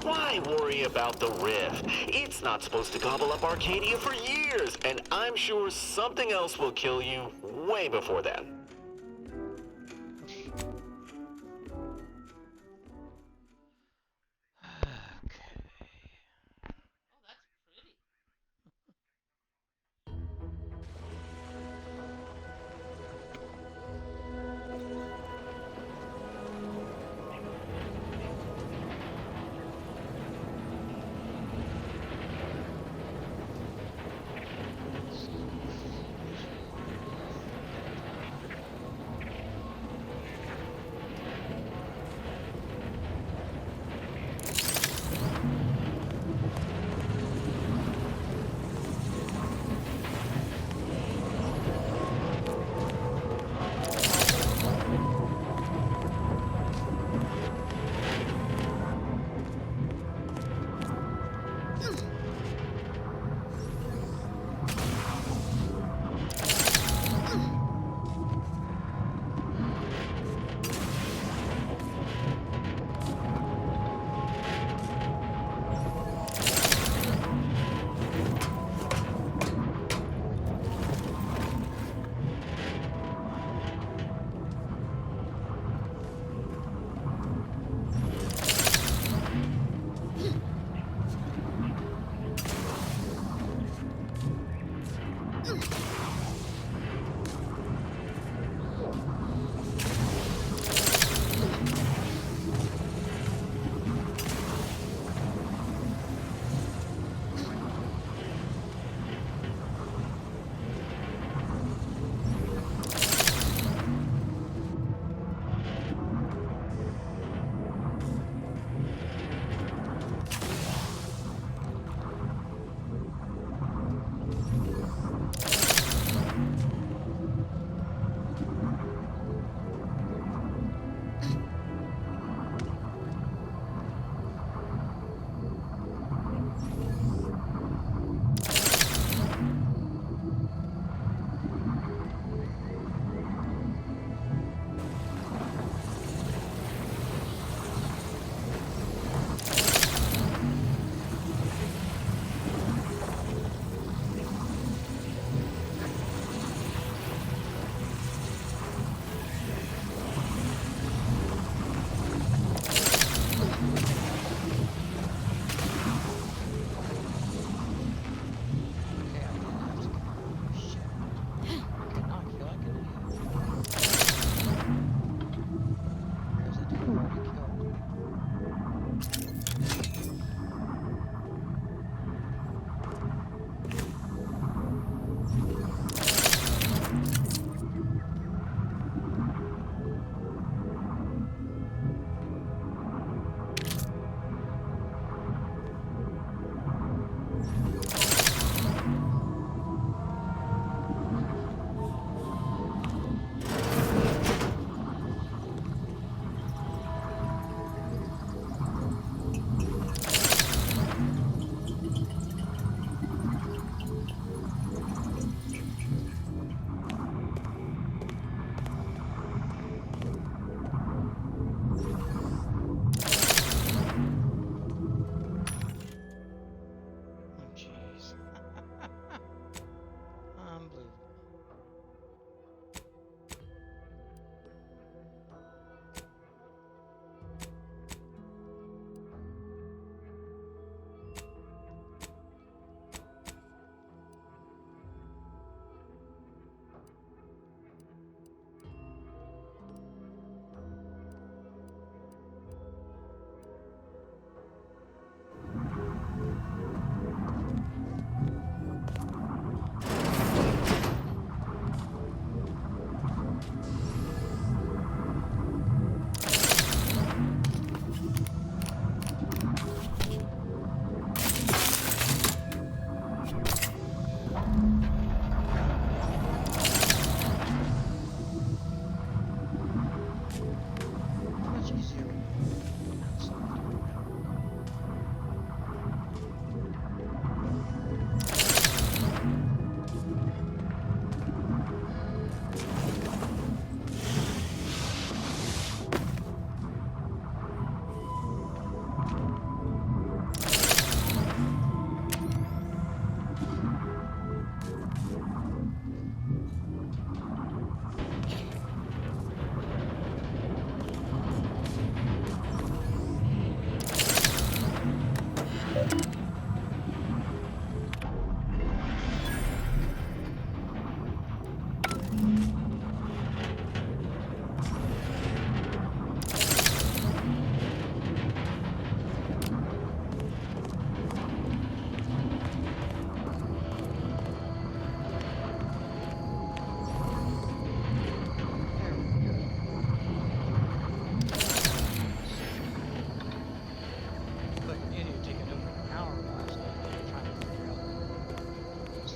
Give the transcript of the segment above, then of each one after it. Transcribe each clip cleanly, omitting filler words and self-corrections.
Why worry about the rift? It's not supposed to gobble up Arcadia for years, and I'm sure something else will kill you way before then.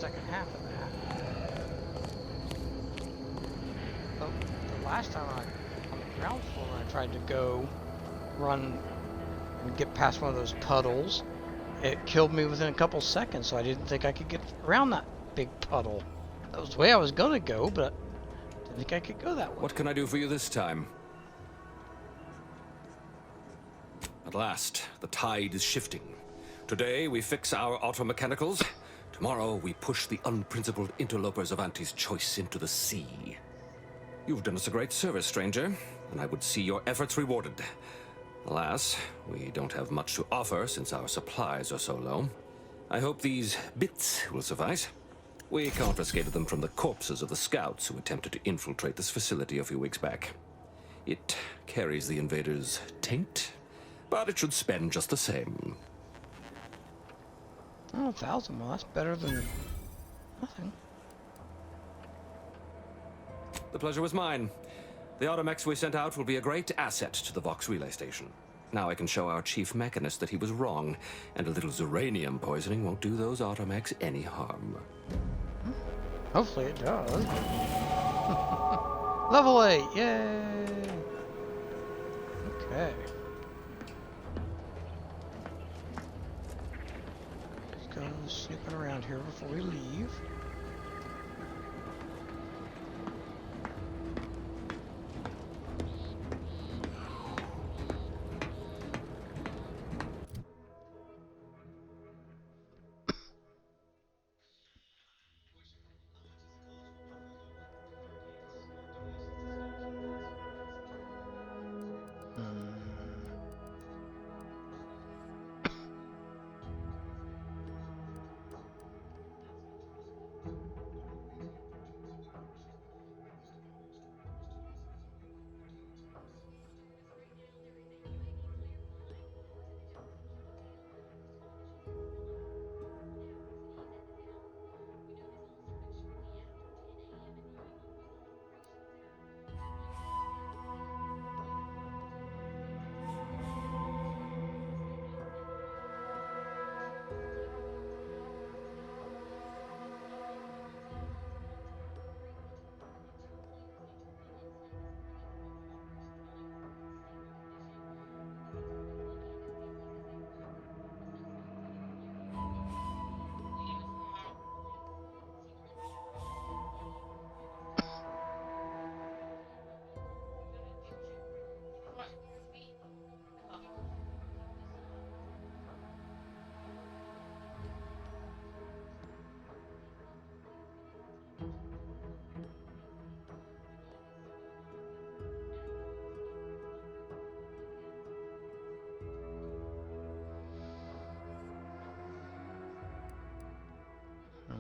second half of that. But the last time on the ground floor, when I tried to go run and get past one of those puddles, it killed me within a couple seconds, so I didn't think I could get around that big puddle. That was the way I was gonna go, but I didn't think I could go that way. What can I do for you this time? At last, the tide is shifting. Today, we fix our automechanicals. Tomorrow, we push the unprincipled interlopers of Auntie's choice into the sea. You've done us a great service, stranger, and I would see your efforts rewarded. Alas, we don't have much to offer since our supplies are so low. I hope these bits will suffice. We confiscated them from the corpses of the scouts who attempted to infiltrate this facility a few weeks back. It carries the invaders' taint, but it should spend just the same. Oh, 1,000. Well, that's better than nothing. The pleasure was mine. The automechs we sent out will be a great asset to the Vox relay station. Now I can show our chief mechanist that he was wrong, and a little Zeranium poisoning won't do those automechs any harm. Hopefully it does. Level 8, yay! Okay. Let's go snooping around here before we leave.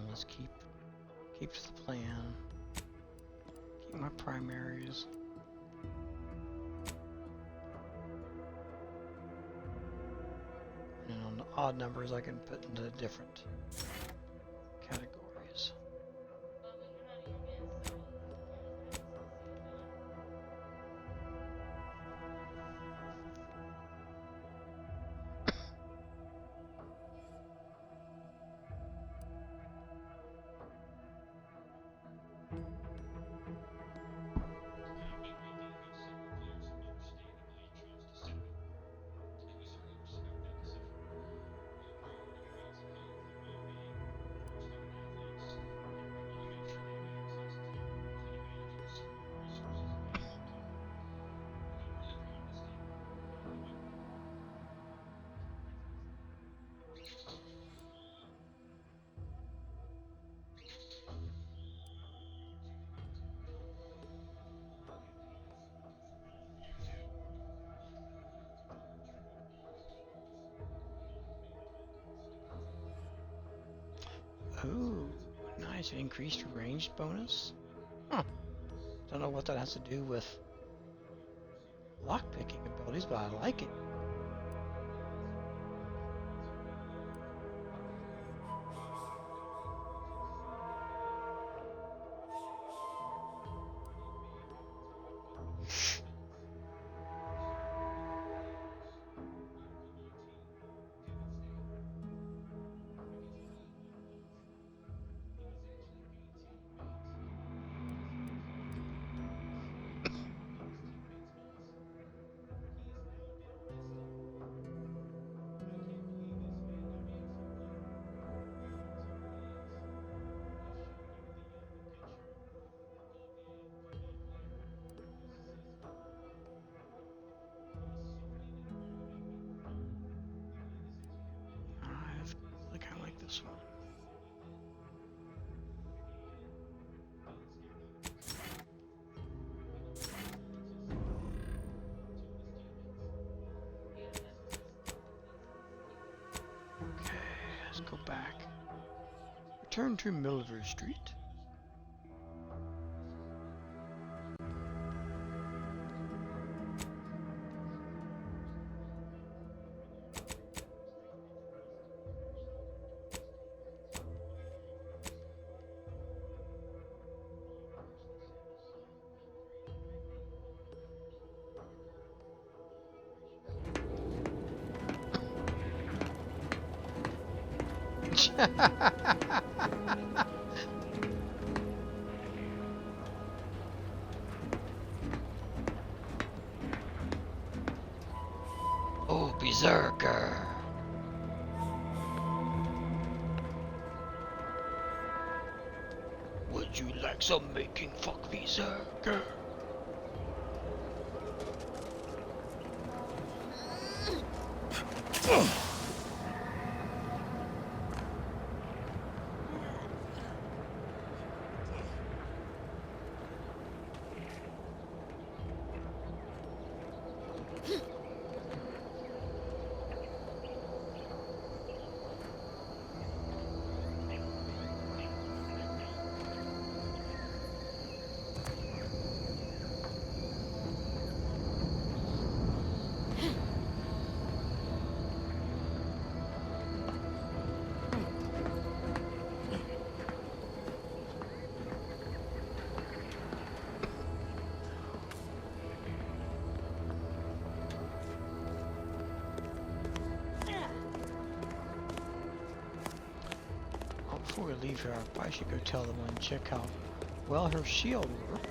Let's keep to the plan. Keep my primaries. And on the odd numbers I can put into different categories. Ooh, nice. Increased ranged bonus. Huh. Don't know what that has to do with lockpicking abilities, but I like it. return to Military Street. Oh, Berserker. Would you like some making fuck, Berserker? Before we leave here, I probably should go tell the one chick how well her shield worked.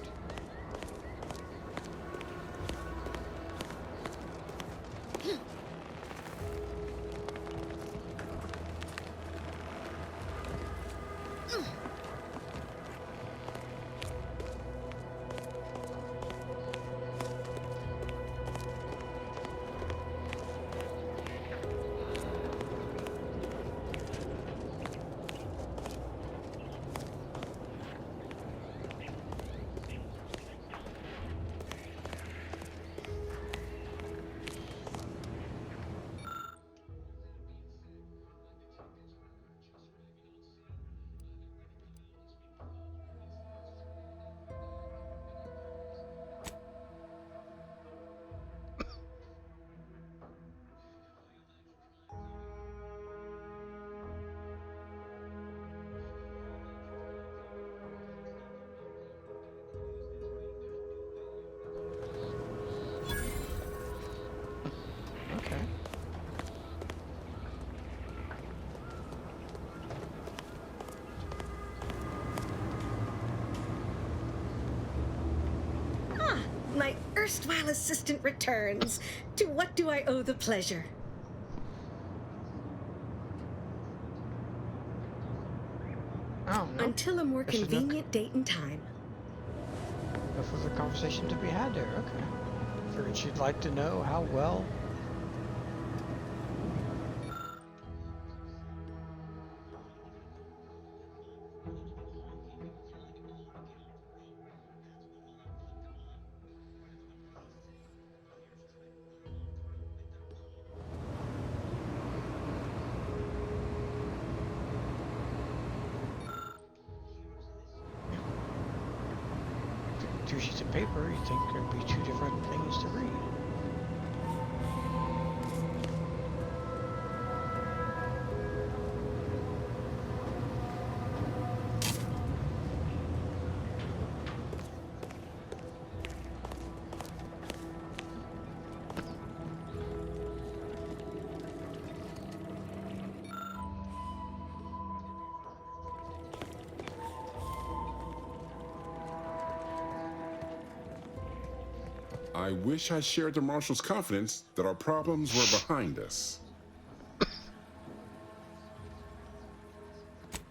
Okay. My erstwhile assistant returns. To what do I owe the pleasure? I don't know. Until a more Guess there's convenient date and time. No further conversation to be had there. Okay. Figured she'd like to know how well. Two sheets of paper, you'd think there'd be two different things to read. I wish I shared the Marshal's confidence that our problems were behind us.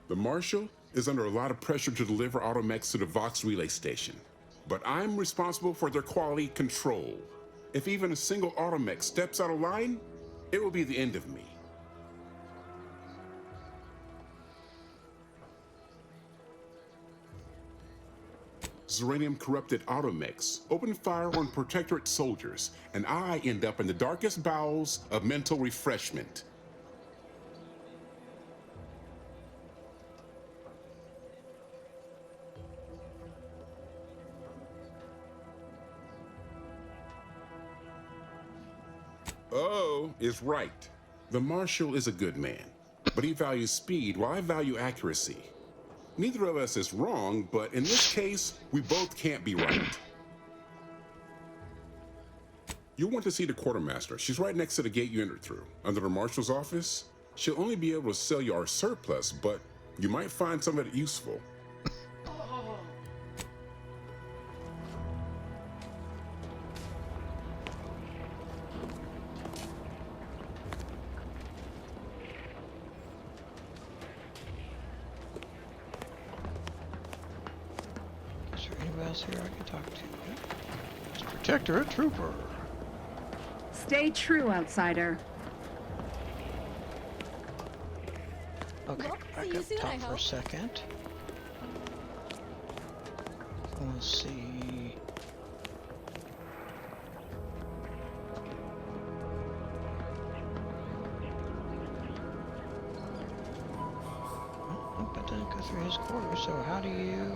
The Marshal is under a lot of pressure to deliver automechs to the Vox relay station, but I'm responsible for their quality control. If even a single automech steps out of line, it will be the end of me. Zeranium-corrupted automechs open fire on Protectorate soldiers, and I end up in the darkest bowels of mental refreshment. Oh is right. The Marshal is a good man, but he values speed while I value accuracy. Neither of us is wrong, but in this case, we both can't be right. You'll want to see the quartermaster. She's right next to the gate you entered through. Under the Marshal's office, she'll only be able to sell you our surplus, but you might find some of it useful. Is there anybody else here I can talk to? It's Protectorate Trooper. Stay true, outsider. Okay, Well, back see you up soon, I top for a hope. second. Let's see. Oh, but didn't go through his quarters, so how do you...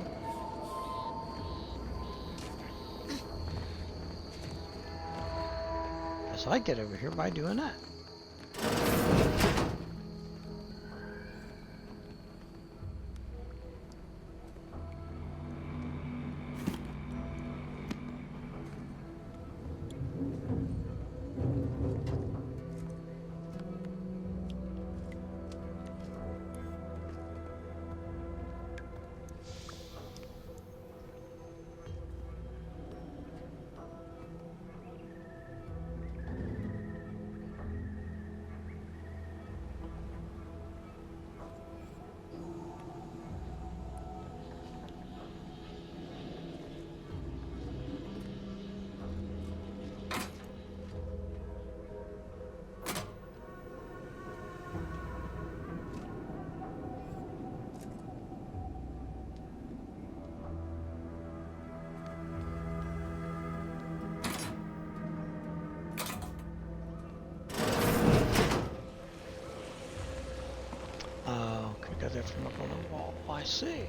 Guess I get over here by doing that. Oh, could have got that from up on the wall. I see.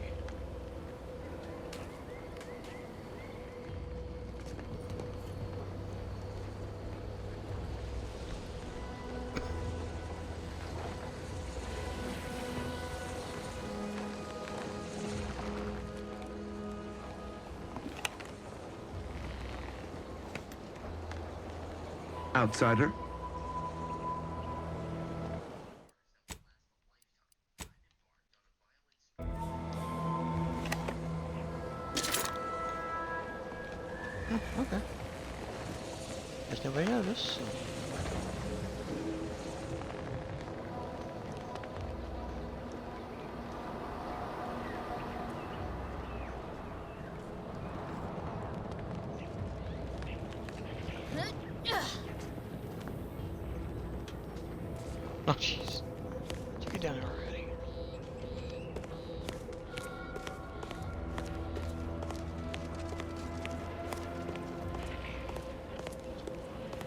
Outsider? Oh, okay. Guess nobody noticed. So. Oh, jeez. Let's get down there already.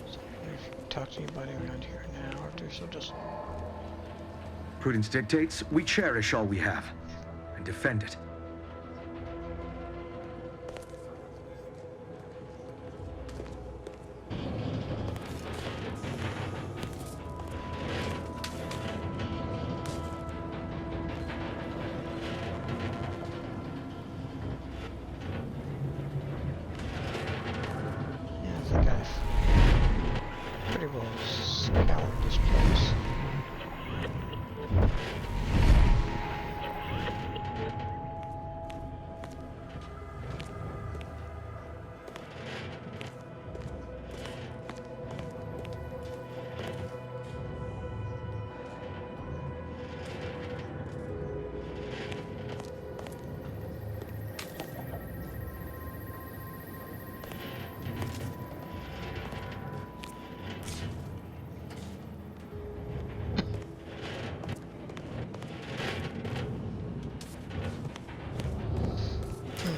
So, if you talk to anybody around here now, or do so just... Prudence dictates we cherish all we have and defend it. Yeah, I think I've pretty well scoured this place.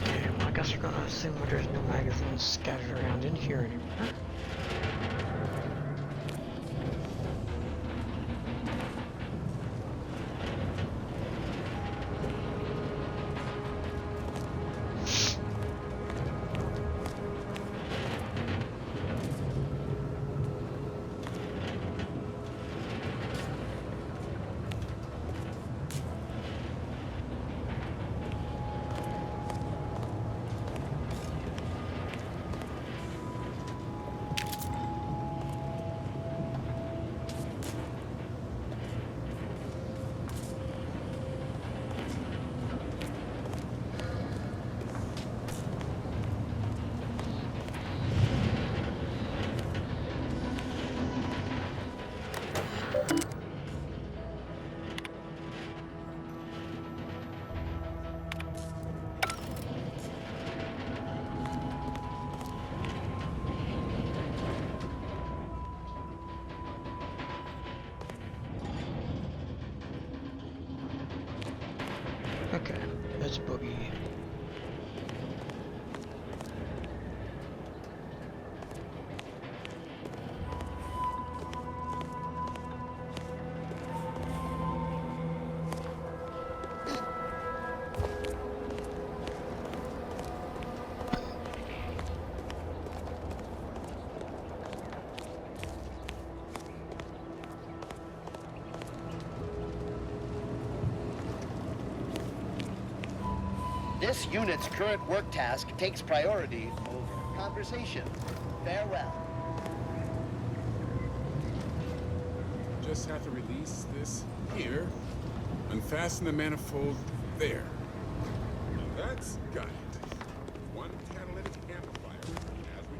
Okay, well, I guess we're gonna assume that there's no magazines scattered around in here anymore. Okay, let's boogie. This unit's current work task takes priority over conversation. Farewell. Just have to release this here. Unfasten the manifold there. That's got it. One catalytic amplifier. As we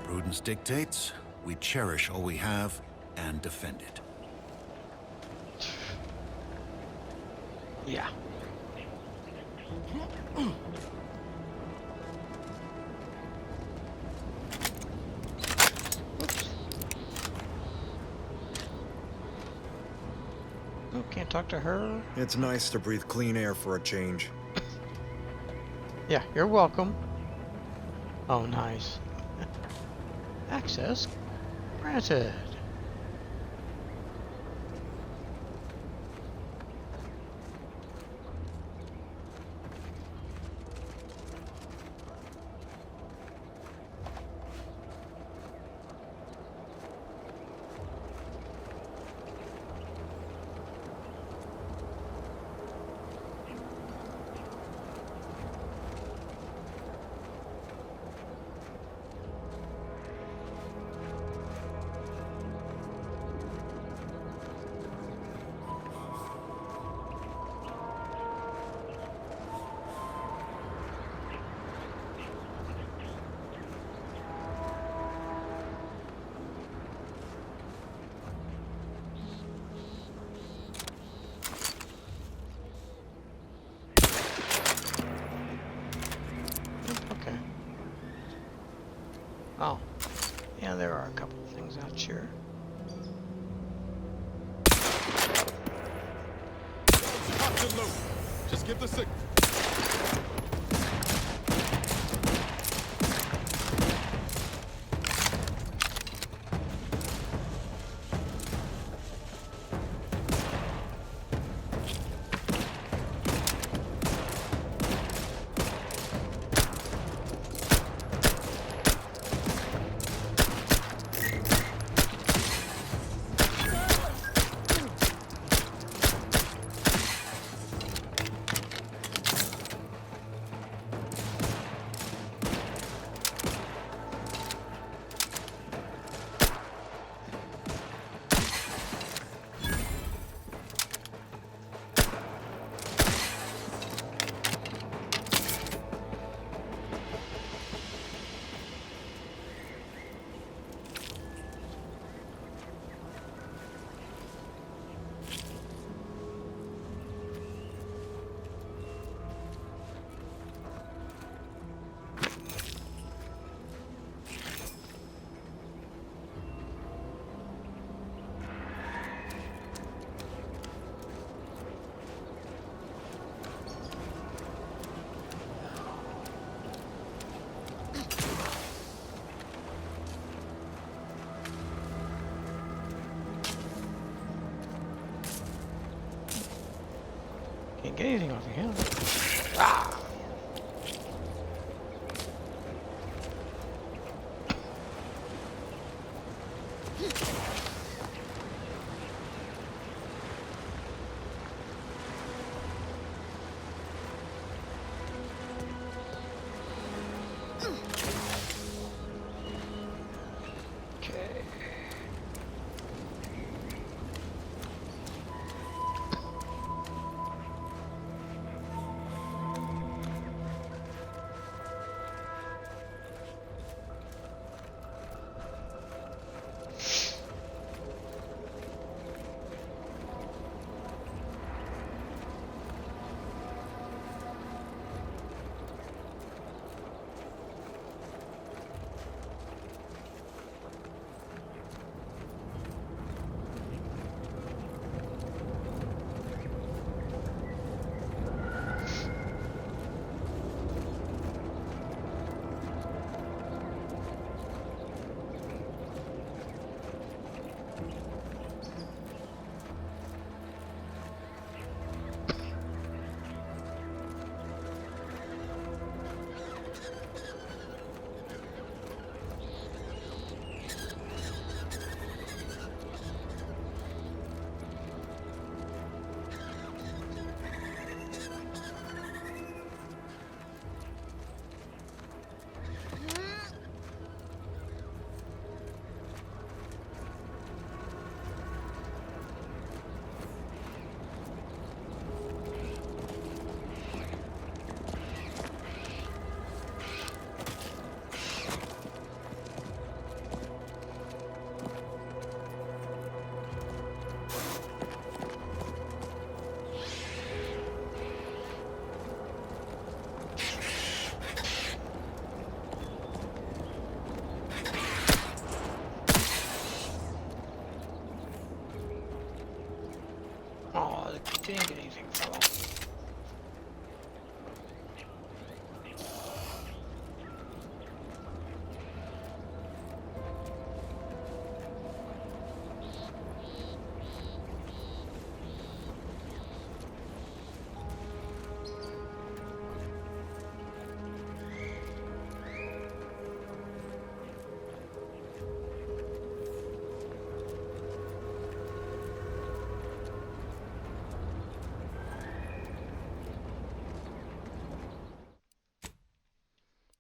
Prudence dictates we cherish all we have and defend it. Yeah. Oops. Oh, can't talk to her. It's nice to breathe clean air for a change. Yeah, you're welcome. Oh, nice. Access granted. Okay. Oh. Yeah, there are a couple of things out here. just give the signal. Can't get anything off of him. Ah! Okay. Oh, I didn't get anything from them.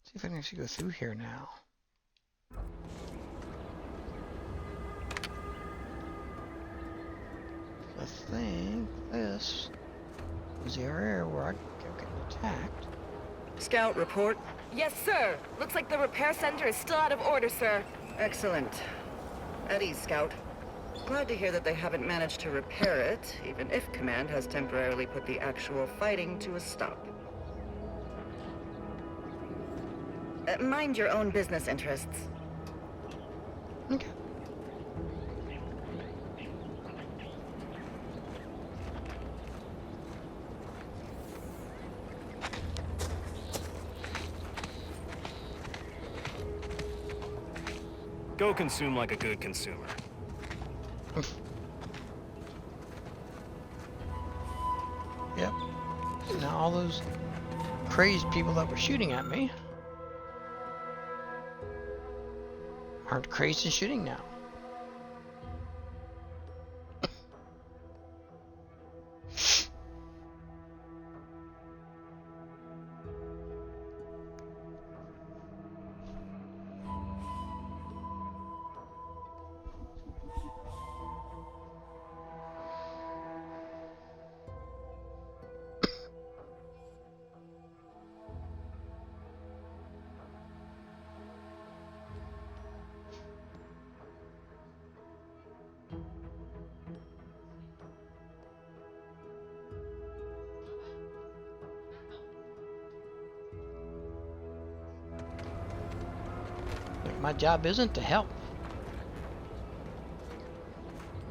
See if I can actually go through here now. I think this is the area where I'm getting attacked. Scout, report. Yes, sir. Looks like the repair center is still out of order, sir. Excellent. At ease, Scout. Glad to hear that they haven't managed to repair it, even if Command has temporarily put the actual fighting to a stop. Mind your own business interests. Okay. Go consume like a good consumer. Yep. So now all those crazed people that were shooting at me aren't crazed and shooting now. My job isn't to help.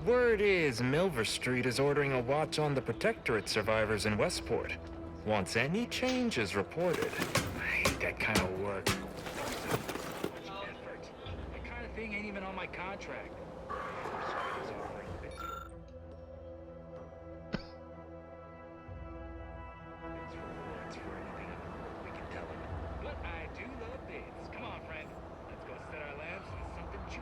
Word is Milver Street is ordering a watch on the Protectorate survivors in Westport. Once any changes reported. I hate that kind of work. That kind of thing ain't even on my contract. But I do love bids. Come on, friend. Let's go set our lamps on something juicy.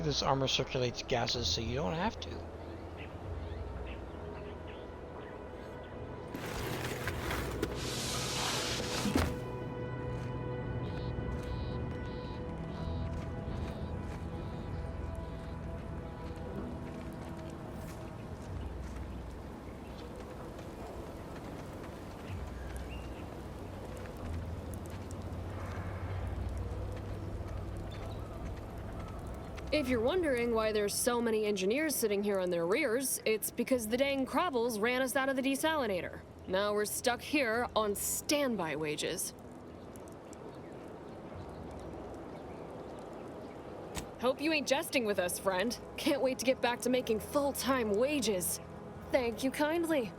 This armor circulates gases, so you don't have to. If you're wondering why there's so many engineers sitting here on their rears, it's because the dang Crabbles ran us out of the desalinator. Now we're stuck here on standby wages. Hope you ain't jesting with us, friend. Can't wait to get back to making full-time wages. Thank you kindly.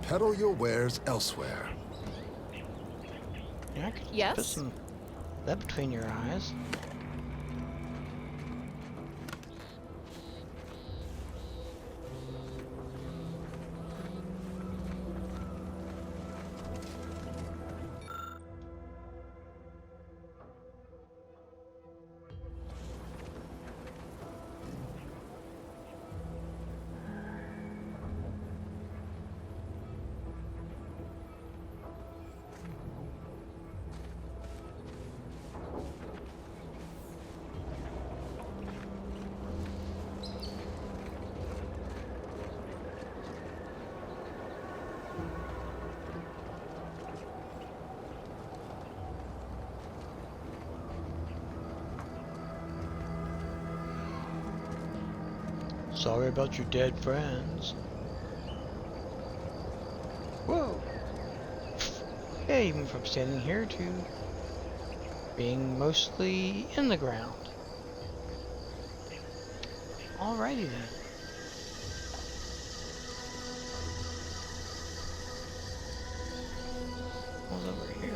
Peddle your wares elsewhere. Yeah, I could Yes? put some that between your eyes. Sorry about your dead friends. Whoa! Yeah, even from standing here to being mostly in the ground. Alrighty then. What's over here?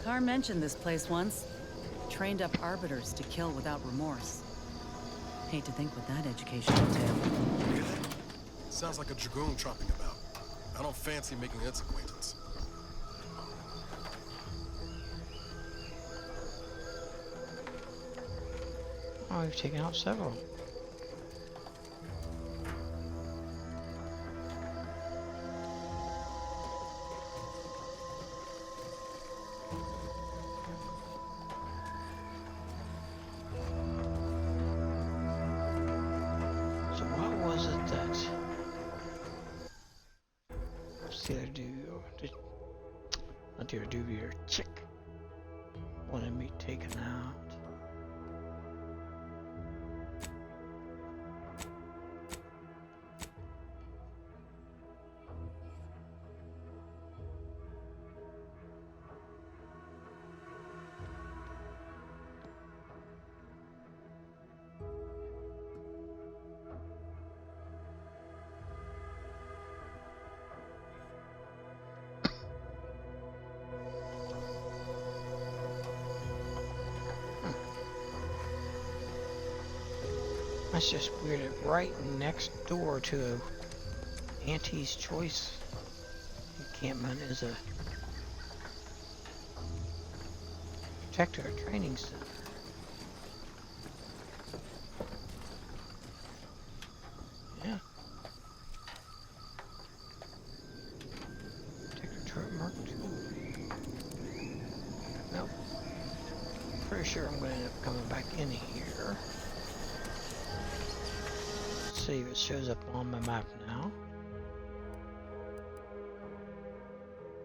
Carr mentioned this place once. Trained up arbiters to kill without remorse. Hate to think what that education entailed. Really? Sounds like a dragoon tropping about. I don't fancy making its acquaintance. Oh, we've taken out several. So what was it that Dear Dubier chick wanted me taken out? That's just weird. Right next door to Auntie's Choice encampment is a protector training center. Yeah. Protector turret Mark II. Nope. Pretty sure I'm going to end up coming back in here. See if it shows up on my map now.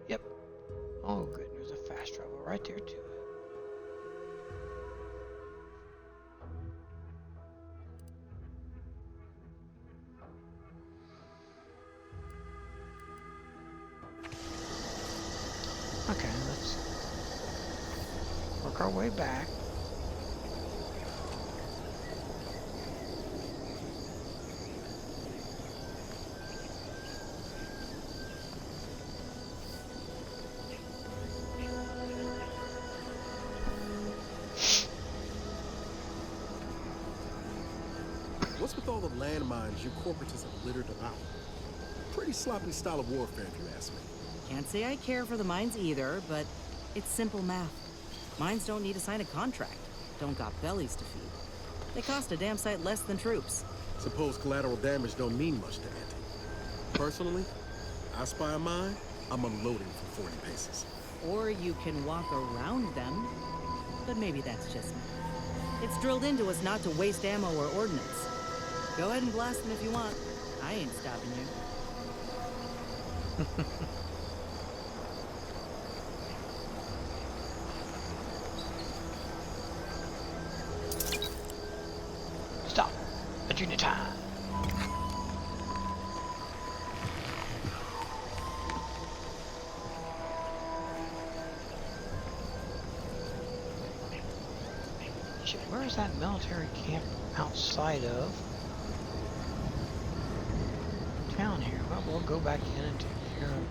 Yep. Oh good, there's a fast travel right there too. Okay, let's work our way back. What's with all the landmines you corporatists have littered about? Pretty sloppy style of warfare, if you ask me. Can't say I care for the mines either, but it's simple math. Mines don't need to sign a contract. Don't got bellies to feed. They cost a damn sight less than troops. Suppose collateral damage don't mean much to Auntie. Personally, I spy a mine, I'm unloading from 40 paces. Or you can walk around them. But maybe that's just me. It's drilled into us not to waste ammo or ordnance. Go ahead and blast them if you want. I ain't stopping you. Stop. At unit time. Shit, where is that military camp outside of town here? Well, we'll go back in and take care of.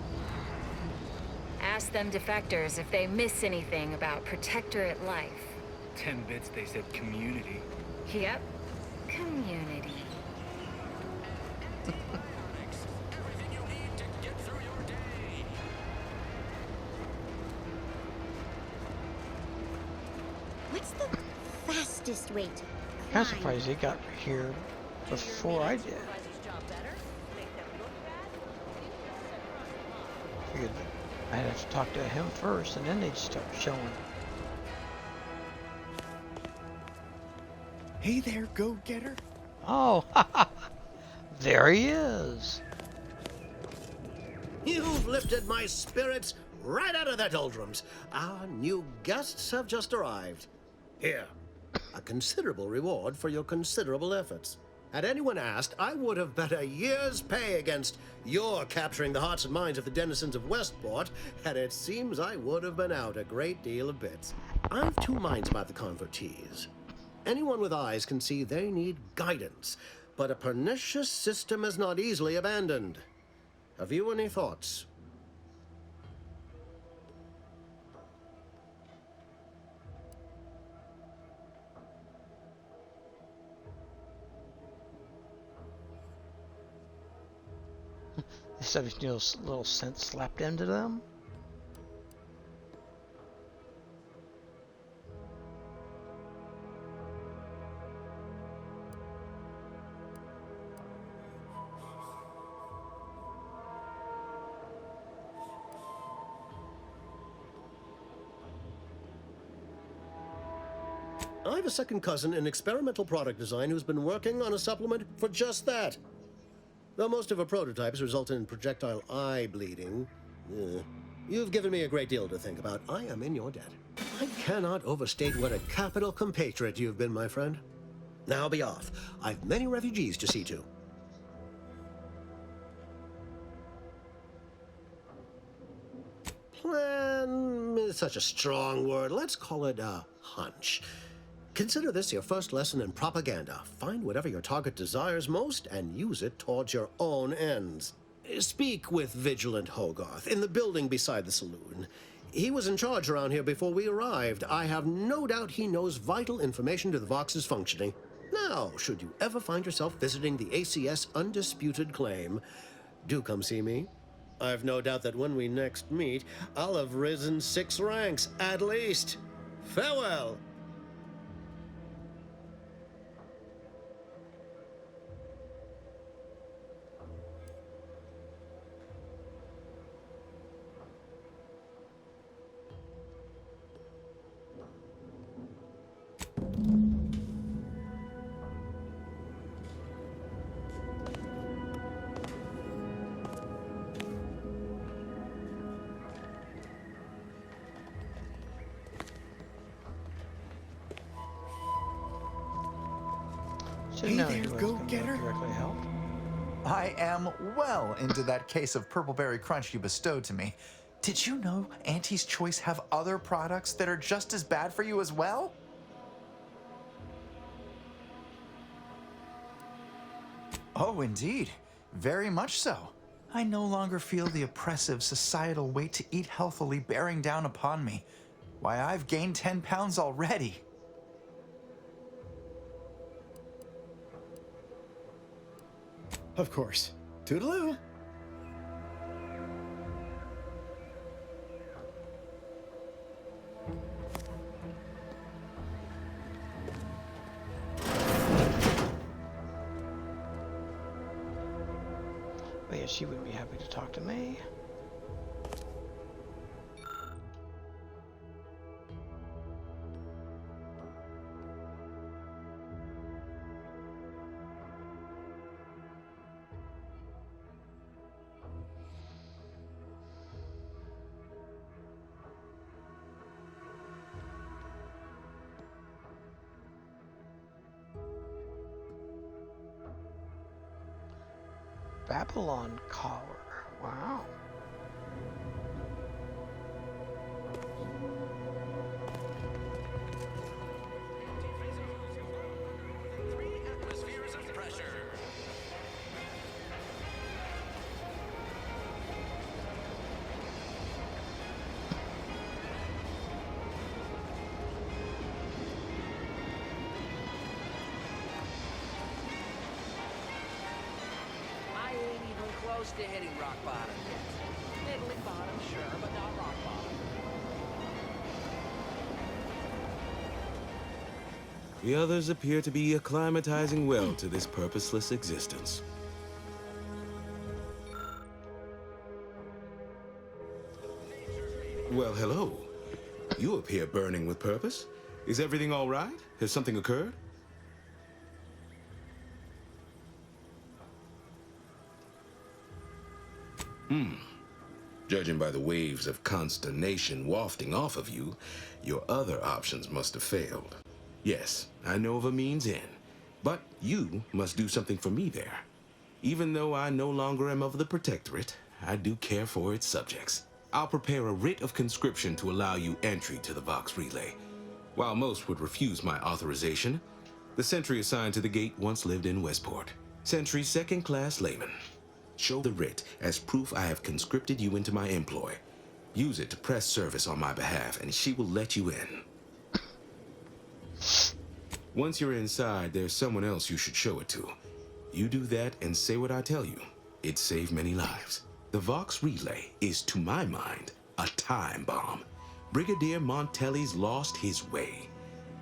Ask them defectors if they miss anything about Protectorate life. 10 bits they said community. Yep. Community. What's the fastest way to I'm surprised he got here before I did. Figured that I'd have to talk to him first and then they'd start showing. Hey there, go-getter. Oh, there he is. You've lifted my spirits right out of their doldrums. Our new guests have just arrived. Here, a considerable reward for your considerable efforts. Had anyone asked, I would have bet a year's pay against your capturing the hearts and minds of the denizens of Westport, and it seems I would have been out a great deal of bits. I've two minds about the convertees. Anyone with eyes can see they need guidance, but a pernicious system is not easily abandoned. Have you any thoughts? This little sense slapped into them. I have a second cousin in experimental product design who's been working on a supplement for just that. Though most of her prototypes result in projectile eye bleeding, you've given me a great deal to think about. I am in your debt. I cannot overstate what a capital compatriot you've been, my friend. Now be off. I've many refugees to see to. Plan is such a strong word. Let's call it a hunch. Consider this your first lesson in propaganda. Find whatever your target desires most and use it towards your own ends. Speak with Vigilant Hogarth in the building beside the saloon. He was in charge around here before we arrived. I have no doubt he knows vital information to the Vox's functioning. Now, should you ever find yourself visiting the ACS Undisputed Claim, do come see me. I've no doubt that when we next meet, I'll have risen 6 ranks, at least. Farewell. So Hey now there, you guys go-getter. can directly help. I am well into that case of Purpleberry Crunch you bestowed to me. Did you know Auntie's Choice have other products that are just as bad for you as well? Oh, indeed. Very much so. I no longer feel the oppressive societal weight to eat healthily bearing down upon me. Why, I've gained 10 pounds already. Of course. Toodaloo. But yeah, she would be happy to talk to me. Babylon collar. Wow. Close to hitting rock bottom yet. Middling bottom, sure, but not rock bottom. The others appear to be acclimatizing well to this purposeless existence. Well, hello. You appear burning with purpose. Is everything all right? Has something occurred? Judging by the waves of consternation wafting off of you, your other options must have failed. Yes, I know of a means in, but you must do something for me there. Even though I no longer am of the Protectorate, I do care for its subjects. I'll prepare a writ of conscription to allow you entry to the Vox Relay. While most would refuse my authorization, the sentry assigned to the gate once lived in Westport. Sentry second-class layman. Show the writ as proof I have conscripted you into my employ. Use it to press service on my behalf, and she will let you in. Once you're inside, there's someone else you should show it to. You do that and say what I tell you. It saved many lives. The Vox Relay is, to my mind, a time bomb. Brigadier Montelli's lost his way.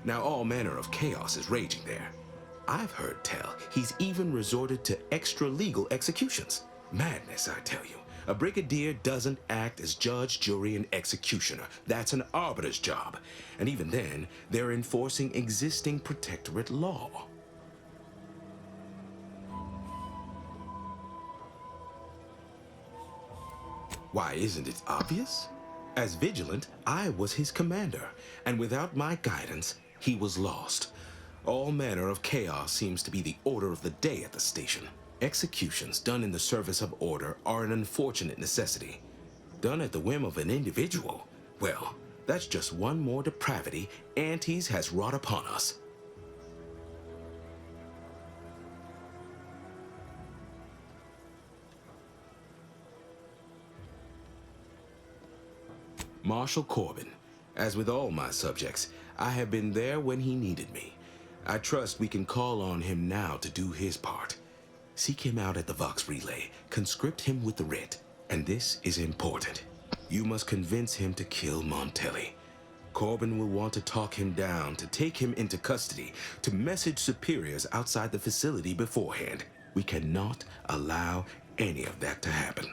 Now all manner of chaos is raging there. I've heard tell he's even resorted to extra-legal executions. Madness, I tell you. A brigadier doesn't act as judge, jury, and executioner. That's an arbiter's job. And even then, they're enforcing existing Protectorate law. Why, isn't it obvious? As Vigilant, I was his commander, and without my guidance, he was lost. All manner of chaos seems to be the order of the day at the station. Executions done in the service of order are an unfortunate necessity. Done at the whim of an individual, well, that's just one more depravity Antes has wrought upon us. Marshal Corbin. As with all my subjects, I have been there when he needed me. I trust we can call on him now to do his part. Seek him out at the Vox Relay, conscript him with the writ, and this is important. You must convince him to kill Montelli. Corbin will want to talk him down, to take him into custody, to message superiors outside the facility beforehand. We cannot allow any of that to happen.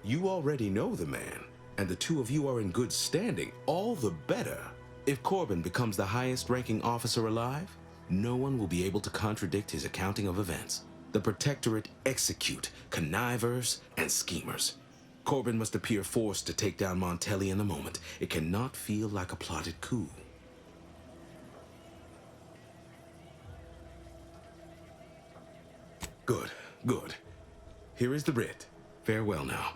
You already know the man, and the two of you are in good standing, all the better. If Corbin becomes the highest-ranking officer alive, no one will be able to contradict his accounting of events. The Protectorate execute connivers and schemers. Corbin must appear forced to take down Montelli in the moment. It cannot feel like a plotted coup. Good, good. Here is the writ. Farewell now.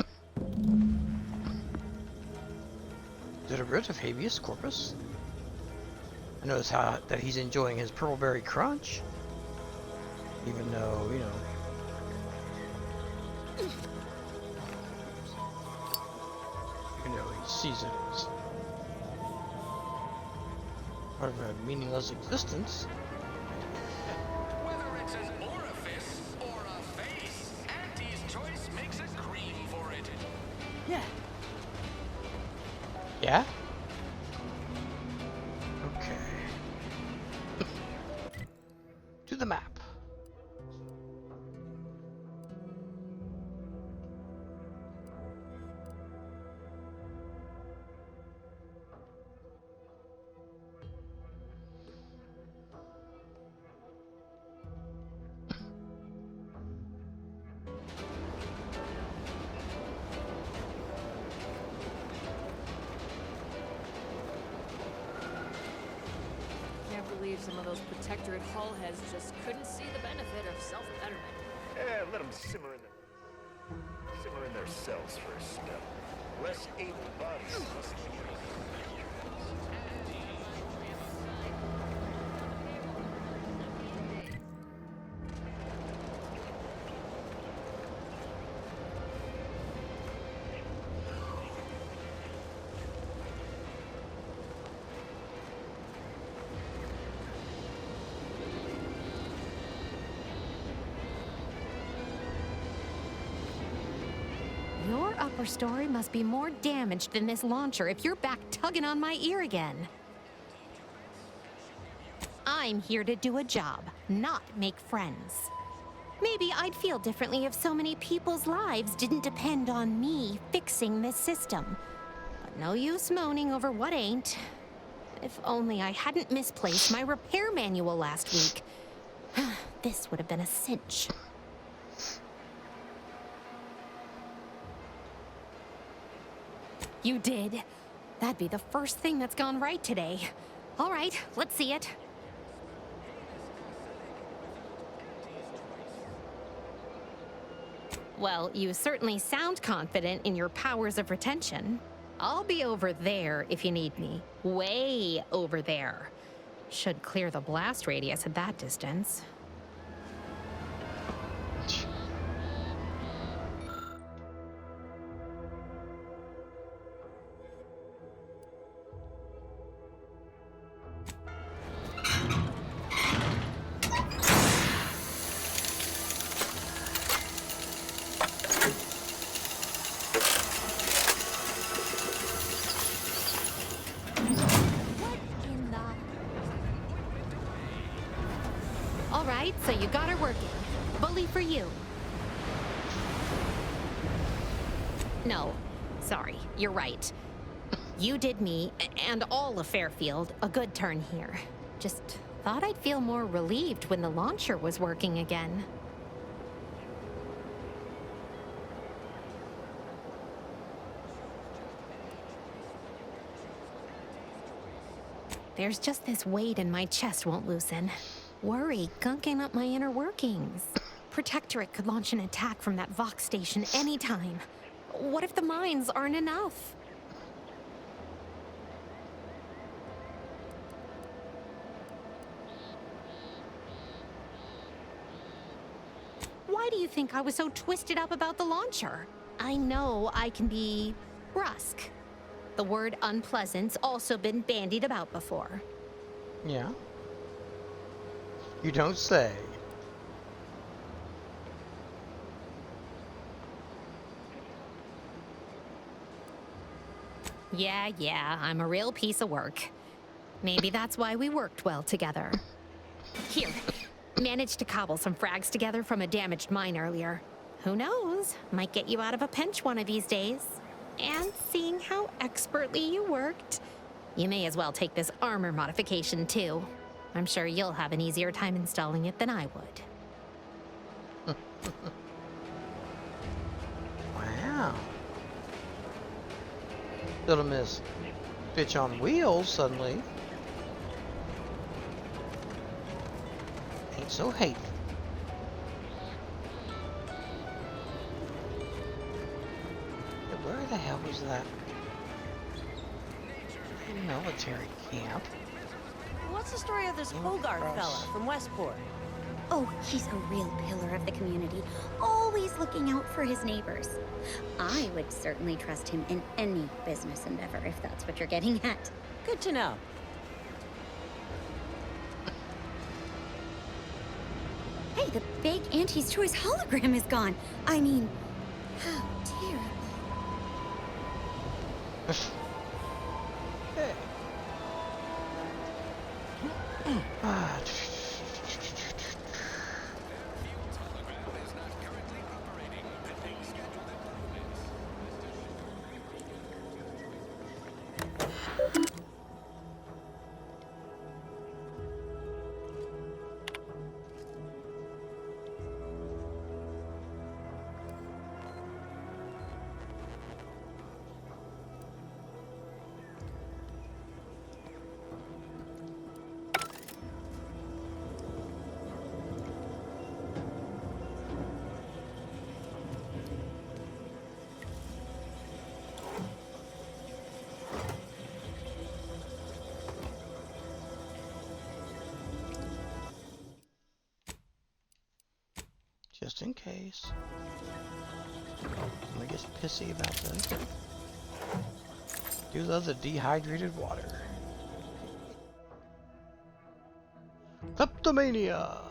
Is it a writ of habeas corpus? I notice that he's enjoying his Pearlberry Crunch. Even though, you know... Even though he sees it as part of a meaningless existence. Whether it's an orifice or a face, Auntie's choice makes a cream for it. Yeah. Yeah? Okay. To the map. Some of those Protectorate hull heads just couldn't see the benefit of self-betterment. Yeah, let them simmer in their cells for a spell. Less able bodies must be. Your upper story must be more damaged than this launcher if you're back tugging on my ear again. I'm here to do a job, not make friends. Maybe I'd feel differently if so many people's lives didn't depend on me fixing this system. But No use moaning over what ain't. If only I hadn't misplaced my repair manual last week. This would have been a cinch. You did? That'd be the first thing that's gone right today. All right, let's see it. Well, you certainly sound confident in your powers of retention. I'll be over there if you need me. Way over there. Should clear the blast radius at that distance. All right, so you got her working. Bully for you. No, sorry, you're right. You did me, and all of Fairfield, a good turn here. Just thought I'd feel more relieved when the launcher was working again. There's just this weight in my chest won't loosen. Worry gunking up my inner workings. Protectorate could launch an attack from that Vox station anytime. What if the mines aren't enough? Why do you think I was so twisted up about the launcher? I know I can be brusque. The word unpleasant's also been bandied about before. Yeah. You don't say. Yeah, I'm a real piece of work. Maybe that's why we worked well together. Here, managed to cobble some frags together from a damaged mine earlier. Who knows? Might get you out of a pinch one of these days. And seeing how expertly you worked, you may as well take this armor modification too. I'm sure you'll have an easier time installing it than I would. Wow. Little Miss Bitch on Wheels suddenly ain't so hateful. Where the hell was that? Military camp. What's the story of this Hogarth fella from Westport? Oh, he's a real pillar of the community, always looking out for his neighbors. I would certainly trust him in any business endeavor, if that's what you're getting at. Good to know. Hey, the big Auntie's Choice hologram is gone. I mean, how terrible. Hey. Just in case. I get pissy about this. Do love the dehydrated water. Kleptomania!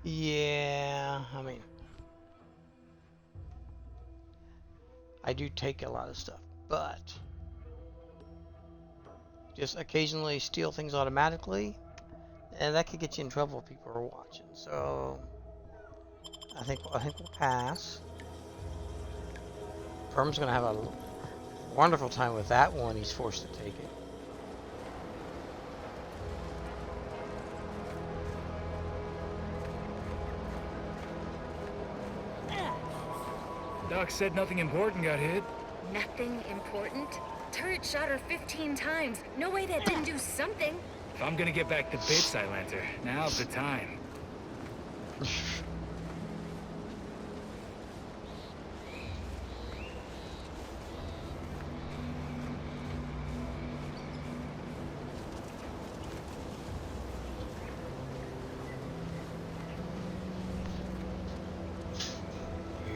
Yeah, I mean, I do take a lot of stuff, but just occasionally steal things automatically, and that could get you in trouble if people are watching. So I think we'll pass. Perm's gonna have a wonderful time with that one. He's forced to take it. Doc said nothing important got hit. Nothing important? Turret shot her 15 times. No way that didn't do something. If I'm gonna get back to bits, Highlander, now's the time.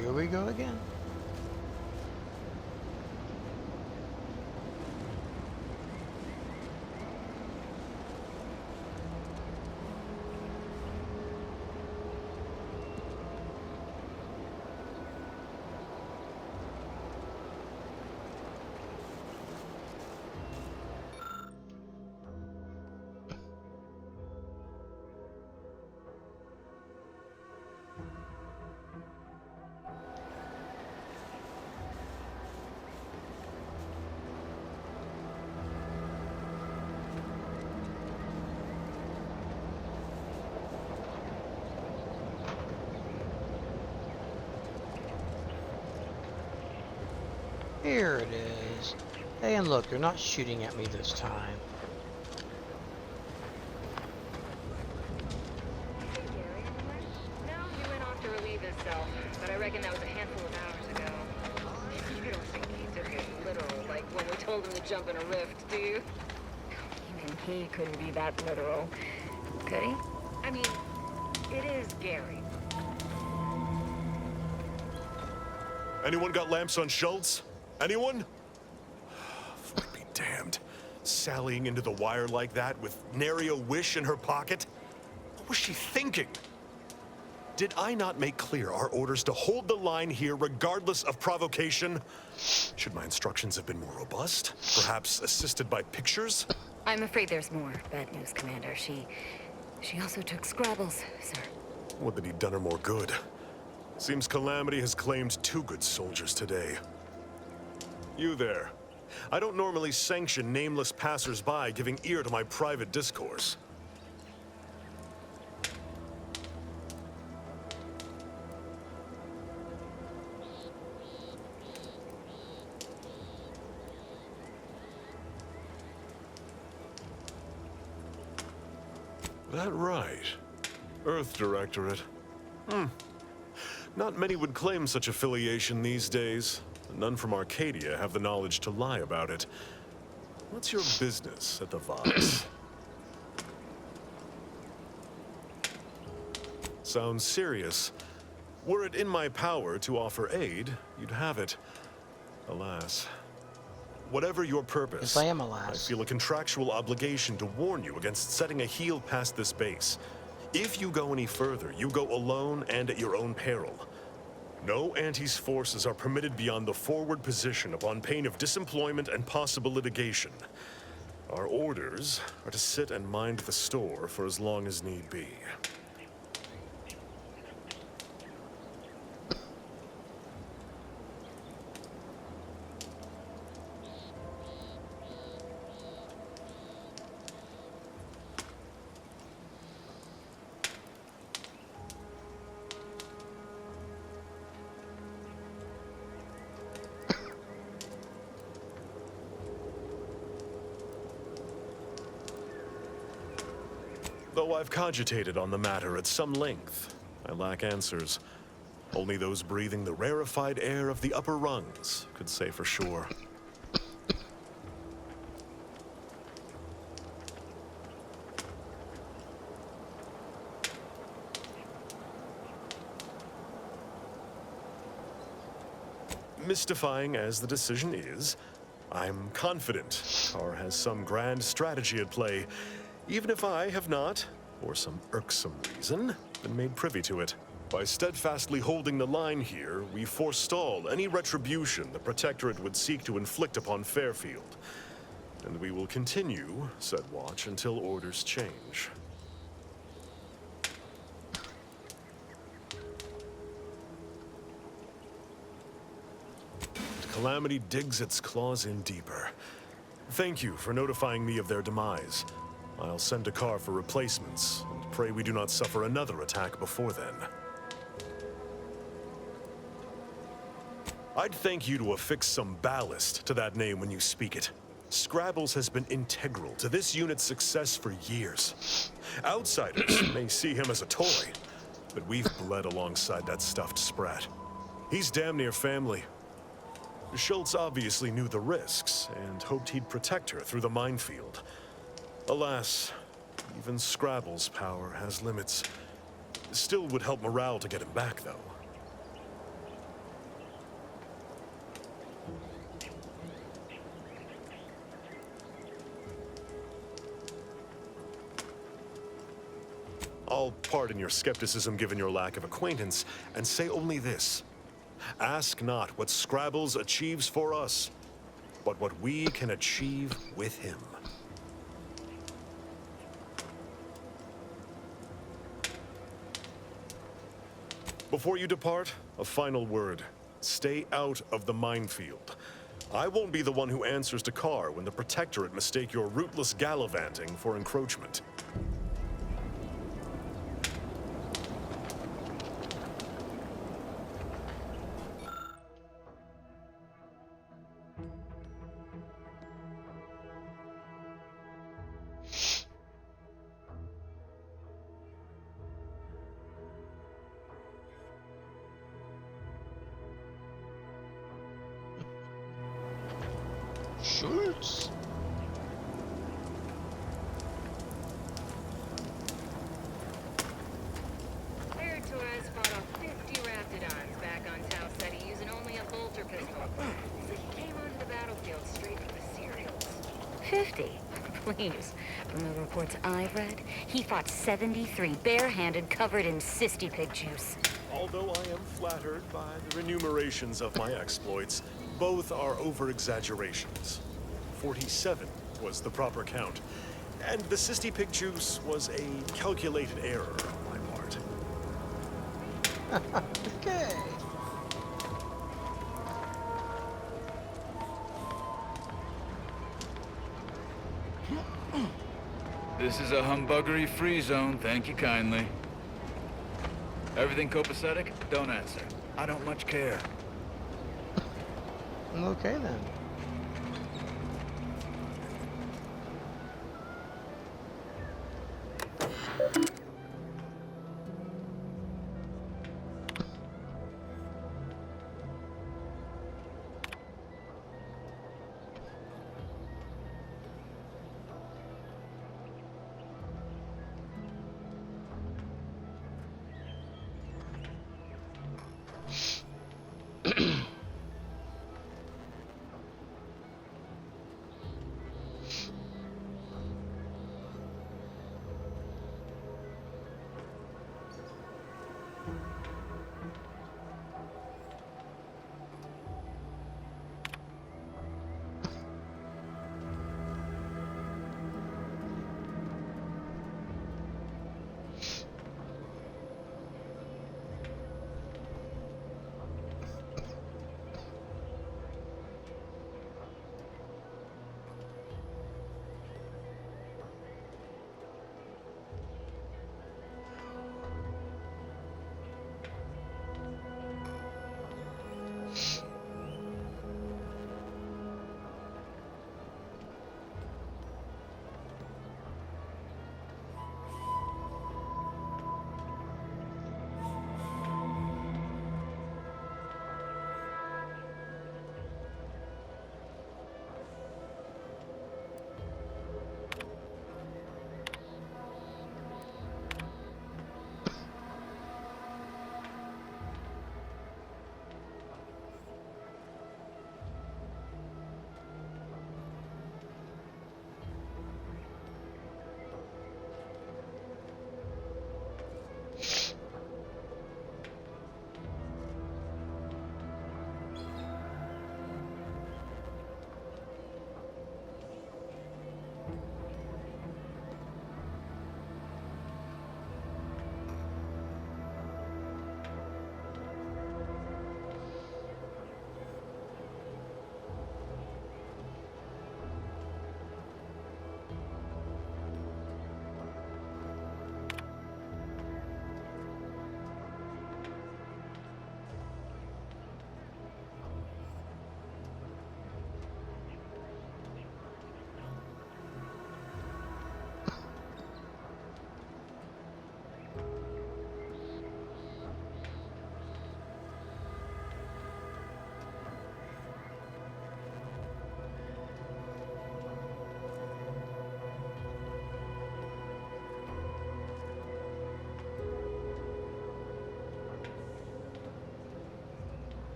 Here we go again. Here it is. Hey, and look, they're not shooting at me this time. No, he went off to relieve himself, but I reckon that was a handful of hours ago. You don't think he took it literal, like when we told him to jump in a rift, do you? Even he couldn't be that literal. Could he? I mean, it is Gary. Anyone got lamps on Schultz? Anyone? Fuck be damned. Sallying into the wire like that with nary a wish in her pocket? What was she thinking? Did I not make clear our orders to hold the line here regardless of provocation? Should my instructions have been more robust? Perhaps assisted by pictures? I'm afraid there's more. Bad news, Commander. She also took Scrabbles, sir. Would that he'd done her more good. Seems Calamity has claimed 2 good soldiers today. You there. I don't normally sanction nameless passers-by giving ear to my private discourse. That right. Earth Directorate. Not many would claim such affiliation these days. None from Arcadia have the knowledge to lie about it. What's your business at the Vox? Sounds serious. Were it in my power to offer aid, you'd have it. Alas. Whatever your purpose, yes, I am, alas. I feel a contractual obligation to warn you against setting a heel past this base. If you go any further, you go alone and at your own peril. No Antes forces are permitted beyond the forward position upon pain of disemployment and possible litigation. Our orders are to sit and mind the store for as long as need be. Though I've cogitated on the matter at some length, I lack answers. Only those breathing the rarefied air of the upper rungs could say for sure. Mystifying as the decision is, I'm confident Carr has some grand strategy at play, even if I have not, for some irksome reason, been made privy to it. By steadfastly holding the line here, we forestall any retribution the Protectorate would seek to inflict upon Fairfield. And we will continue said watch until orders change. Calamity digs its claws in deeper. Thank you for notifying me of their demise. I'll send a car for replacements, and pray we do not suffer another attack before then. I'd thank you to affix some ballast to that name when you speak it. Scrabbles has been integral to this unit's success for years. Outsiders may see him as a toy, but we've bled alongside that stuffed sprat. He's damn near family. Schultz obviously knew the risks and hoped he'd protect her through the minefield. Alas, even Scrabble's power has limits. Still would help morale to get him back, though. I'll pardon your skepticism given your lack of acquaintance, and say only this. Ask not what Scrabbles achieves for us, but what we can achieve with him. Before you depart, a final word. Stay out of the minefield. I won't be the one who answers to Carr when the Protectorate mistake your rootless gallivanting for encroachment. Schultz. Herod Torres fought off 50 Raptidons back on Tau Ceti using only a bolter pistol. So he came onto the battlefield straight for the cereals. 50? Please. From the reports I've read, he fought 73 barehanded covered in cysty pig juice. Although I am flattered by the remunerations of my exploits, both are over-exaggerations. 47 was the proper count, and the cysty pig juice was a calculated error on my part. Okay. This is a humbuggery-free zone, thank you kindly. Everything copacetic? Don't answer. I don't much care. Okay then.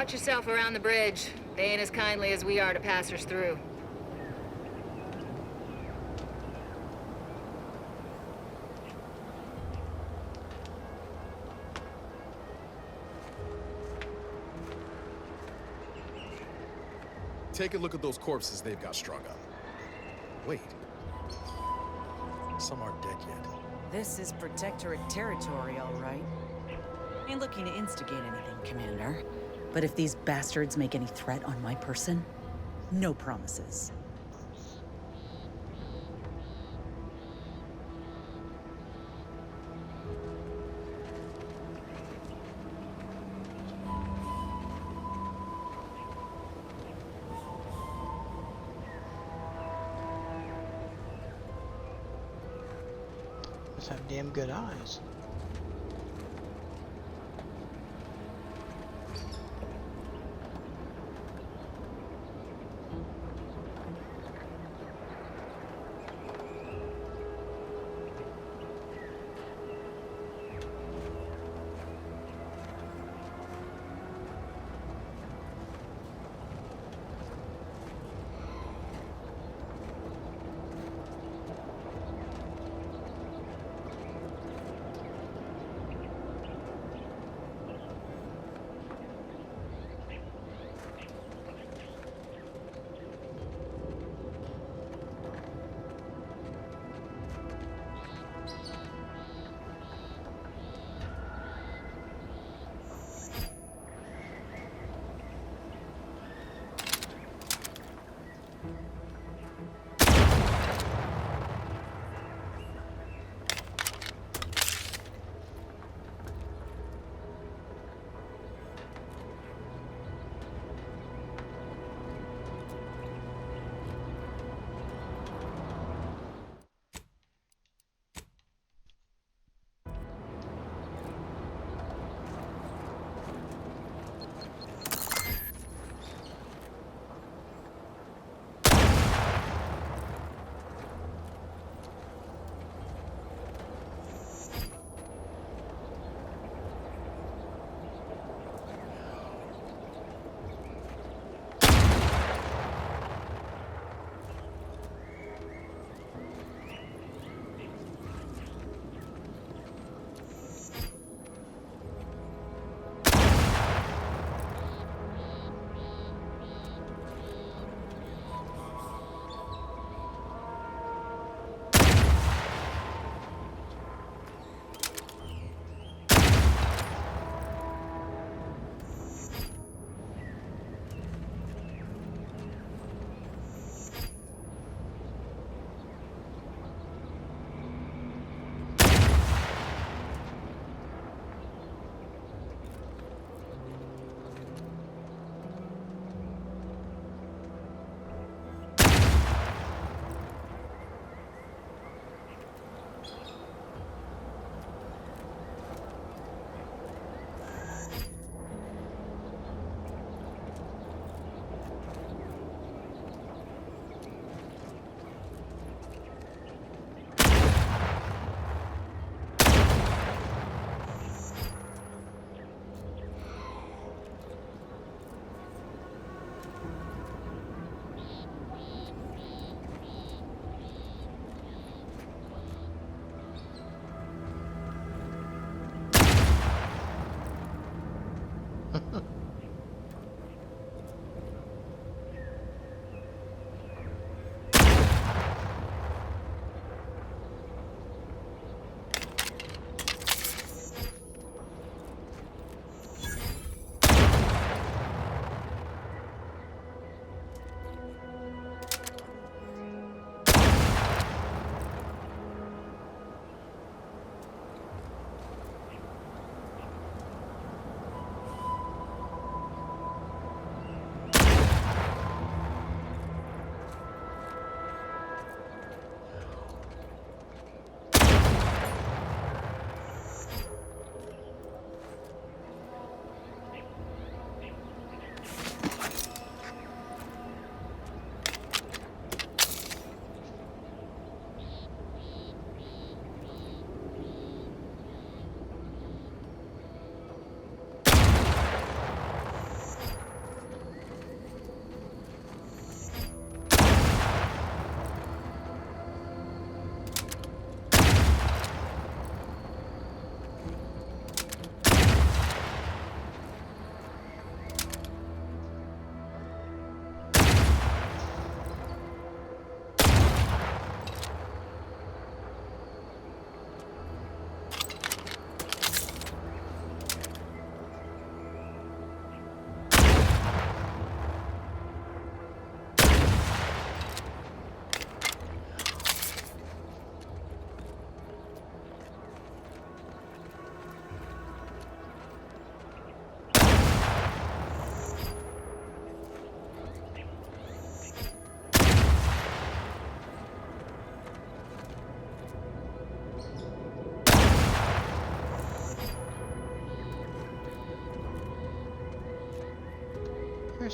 Watch yourself around the bridge. They ain't as kindly as we are to passers through. Take a look at those corpses they've got strung up. Wait. Some aren't dead yet. This is Protectorate territory, all right. Ain't looking to instigate anything, Commander. But if these bastards make any threat on my person, no promises. Must have damn good eyes.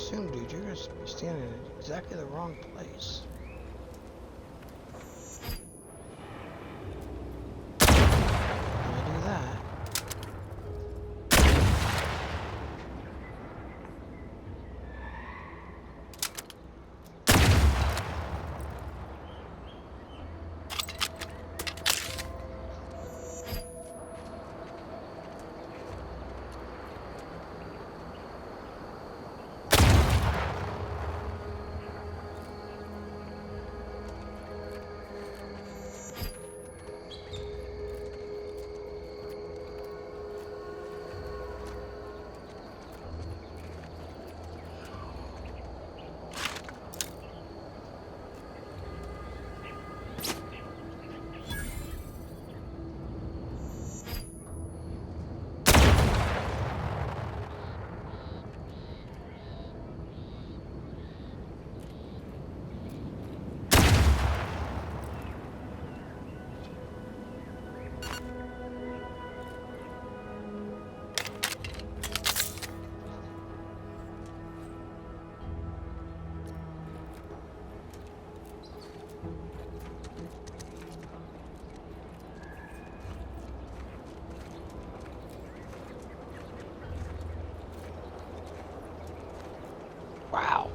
assume, dude, you're gonna be standing in exactly the wrong place. I do that. Wow.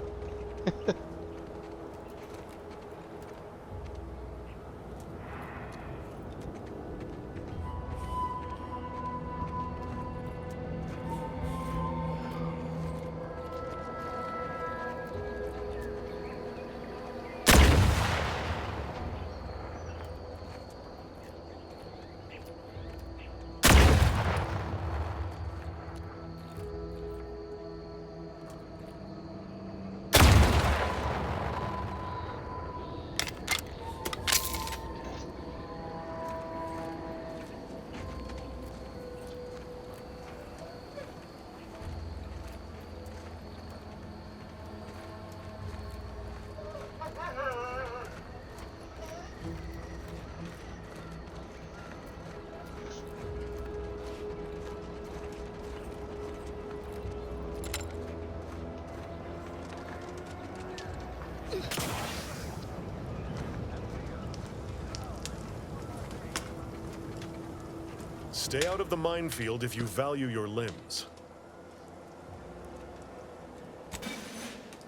Stay out of the minefield if you value your limbs.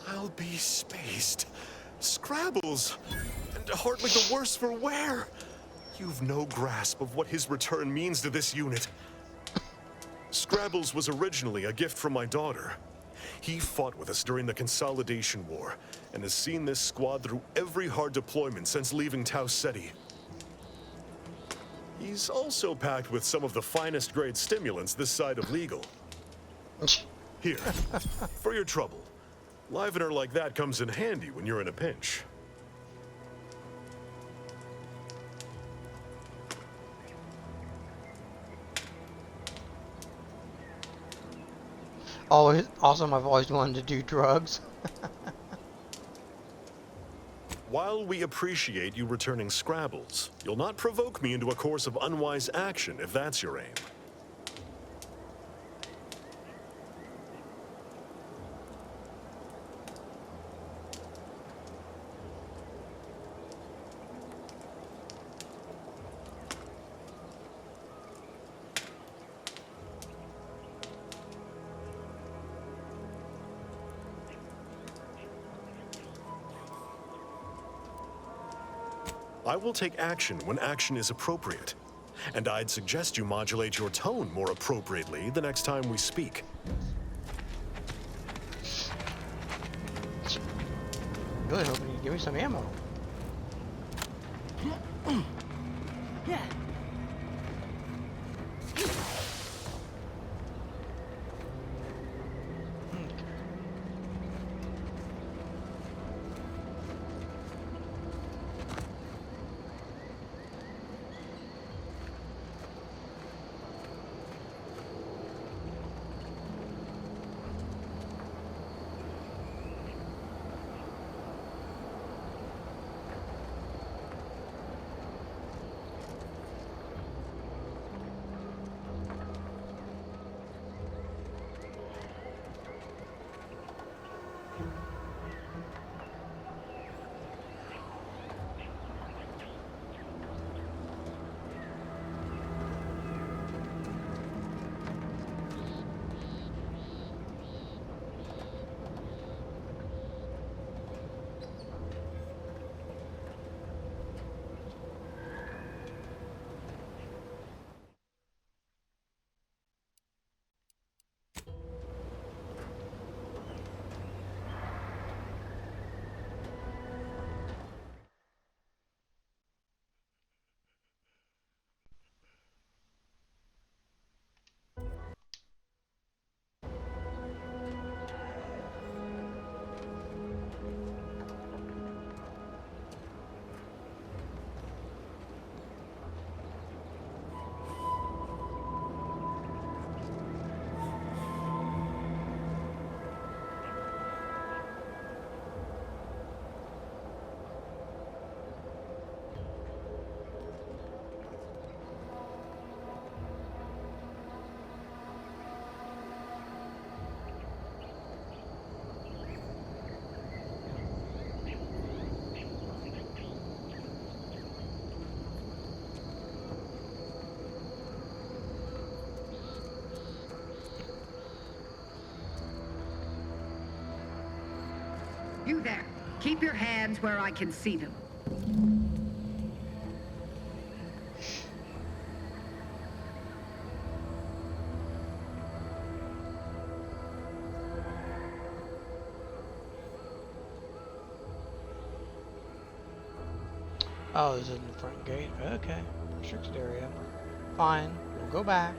I'll be spaced. Scrabbles! And hardly the worse for wear! You've no grasp of what his return means to this unit. Scrabbles was originally a gift from my daughter. He fought with us during the Consolidation War, and has seen this squad through every hard deployment since leaving Tau Ceti. He's also packed with some of the finest grade stimulants this side of legal. Here, for your trouble. Livener like that comes in handy when you're in a pinch. Always awesome. I've always wanted to do drugs. While we appreciate you returning Scrabbles, you'll not provoke me into a course of unwise action if that's your aim. I will take action when action is appropriate. And I'd suggest you modulate your tone more appropriately the next time we speak. Really hoping you'd give me some ammo. Yeah. Keep your hands where I can see them. Oh, this isn't the front gate. Okay. Restricted area. Fine. We'll go back.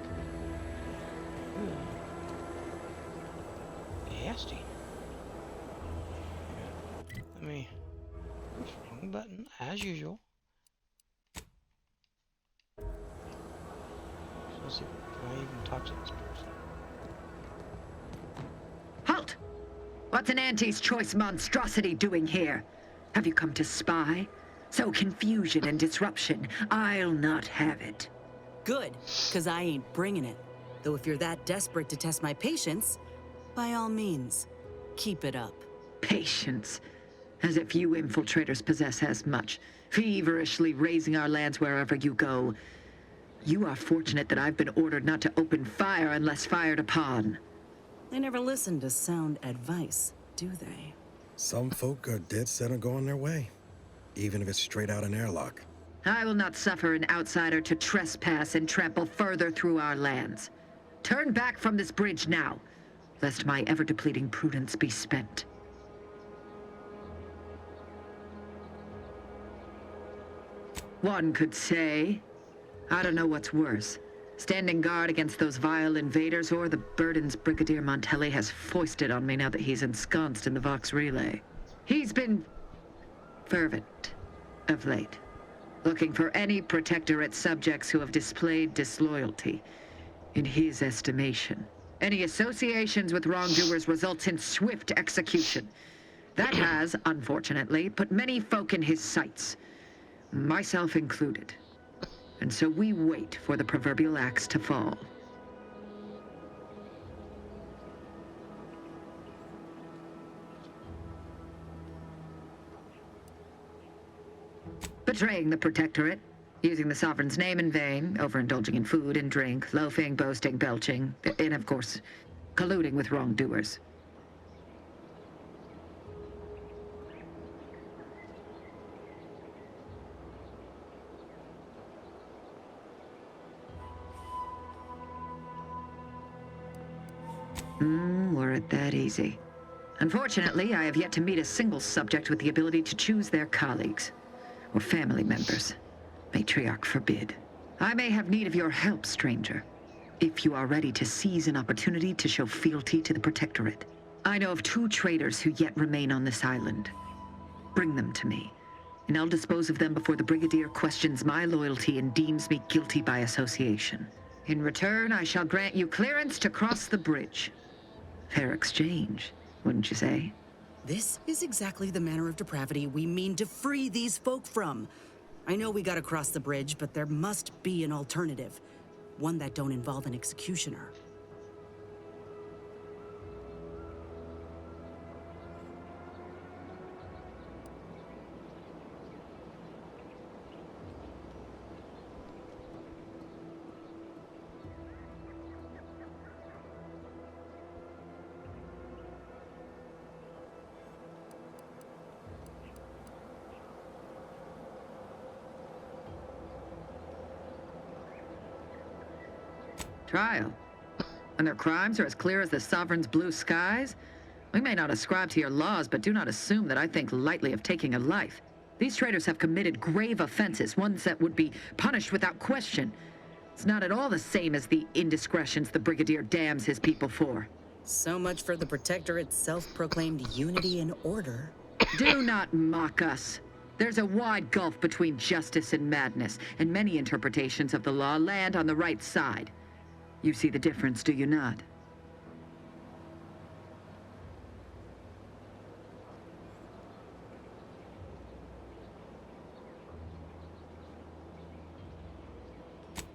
Ooh. Nasty. Let me... Wrong button, as usual. So let's see. Can I even talk to this person? Halt! What's an Auntie's choice monstrosity doing here? Have you come to spy? So confusion and disruption, I'll not have it. Good, because I ain't bringing it. Though if you're that desperate to test my patience, by all means, keep it up. Patience. As if you infiltrators possess as much, feverishly raising our lands wherever you go. You are fortunate that I've been ordered not to open fire unless fired upon. They never listen to sound advice, do they? Some folk are dead set on going their way, even if it's straight out an airlock. I will not suffer an outsider to trespass and trample further through our lands. Turn back from this bridge now, lest my ever-depleting prudence be spent. One could say, I don't know what's worse, standing guard against those vile invaders or the burdens Brigadier Montelli has foisted on me now that he's ensconced in the Vox Relay. He's been fervent of late, looking for any Protectorate subjects who have displayed disloyalty. In his estimation, any associations with wrongdoers results in swift execution. That has, unfortunately, put many folk in his sights, myself included. And so we wait for the proverbial axe to fall. Betraying the Protectorate, using the Sovereign's name in vain, overindulging in food and drink, loafing, boasting, belching, and of course, colluding with wrongdoers. Were it that easy. Unfortunately, I have yet to meet a single subject with the ability to choose their colleagues or family members. Matriarch forbid. I may have need of your help, stranger, if you are ready to seize an opportunity to show fealty to the Protectorate. I know of 2 traitors who yet remain on this island. Bring them to me, and I'll dispose of them before the Brigadier questions my loyalty and deems me guilty by association. In return, I shall grant you clearance to cross the bridge. Fair exchange, wouldn't you say? This is exactly the manner of depravity we mean to free these folk from. I know we gotta cross the bridge, but there must be an alternative. One that don't involve an executioner. Trial. And their crimes are as clear as the Sovereign's blue skies? We may not ascribe to your laws, but do not assume that I think lightly of taking a life. These traitors have committed grave offenses, ones that would be punished without question. It's not at all the same as the indiscretions the Brigadier damns his people for. So much for the Protectorate's self-proclaimed unity and order. Do not mock us. There's a wide gulf between justice and madness, and many interpretations of the law land on the right side. You see the difference, do you not?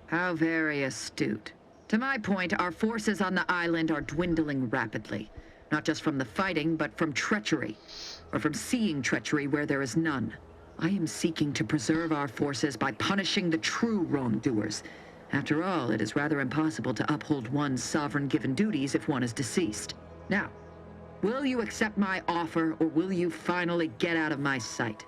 How very astute. To my point, our forces on the island are dwindling rapidly. Not just from the fighting, but from treachery. Or from seeing treachery where there is none. I am seeking to preserve our forces by punishing the true wrongdoers. After all, it is rather impossible to uphold one's sovereign-given duties if one is deceased. Now, Will you accept my offer, or will you finally get out of my sight?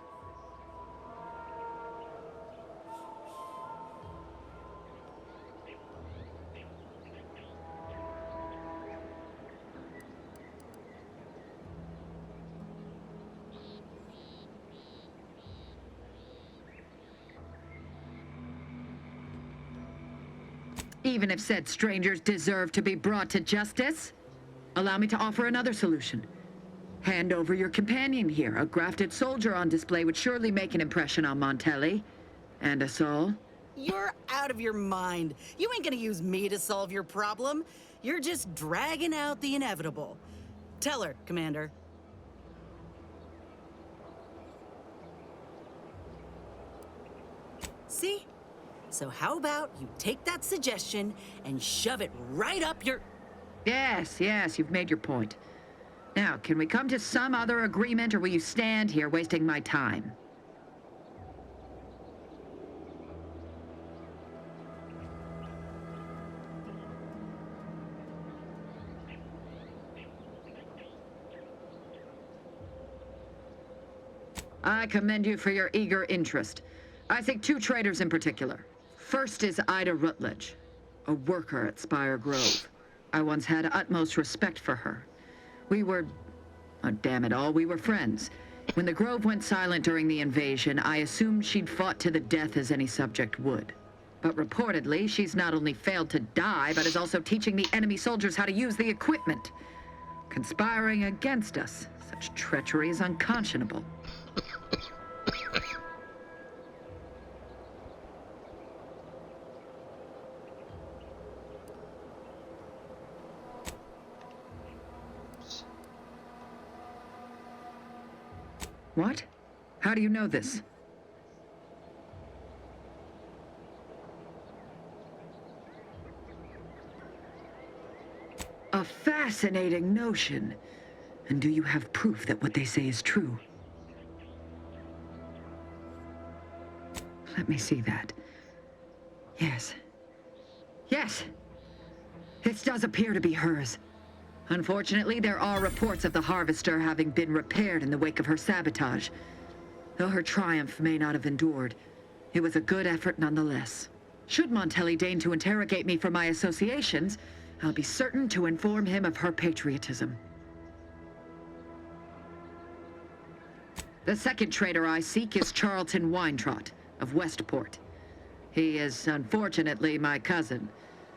Even if said strangers deserve to be brought to justice? Allow me to offer another solution. Hand over your companion here. A grafted soldier on display would surely make an impression on Montelli. And us all. You're out of your mind. You ain't gonna use me to solve your problem. You're just dragging out the inevitable. Tell her, Commander. See? So how about you take that suggestion and shove it right up your... Yes, you've made your point. Now, can we come to some other agreement, or will you stand here wasting my time? I commend you for your eager interest. I think two traitors in particular. First is Ida Rutledge, a worker at Spire Grove. I once had utmost respect for her. We were... oh, damn it all, we were friends. When the Grove went silent during the invasion, I assumed she'd fought to the death as any subject would. But reportedly, she's not only failed to die, but is also teaching the enemy soldiers how to use the equipment. Conspiring against us. Such treachery is unconscionable. What? How do you know this? A fascinating notion. And do you have proof that what they say is true? Let me see that. Yes. Yes! This does appear to be hers. Unfortunately, there are reports of the Harvester having been repaired in the wake of her sabotage. Though her triumph may not have endured, it was a good effort nonetheless. Should Montelli deign to interrogate me for my associations, I'll be certain to inform him of her patriotism. The second traitor I seek is Charlton Weintraut of Westport. He is, unfortunately, my cousin,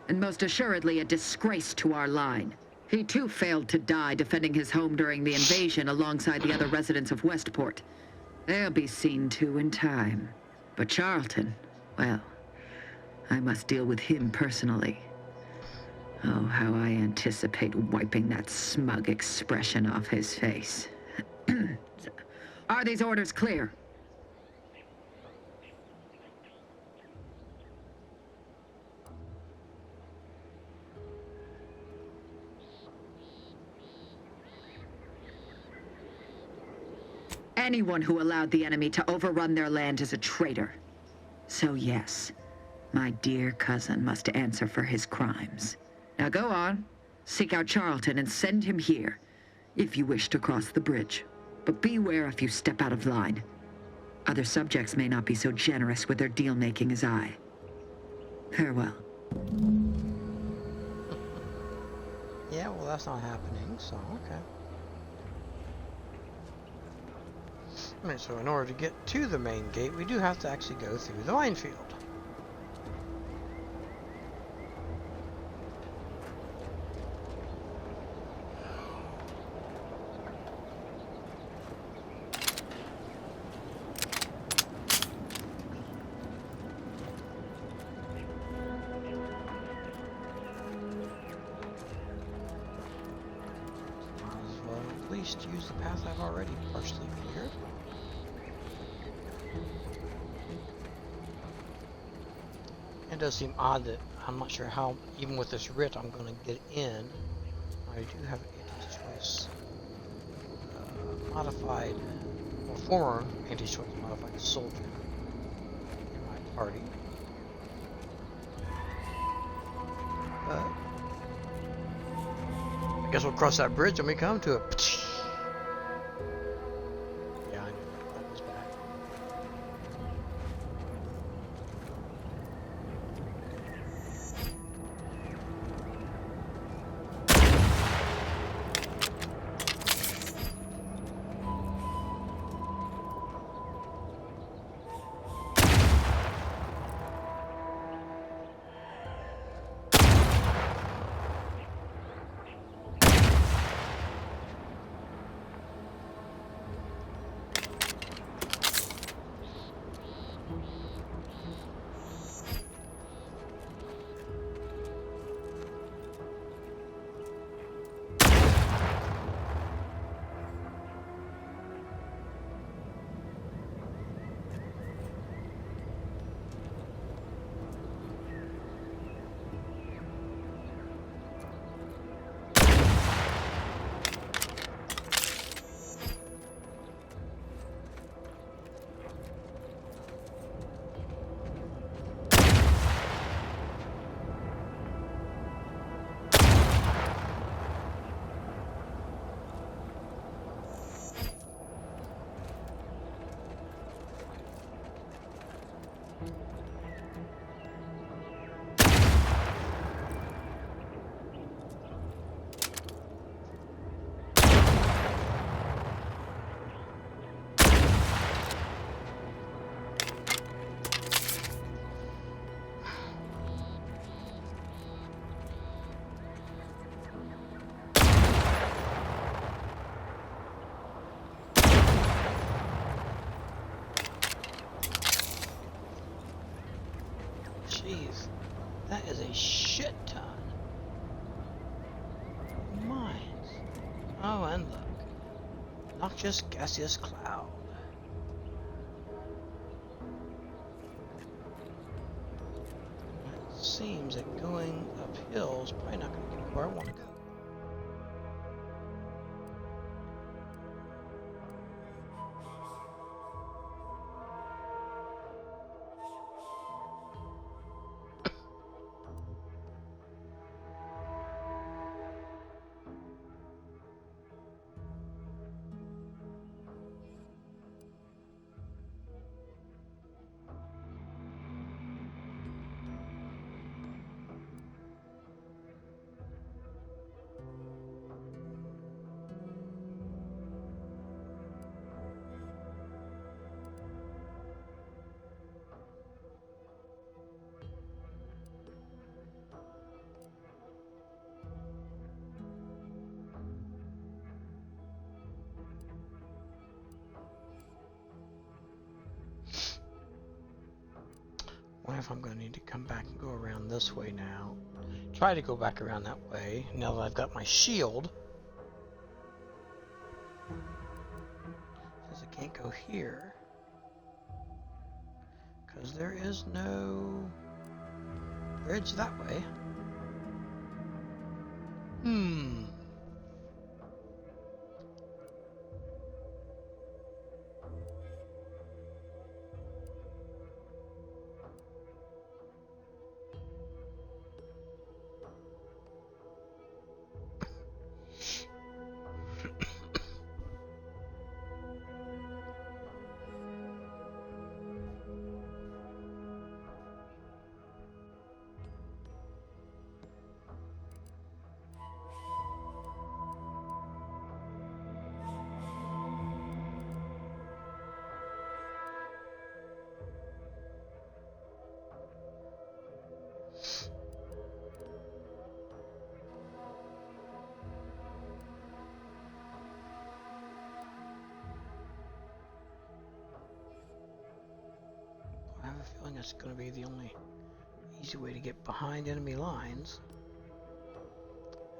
and most assuredly a disgrace to our line. He too failed to die defending his home during the invasion alongside the other residents of Westport. They'll be seen to in time. But Charlton, well, I must deal with him personally. Oh, how I anticipate wiping that smug expression off his face. Are these orders clear? Anyone who allowed the enemy to overrun their land is a traitor. So yes, my dear cousin must answer for his crimes. Now go on, seek out Charlton and send him here, if you wish to cross the bridge. But beware if you step out of line. Other subjects may not be so generous with their deal-making as I. Farewell. Yeah, well, that's not happening, so okay. Alright, so in order to get to the main gate, we do have to actually go through the minefield. Might as well at least use the path I've already partially cleared. It does seem odd that I'm not sure how, even with this writ, I'm going to get in. I do have an anti-choice modified, or former anti-choice modified soldier in my party. But I guess we'll cross that bridge when we come to it. Yeah, I knew that was bad. Jeez, that is a shit ton. Mines. Oh, and look. Noxious gaseous cloud. It seems that going uphill is probably not going to get me where I want to go. Wonder if I'm going to need to come back and go around this way now. Try to go back around that way now that I've got my shield. Says I can't go here. Because there is no bridge that way. I have a feeling that's going to be the only easy way to get behind enemy lines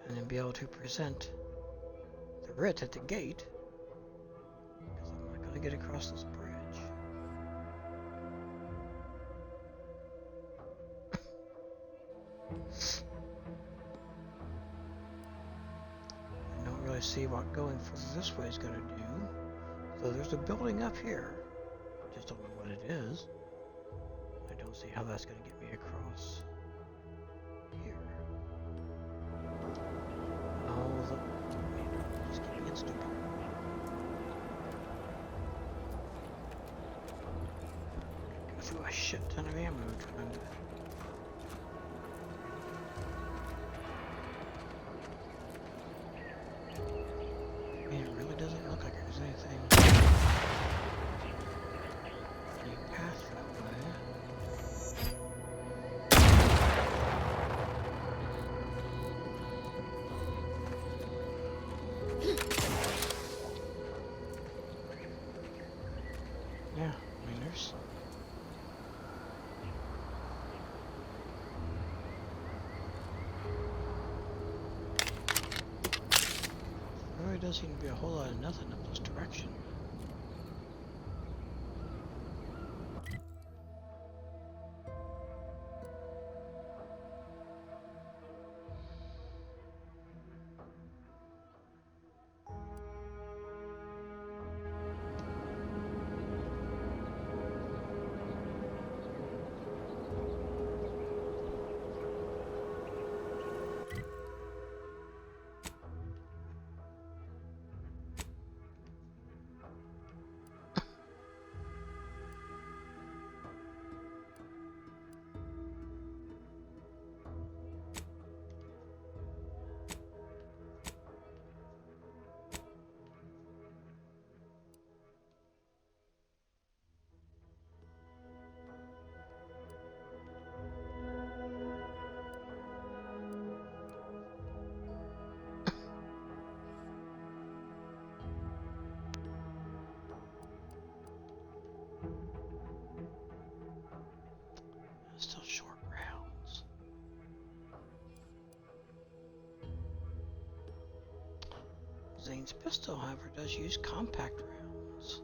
and then be able to present the writ at the gate, because I'm not going to get across this bridge. I don't really see what going further this way is going to do. So there's a building up here. Just don't know what it is. I don't see how that's going to get me across here. Oh, stupid. Go through a shit ton of ammo trying to. Man, it really doesn't look like there's anything. Any path that way. Yeah, I mean, there's. There really does seem to be a whole lot of nothing up this direction. Still short rounds. Zane's pistol, however, does use compact rounds.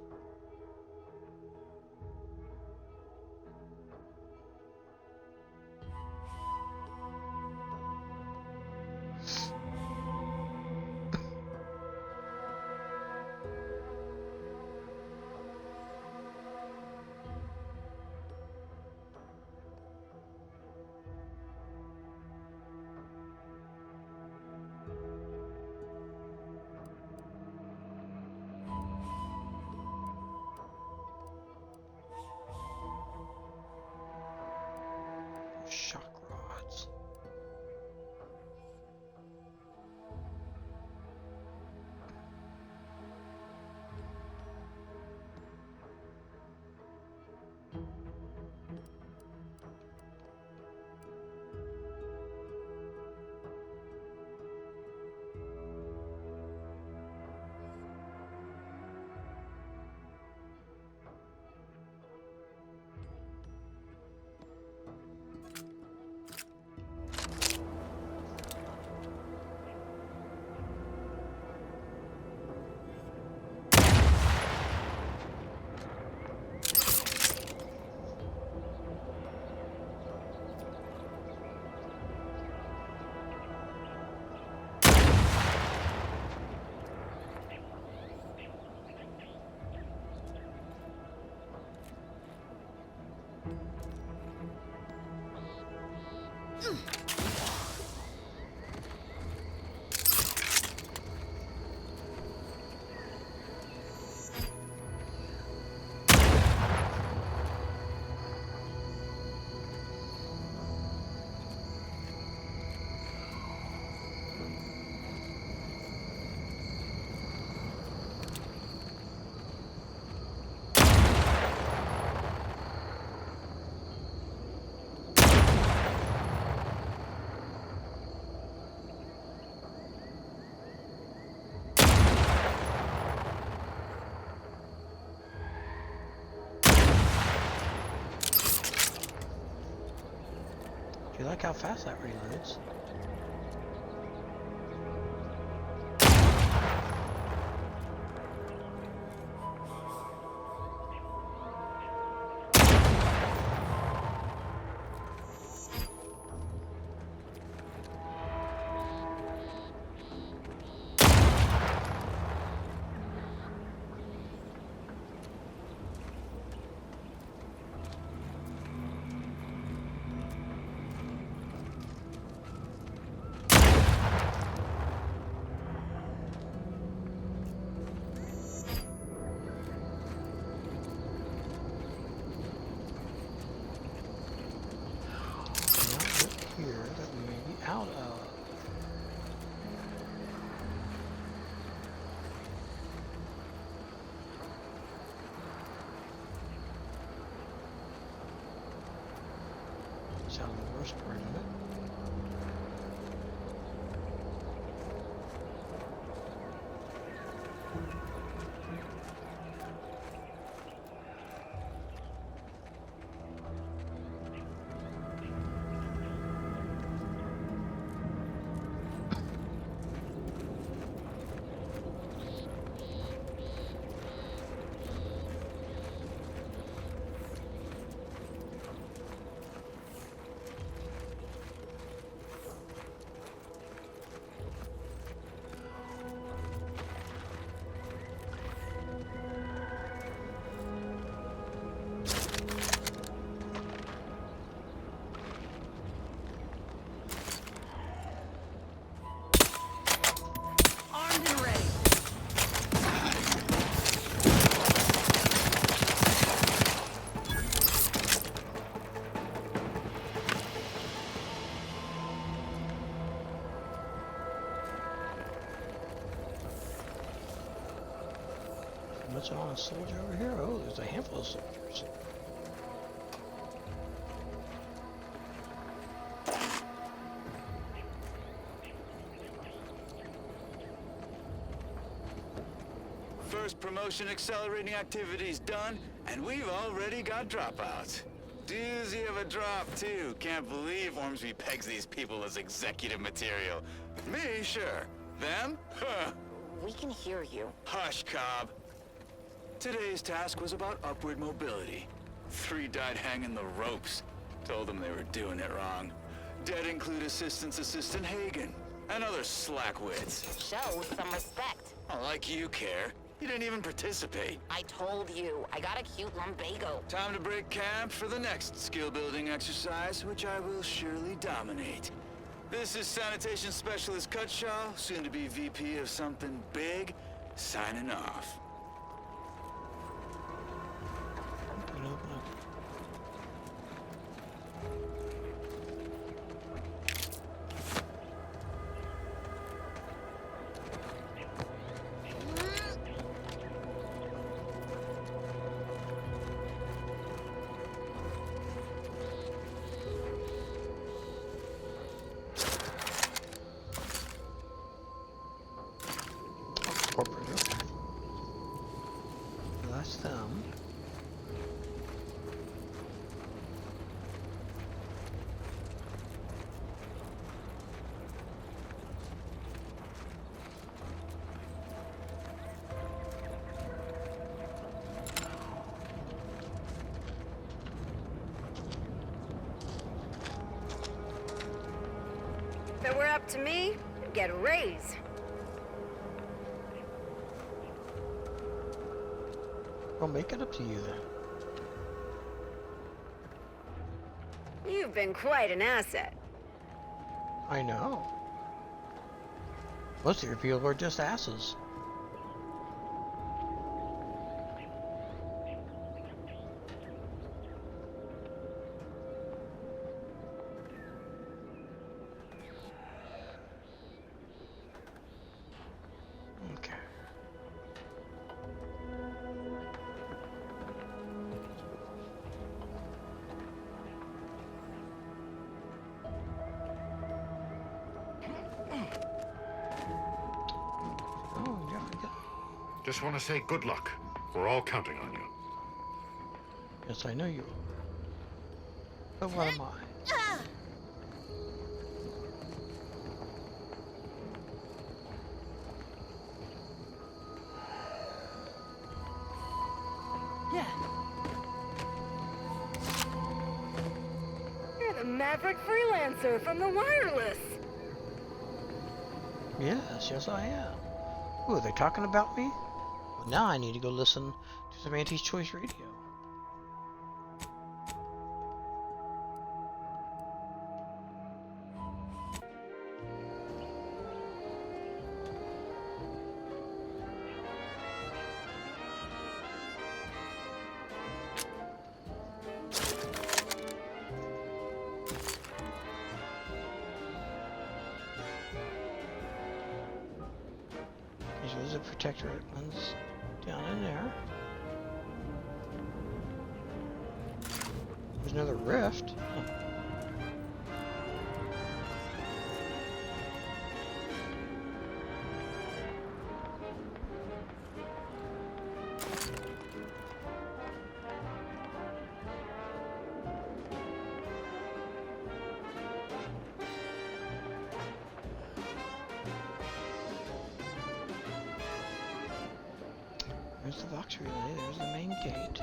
Shock rods. Do you like how fast that reloads? here that we may be out of? Sound the worst part of it. Armed and ready. What's on a soldier over here? Oh, there's a handful of soldiers. First promotion accelerating activities done, and we've already got dropouts. Doozy of a drop, too. Can't believe Ormsby pegs these people as executive material. Me, sure. Them? Huh. We can hear you. Hush, Cobb. Today's task was about upward mobility. 3 died hanging the ropes. Told them they were doing it wrong. Dead include Assistant Hagen and other slackwits. Show some respect. Oh, like you care. You didn't even participate. I told you, I got a cute lumbago. Time to break camp for the next skill-building exercise, which I will surely dominate. This is Sanitation Specialist Cutshaw, soon to be VP of something big, signing off. Open, open up. Corporate, okay. Well, that's them. If it were up to me, I'd get a raise. I'll make it up to you then. You've been quite an asset. I know. Most of your people are just asses. Okay. Oh, yeah, I got. Just want to say good luck. We're all counting on you. Yes, I know you are. But what am I? Yeah. You're the maverick freelancer from the wireless. Yes, yes I am. Ooh, are they talking about me? Well, now I need to go listen to some Auntie's Choice Radio. the protectorate ones down in there. There's another rift. Oh. There's the Vox relay, there's the main gate.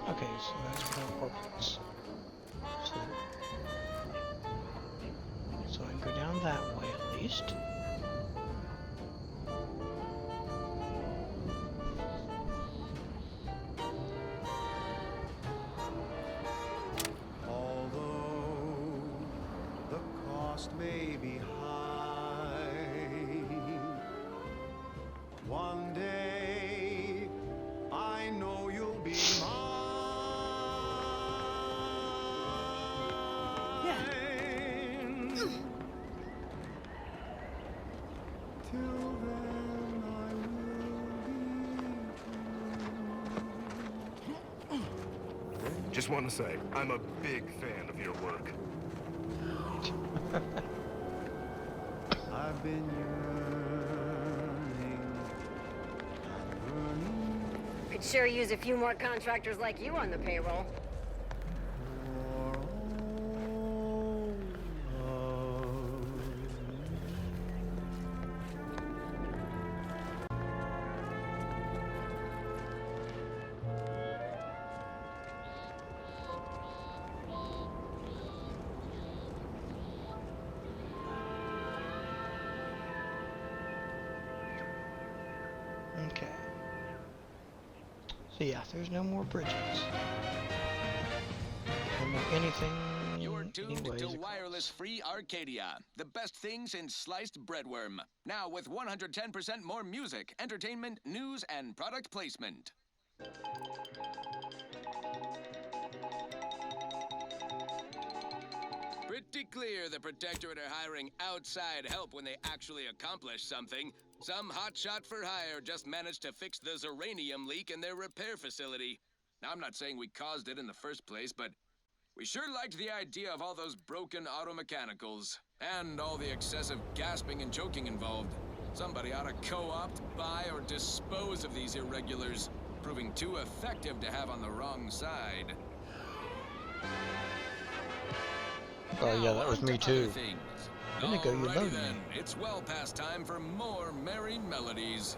Okay, so that's no corporals. So I can go down that way at least. May be high. One day I know you'll be mine. Till then I will be. Just want to say, I'm a big fan of your work. I've been yearning. Could sure use a few more contractors like you on the payroll. Okay. So yeah, there's no more bridges. No more anything. You're tuned to Wireless Free Arcadia, the best thing since sliced breadworm. Now with 110% more music, entertainment, news, and product placement. Pretty clear the Protectorate are hiring outside help when they actually accomplish something. Some hotshot for hire just managed to fix the Zeranium leak in their repair facility. Now, I'm not saying we caused it in the first place, but we sure liked the idea of all those broken auto mechanicals and all the excessive gasping and choking involved. Somebody ought to co-opt, buy, or dispose of these irregulars, proving too effective to have on the wrong side. Oh yeah, that was me too. Indigo, you know me. Then, it's well past time for more merry melodies.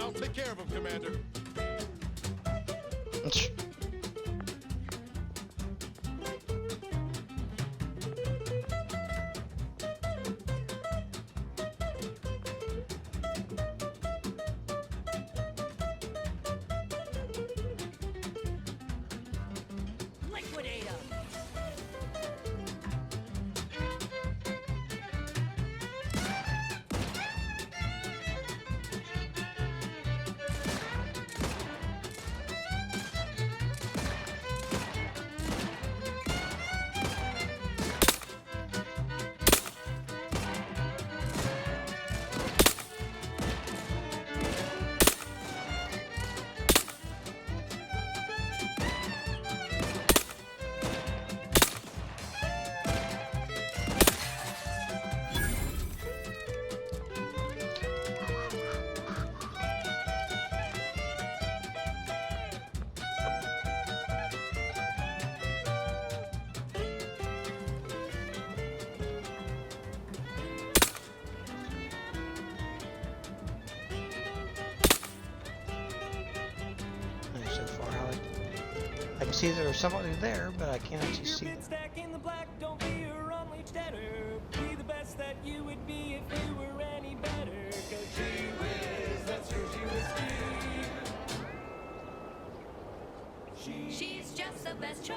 I'll take care of him, Commander. liquidate them. So far, I can see there's somebody there, but I can't actually see them. Stacking the black, don't be a unleashed debtor. Be the best that you would be if you were any better. Cause gee whiz, that's your She's just the best choice.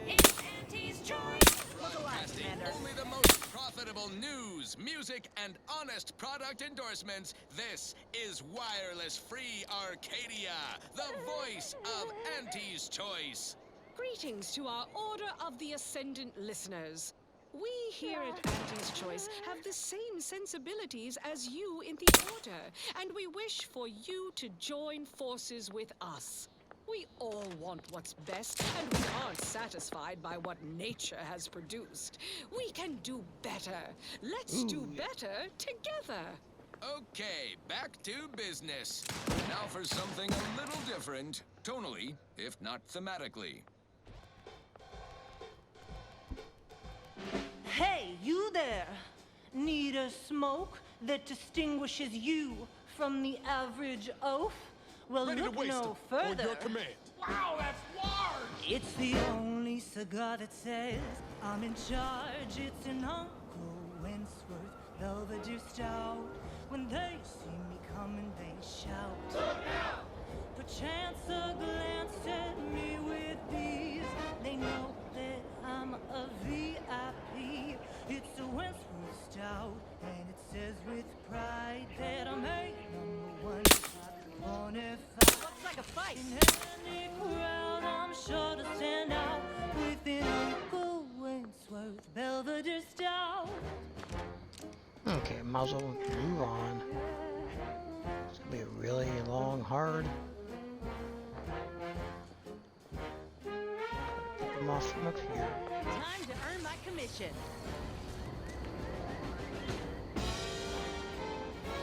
It's Auntie's choice. Broadcasting only the most profitable news, music, and honest product endorsements. This is Wireless Free Arcadia, the voice of Auntie's Choice. Greetings to our Order of the Ascendant listeners. We here at Auntie's Choice have the same sensibilities as you in the Order, and we wish for you to join forces with us. We all want what's best, and we aren't satisfied by what nature has produced. We can do better. Let's do better together. Okay, back to business. Now for something a little different, tonally, if not thematically. Hey, you there! Need a smoke that distinguishes you from the average oaf? Well, Ready to look waste no it. On further. your command. Wow, that's large! It's the only cigar that says I'm in charge. It's an Uncle Wentworth Belvedere Stout. When they see me coming, they shout. Look out! Perchance a glance at me with these. They know that I'm a VIP. It's a Wentworth Stout, and it says with pride that I'm a #1. Looks like a fight. In any crowd, I'm sure to stand out with an Uncle Wentworth Belvedere Stout. Okay, might as well move on. It's gonna be a really long, hard. Pick them off from up here. Time to earn my commission.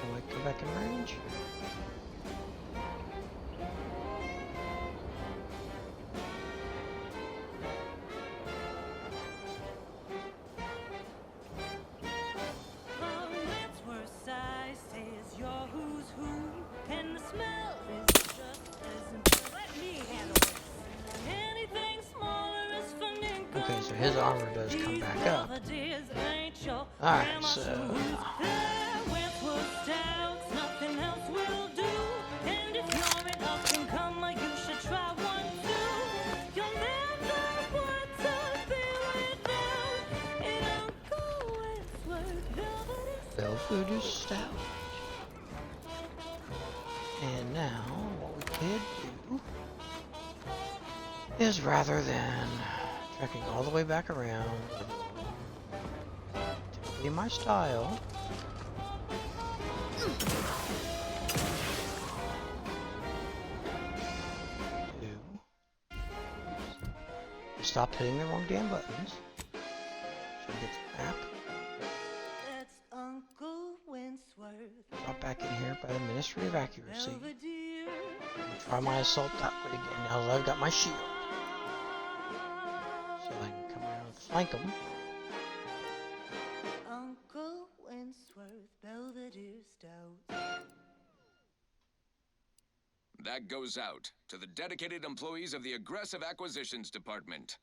Can I come back in range? Okay, so his armor does come back up. Alright, so... Belvedere Stout. And now, what we could do is rather than trekking all the way back around, typically my style, stop hitting the wrong damn buttons. So get the map. That's Uncle Wentworth. Drop back in here by the Ministry of Accuracy. Try my assault that way again now that I've got my shield. So I can come around and flank them. Uncle Wentworth Belvedere Stout. That goes out to the dedicated employees of the Aggressive Acquisitions Department.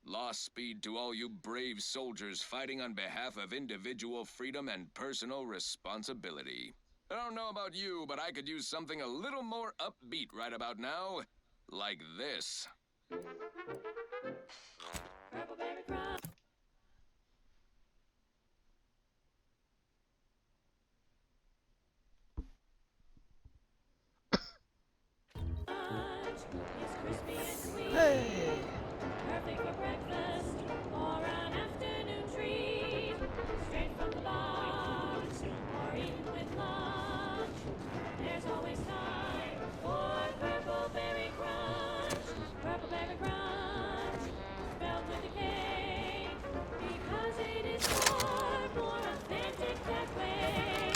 Lost speed to all you brave soldiers fighting on behalf of individual freedom and personal responsibility. I don't know about you, but I could use something a little more upbeat right about now. Like this. Hey! Perfect for breakfast or an afternoon treat. Straight from the box or eaten with lunch. There's always time for Purple Berry Crunch. Purple Berry Crunch, spelled with a K, because it is far more authentic that way.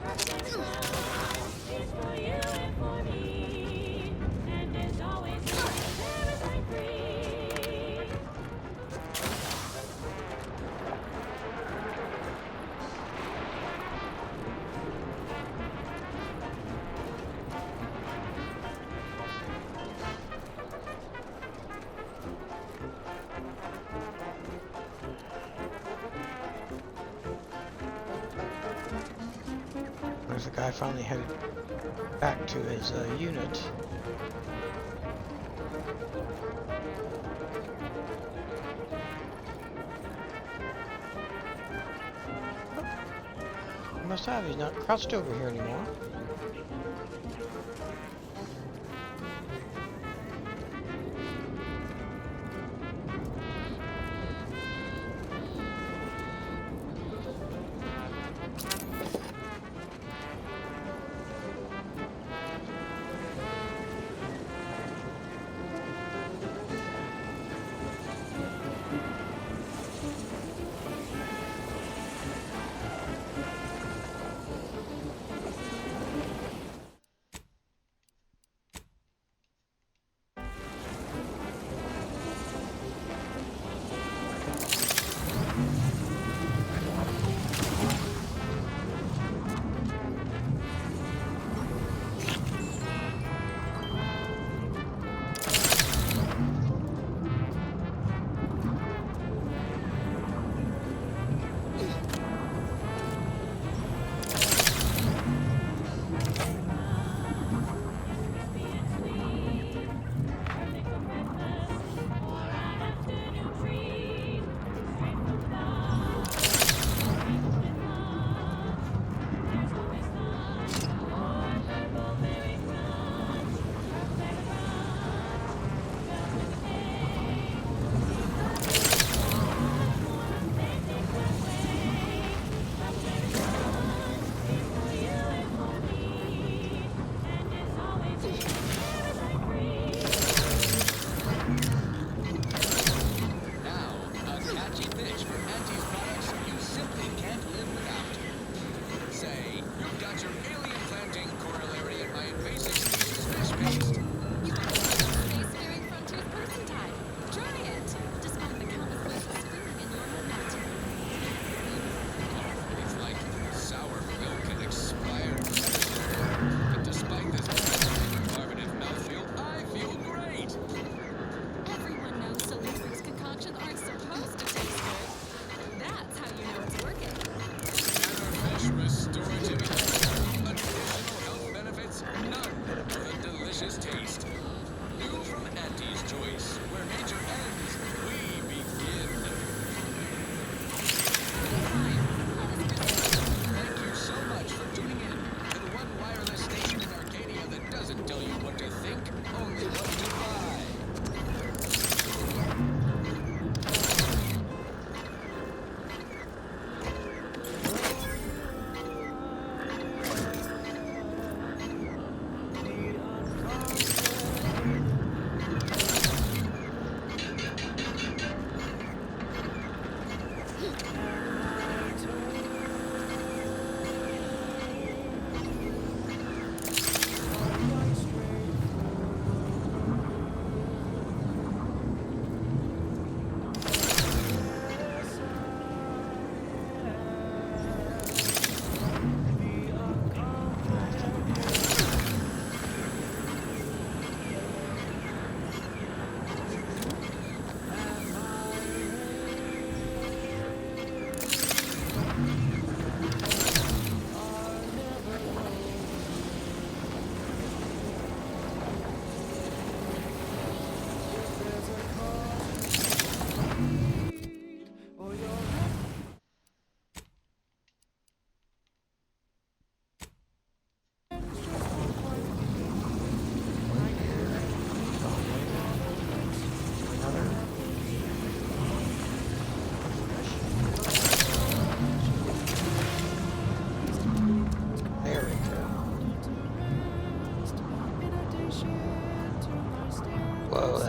Purple Berry Crunch is for you and for me, and is always parasite free. There's the guy finally headed back to his unit. He must have. He's not crouched over here anymore.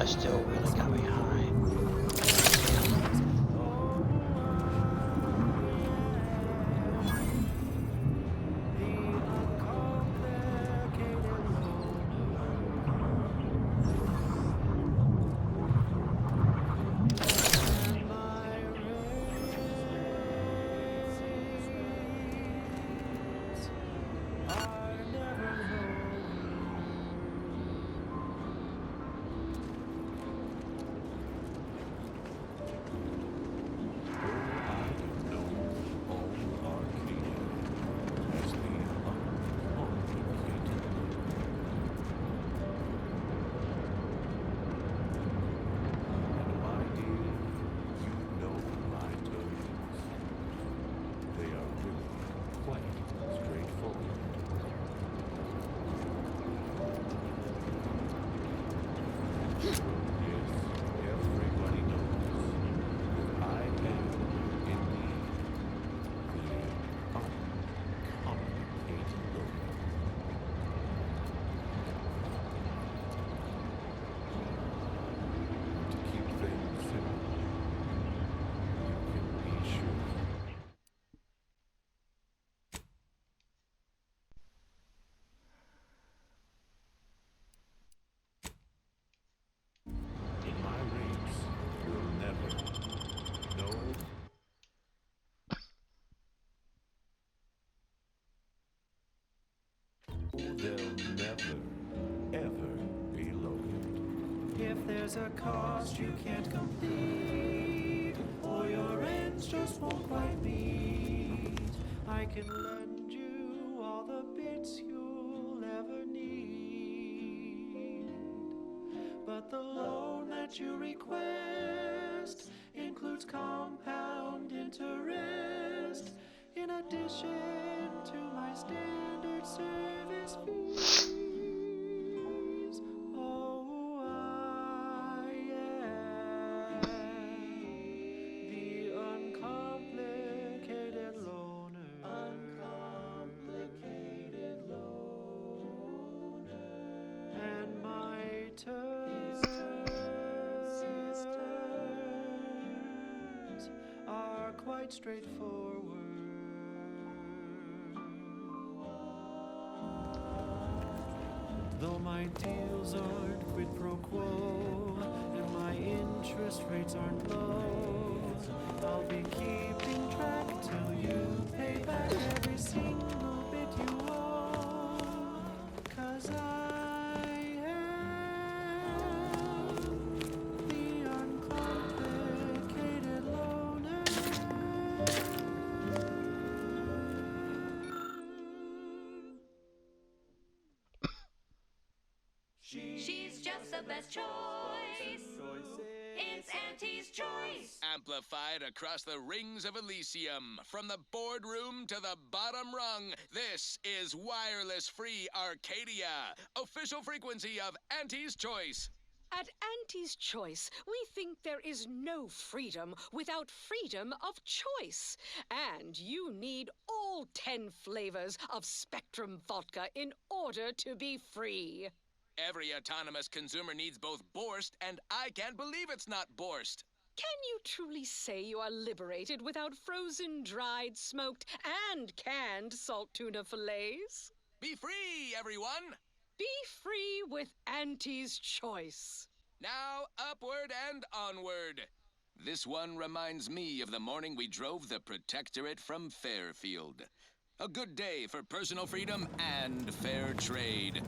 gas still really got me high. They'll never, ever be loaded. If there's a cost you can't complete, or your ends just won't quite meet, I can lend you all the bits you'll ever need. But the loan that you request includes compound interest, in addition to my standard service fees. Oh, I am the uncomplicated loner. Uncomplicated loner. And my terms are quite straightforward. Though my deals aren't quid pro quo, and my interest rates aren't low, I'll be keeping track till you pay back every single bit you owe. 'Cause I am the uncomplicated loner. She's just the best choice. It's Auntie's choice. Amplified across the rings of Elysium, from the boardroom to the bottom rung, this is Wireless Free Arcadia, official frequency of Auntie's Choice. At Auntie's Choice, we think there is no freedom without freedom of choice. And you need all 10 flavors of Spectrum vodka in order to be free. Every autonomous consumer needs both Borscht, and I can't believe it's not Borscht. Can you truly say you are liberated without frozen, dried, smoked, and canned salt tuna fillets? Be free, everyone! Be free with Auntie's Choice. Now, upward and onward. This one reminds me of the morning we drove the Protectorate from Fairfield. A good day for personal freedom and fair trade.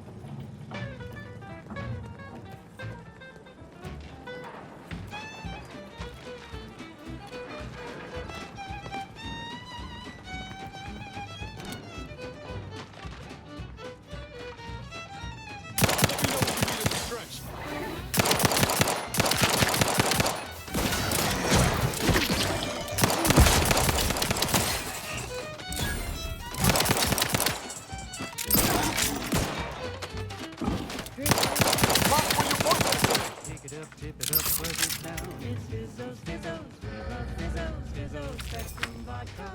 Tip it up, work it down. It's Fizzos, Fizzos, we love Fizzos, Fizzos, Spectrum vodka.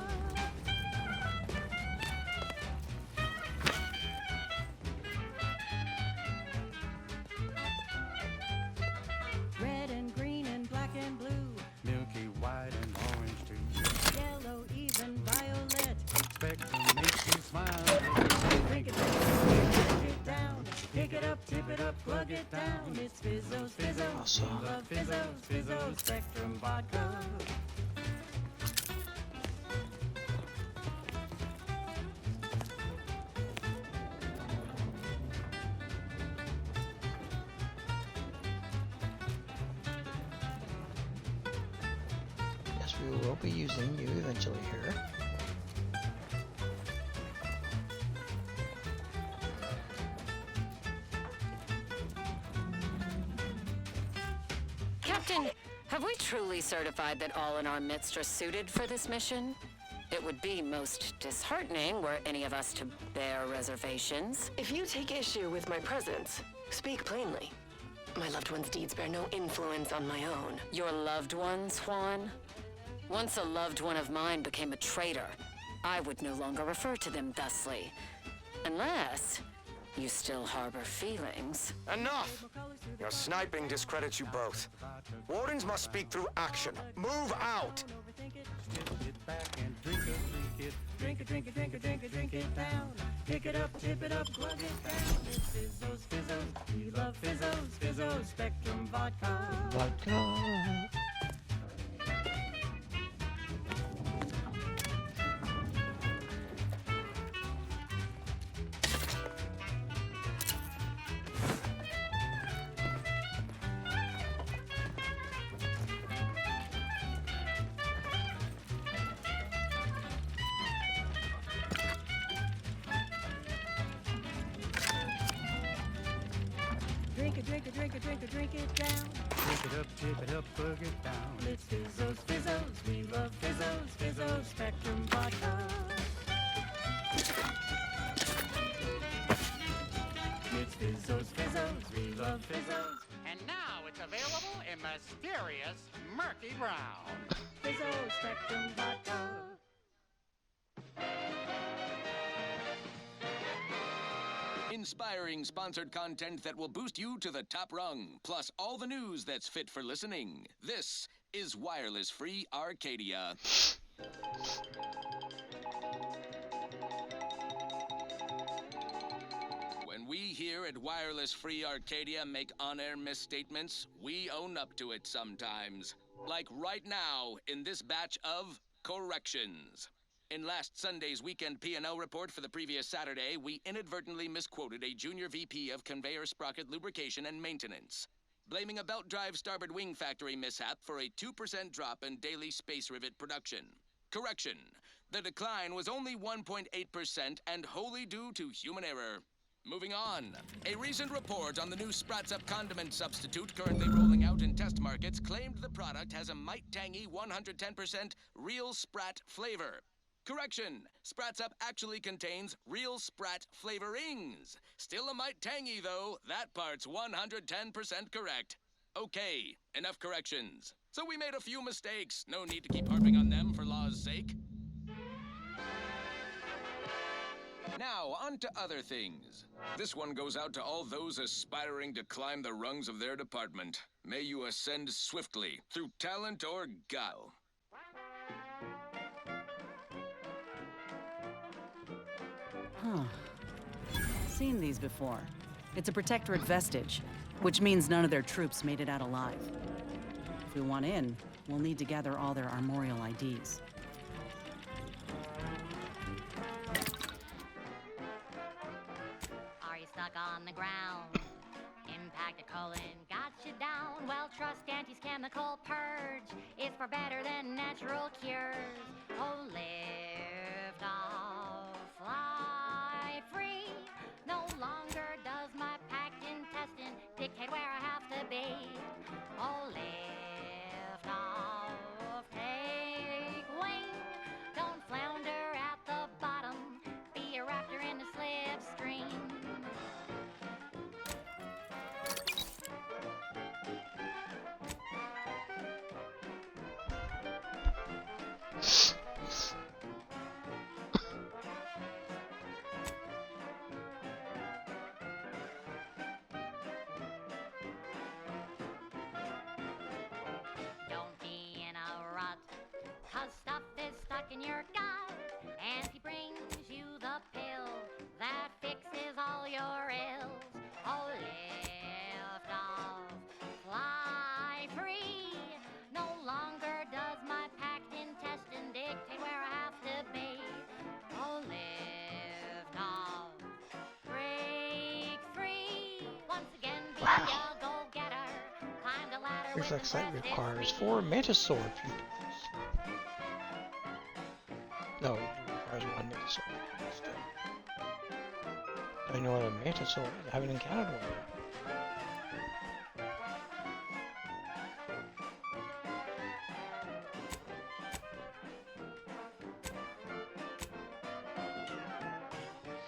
it up, tip it up, plug it down. It's Fizzos, Fizzos. Awesome. We love Fizzos, Fizzos, Spectrum Vodka. Yes, we will be using you eventually here. Captain, have we truly certified that all in our midst are suited for this mission? It would be most disheartening were any of us to bear reservations. If you take issue with my presence, speak plainly. My loved one's deeds bear no influence on my own. Your loved ones, Juan? Once a loved one of mine became a traitor, I would no longer refer to them thusly. Unless you still harbor feelings. Enough! Your sniping discredits you both. Wardens must speak through action. Move out! Sit back and drink it. Drink it, drink it, drink it, drink it, drink it down. Pick it up, tip it up, plug it down. It's Fizzos, Fizzos. We love Fizzos, Fizzos, Spectrum Vodka. Vodka. Drink it, drink it, drink it, drink it, drink it down. Pick it up, tip it up, plug it down. It's Fizzos, Fizzos. We love Fizzos, Fizzos, Spectrum Vodka. It's Fizzos, Fizzos. We love Fizzos. And now it's available in mysterious murky brown. Fizzos, Spectrum Vodka. Inspiring sponsored content that will boost you to the top rung, plus all the news that's fit for listening. This is Wireless Free Arcadia. When we here at Wireless Free Arcadia make on-air misstatements, we own up to it sometimes. Like right now in this batch of corrections. In last Sunday's weekend P&L report for the previous Saturday, we inadvertently misquoted a junior VP of conveyor sprocket lubrication and maintenance, blaming a belt drive starboard wing factory mishap for a 2% drop in daily space rivet production. Correction. The decline was only 1.8% and wholly due to human error. Moving on. A recent report on the new Sprats Up condiment substitute currently rolling out in test markets claimed the product has a might tangy 110% real Sprat flavor. Correction. Sprats Up actually contains real Sprat flavorings. Still a mite tangy, though. That part's 110% correct. Okay, enough corrections. So we made a few mistakes. No need to keep harping on them for law's sake. Now, on to other things. This one goes out to all those aspiring to climb the rungs of their department. May you ascend swiftly, through talent or guile. Huh. Seen these before. It's a Protectorate vestige, which means none of their troops made it out alive. If we want in, we'll need to gather all their armorial IDs. Are you stuck on the ground? Impact a colon got you down. Well, trust Auntie's chemical purge is for better than natural cures. Oh, lift off, fly free. No longer does my packed intestine dictate where I have to be. Oh, lift off, take wing. Don't flounder at the bottom. Be a raptor in the slipstream. Wow. Go-getter. Climb the ladder with Reflex sight impressive requires speed. 4 Mantisaur pupils. No, it requires 1 Mantisaur instead. I know what a Mantisaur is. I haven't encountered one yet.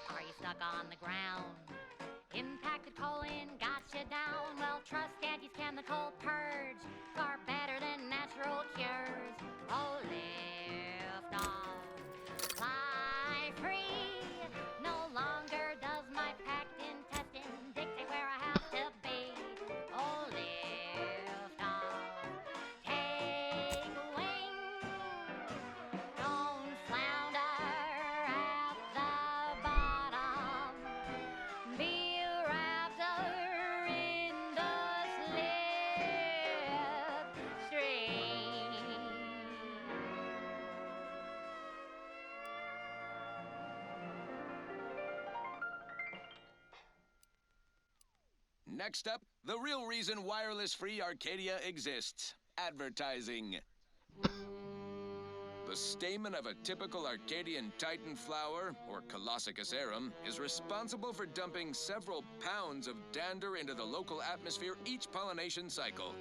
Are you stuck on the ground? Impacted colon got you down. Well, trust Auntie's chemical purge. Far better than natural cures. Oh, lift off. Fly free. No longer does my packed intestine dictate where I have to be. Oh, lift off. Take wing. Don't flounder at the bottom. Be a raptor in the slipstream. Next up, the real reason wireless-free Arcadia exists. Advertising. The stamen of a typical Arcadian Titan flower, or Colossicus arum, is responsible for dumping several pounds of dander into the local atmosphere each pollination cycle.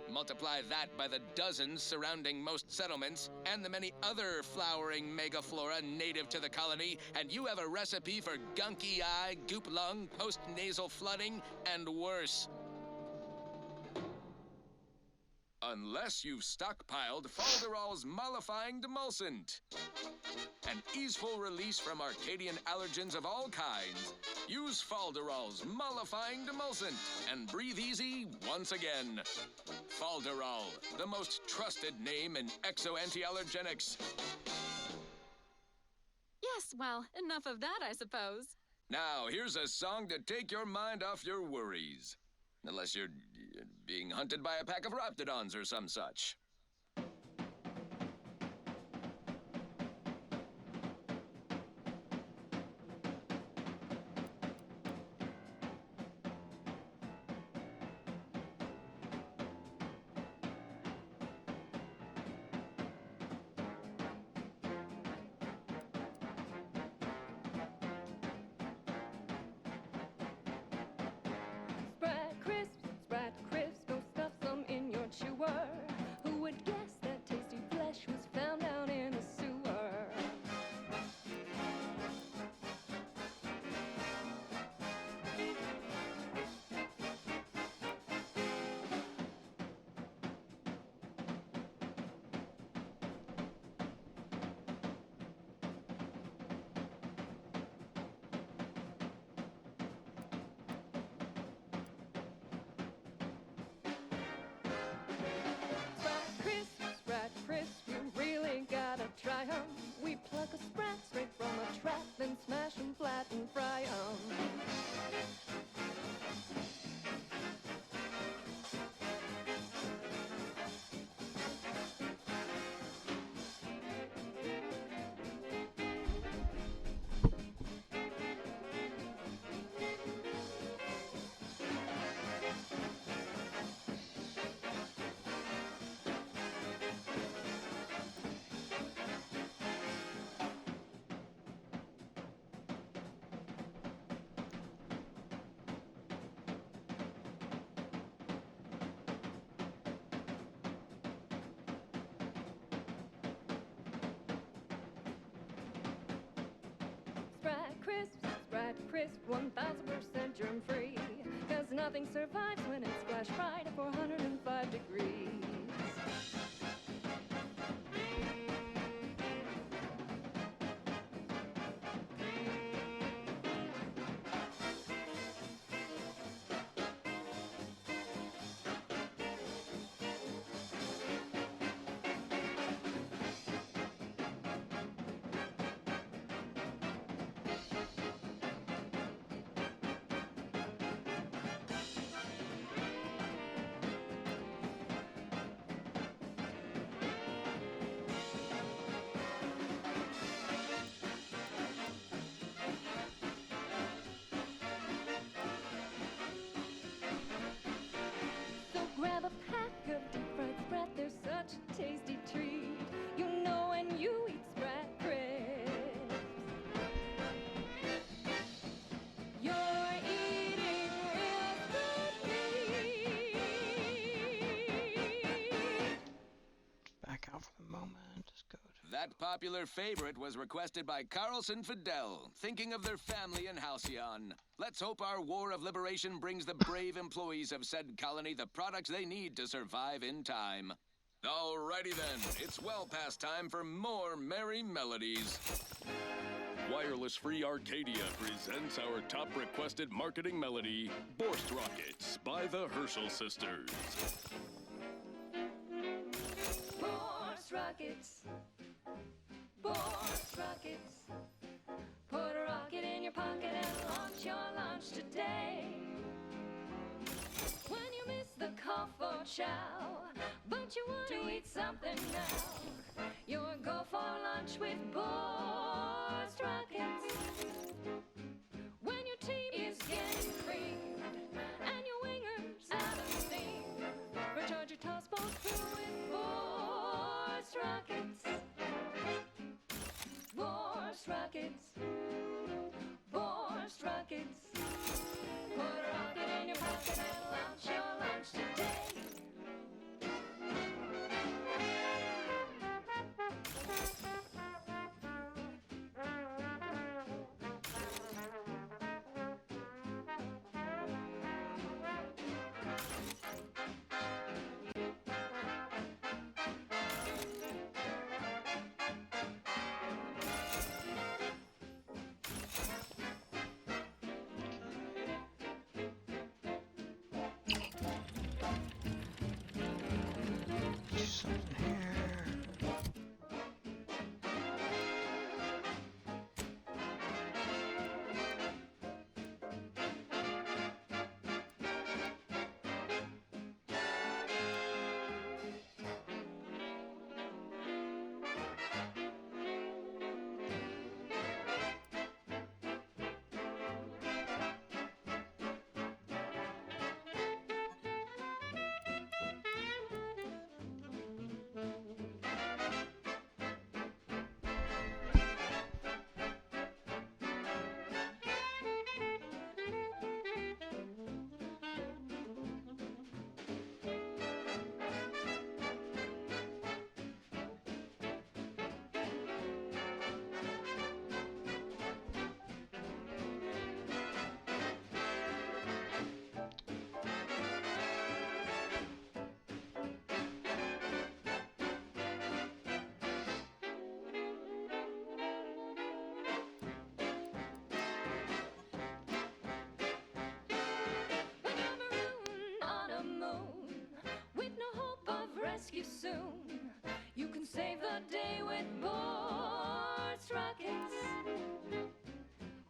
Multiply that by the dozens surrounding most settlements and the many other flowering megaflora native to the colony, and you have a recipe for gunky eye, goop lung, post-nasal flooding, and worse. Unless you've stockpiled Falderall's mollifying demulcent. An easeful release from Arcadian allergens of all kinds. Use Falderall's mollifying demulcent and breathe easy once again. Falderall, the most trusted name in exo-anti-allergenics. Yes, well, enough of that, I suppose. Now, here's a song to take your mind off your worries. Unless you're being hunted by a pack of raptidons or some such. Spread crisps, go stuff some in your chewer. Who would guess that tasty flesh was found down in a sewer? Sprat crisp, you really gotta try 'em. We pluck a sprat straight from a trap, then smash 'em flat and fry 'em. Sprat crisp, 1000% germ free. 'Cause nothing survives when it's flash fried at 405 degrees. That popular favorite was requested by Carlson Fidel, thinking of their family in Halcyon. Let's hope our War of Liberation brings the brave employees of said colony the products they need to survive in time. Alrighty then, it's well past time for more merry melodies. Wireless Free Arcadia presents our top requested marketing melody, Borst Rockets by the Herschel Sisters. Borst Rockets. Borst Rockets. Put a rocket in your pocket and launch your lunch today. When you miss the cough or chow, but you want to eat something now, you'll go for lunch with Borst Rockets. When your team is getting creamed and your wingers out of steam, recharge your toss ball crew with Borst Rockets. Borst Rockets. Borst Rockets. Put a rocket in your pocket and launch your lunch today. Something here. Rescue soon. You can save the day with Borst Rockets.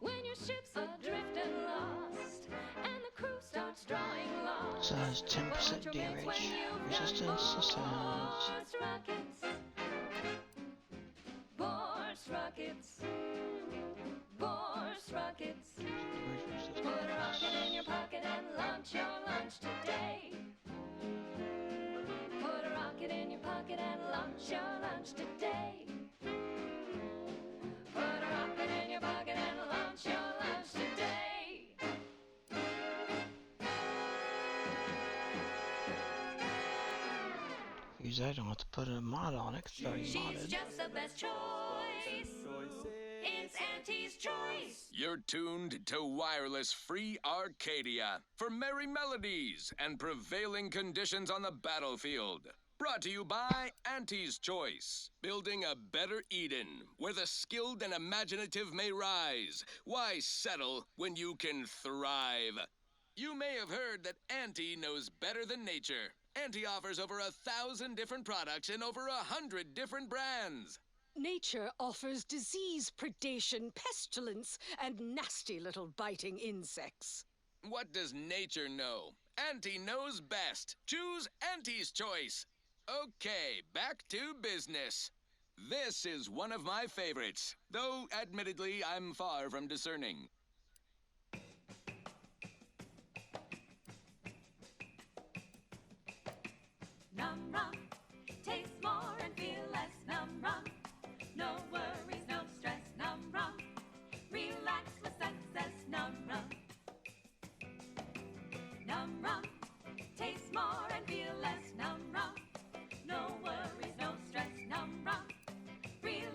When your ship's adrift and lost, and the crew starts drawing lots. Size 10% damage. Resistance systems. Borst Rockets. Borst Rockets. Borst Rockets. Put a rocket in your pocket and launch your lunch today. Put a rocket in your pocket and launch your lunch today. Put a rocket in your pocket and launch your lunch today. Use that, I don't have to put a mod on it, 'cause it's already She's modded. just the best choice. It's Auntie's choice. You're tuned to Wireless Free Arcadia for merry melodies and prevailing conditions on the battlefield. Brought to you by Auntie's Choice, building a better Eden where the skilled and imaginative may rise. Why settle when you can thrive? You may have heard that Auntie knows better than nature. Auntie offers over 1,000 different products in over 100 different brands. Nature offers disease, predation, pestilence, and nasty little biting insects. What does nature know? Auntie knows best. Choose Auntie's Choice. Okay, back to business. This is one of my favorites, though admittedly I'm far from discerning. Num rum, taste more and feel less. Num rum, no worries, no stress. Num rum, relax with success. Num rum, num rum, taste more and feel less. Num rum, no worries, no stress. Num rum, relax.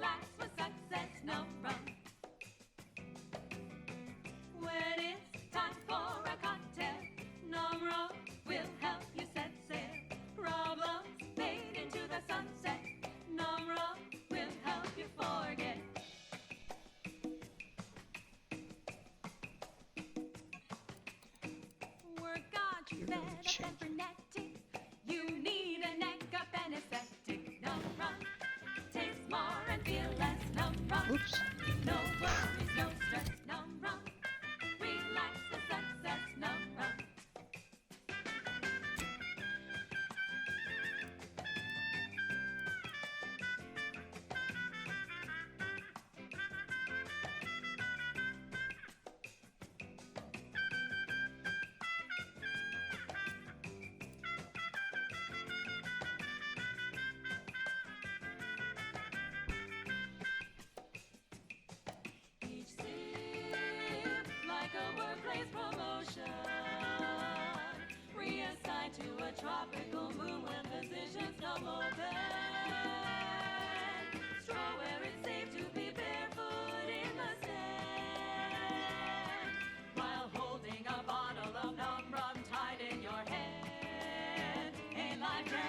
workplace promotion. Reassigned to a tropical moon when physicians no more pen. Straw where it's safe to be barefoot in the sand. While holding a bottle of numb rum tied in your hand. Ain't life grand?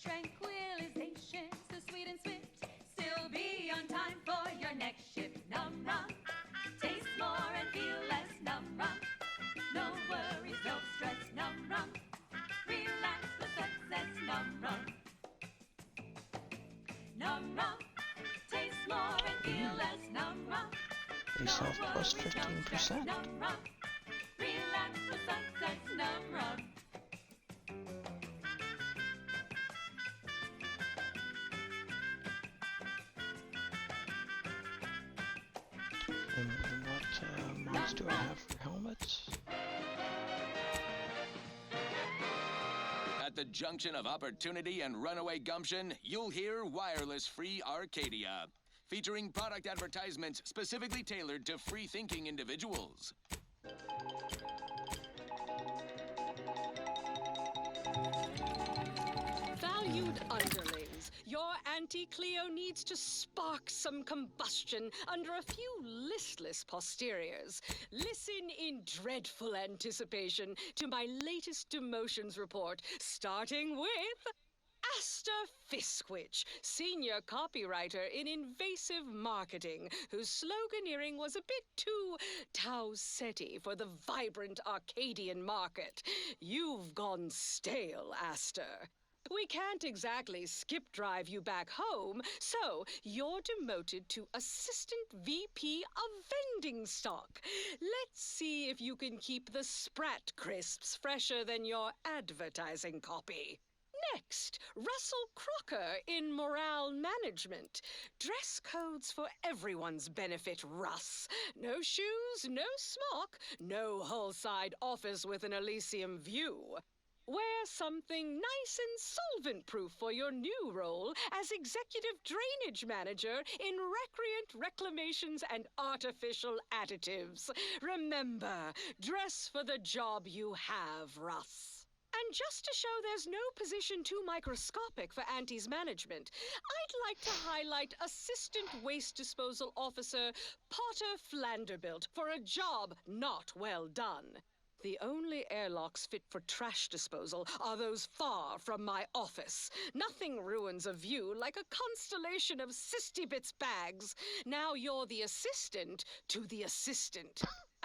Tranquilization, so sweet and swift. Still be on time for your next shift. Num rum, taste more and feel less. Num rum, no worries, no stress. Num rum, relax for success. Num rum, num rum, taste more and feel less. Num rum, Face off plus worries, no stress. 15%. Num rum, relax for success. Num rum. And what mods do I have for helmets? At the junction of opportunity and runaway gumption, you'll hear Wireless Free Arcadia, featuring product advertisements specifically tailored to free-thinking individuals. Valued underlings, your Auntie Cleo needs to spark some combustion under a few listless posteriors. Listen in dreadful anticipation to my latest demotions report, starting with Aster Fiskwich, senior copywriter in invasive marketing, whose sloganeering was a bit too Tau-Ceti for the vibrant Arcadian market. You've gone stale, Aster. We can't exactly skip drive you back home, so you're demoted to Assistant VP of Vending Stock. Let's see if you can keep the Sprat crisps fresher than your advertising copy. Next, Russell Crocker in Morale Management. Dress codes for everyone's benefit, Russ. No shoes, no smock, no whole-side office with an Elysium view. Wear something nice and solvent-proof for your new role as Executive Drainage Manager in Recreant Reclamations and Artificial Additives. Remember, dress for the job you have, Russ. And just to show there's no position too microscopic for Auntie's management, I'd like to highlight Assistant Waste Disposal Officer Potter Flanderbilt for a job not well done. The only airlocks fit for trash disposal are those far from my office. Nothing ruins a view like a constellation of Sistybits bags. Now you're the assistant to the assistant.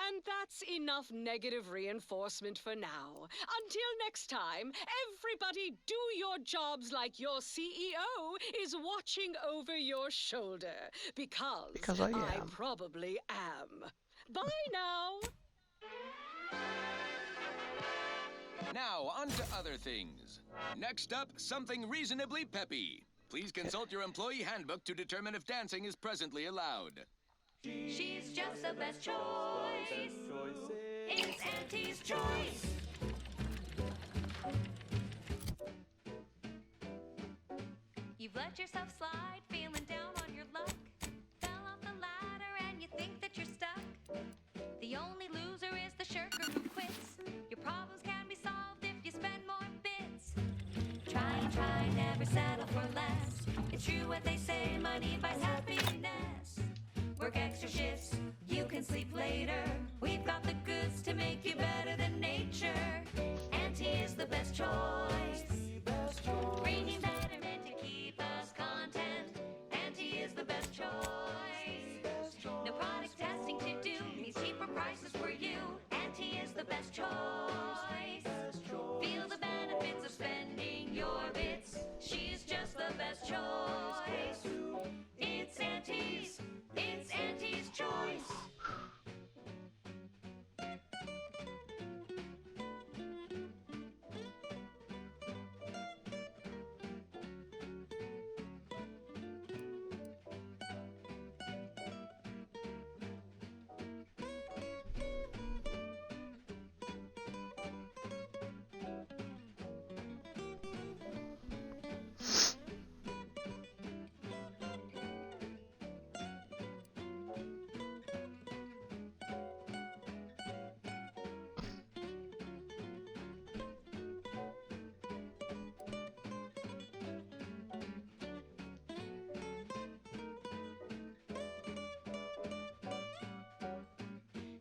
And that's enough negative reinforcement for now. Until next time, everybody do your jobs like your CEO is watching over your shoulder. Because I I am. probably am. Bye now. Now, on to other things. Next up, something reasonably peppy. Please consult your employee handbook to determine if dancing is presently allowed. She's just the best choice. It's Auntie's choice. You've let yourself slide, feeling down on your luck. Fell off the ladder and you think that you're stuck. The only loser is the shirker who quits. Your problems can be solved if you spend more bits. Try and try, never settle for less. It's true what they say, money buys happiness. Work extra shifts, you can sleep later. We've got the goods to make you better than nature. Auntie is the best choice. Bringing betterment to keep us content. Auntie is the best choice. No product testing to do means cheaper prices for you. Auntie is the best choice. Feel the benefits of spending your bits. She's just the best choice. It's Auntie. choice.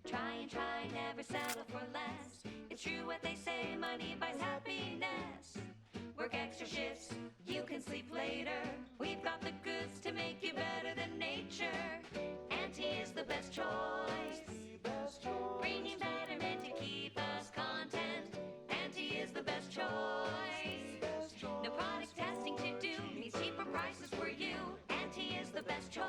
Try and try, never settle for less. It's true what they say, money buys happiness. Work extra shifts, you can sleep later. We've got the goods to make you better than nature. Auntie is the best choice. Bringing betterment to keep us content. Auntie is the best choice. No product testing to do, means cheaper prices for you. Auntie is the best choice.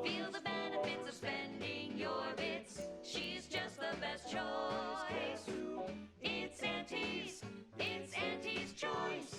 Feel the benefits of spending your bits. She's just the best choice. It's Auntie's choice.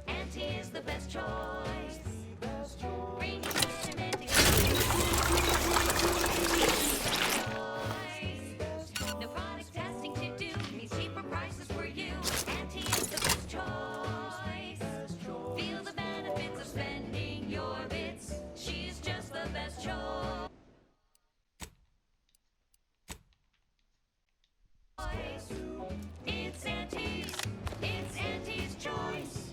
Auntie is the best choice. Bring your betterment to choice. No product testing to do, means cheaper prices for you. Auntie is the best choice. Feel the benefits of spending your bits. She's just the best choice. It's Auntie's choice.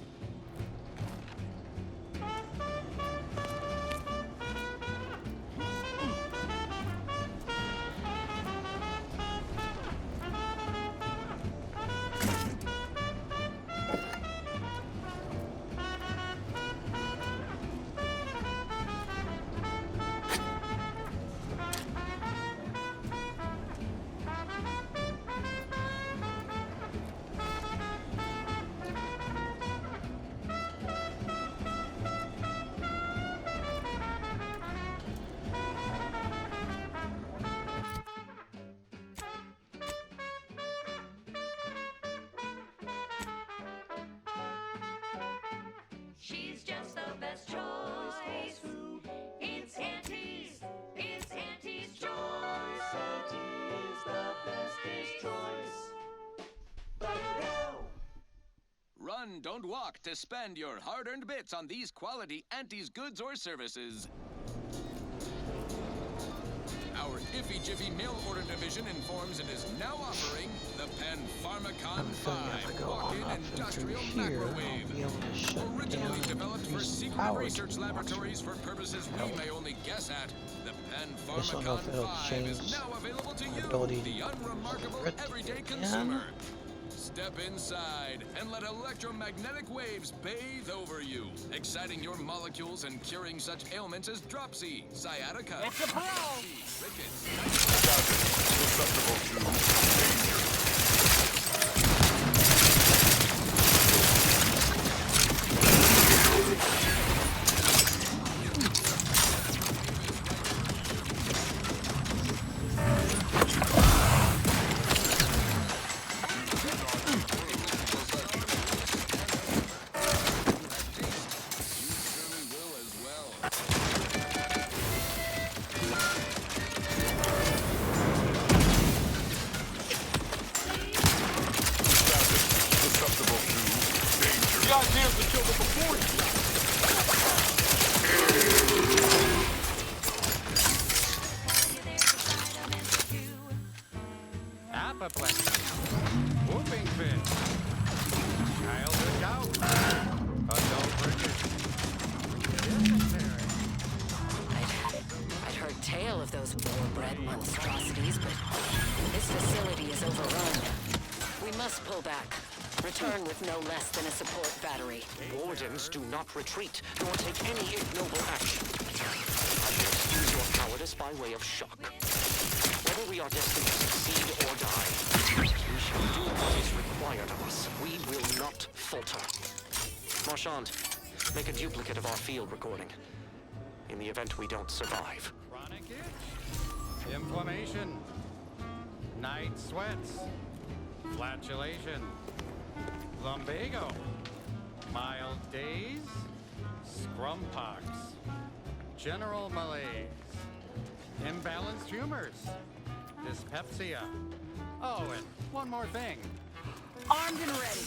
She's just the best choice. It's Auntie's choice. Auntie's the bestest choice. Run, don't walk to spend your hard-earned bits on these quality Auntie's goods or services. Our Iffy Jiffy mail order division informs it is now offering the Pen Pharmacon 5 walk-in industrial microwave. Originally developed for secret research laboratories for purposes we may only guess at, the Pen Pharmacon 5 is now available to you, the unremarkable everyday consumer. Step inside and let electromagnetic waves bathe over you, exciting your molecules and curing such ailments as dropsy, sciatica, rickets, Susceptible to danger. apoplexy, whooping fit, childhood gout, adult dysentery. I'd heard tale of those war-bred monstrosities, but this facility is overrun. We must pull back. Return with no less than a support battery. Wardens do not retreat, nor take any ignoble action. I shall excuse your cowardice by way of shock. Whether we are destined to succeed or die, we shall do what is required of us. We will not falter. Marchand, make a duplicate of our field recording. In the event we don't survive. Chronic itch, inflammation, night sweats, flatulation, lumbago, mild daze, scrum pox, general malaise, imbalanced humors, dyspepsia. Oh, and one more thing. Armed and ready.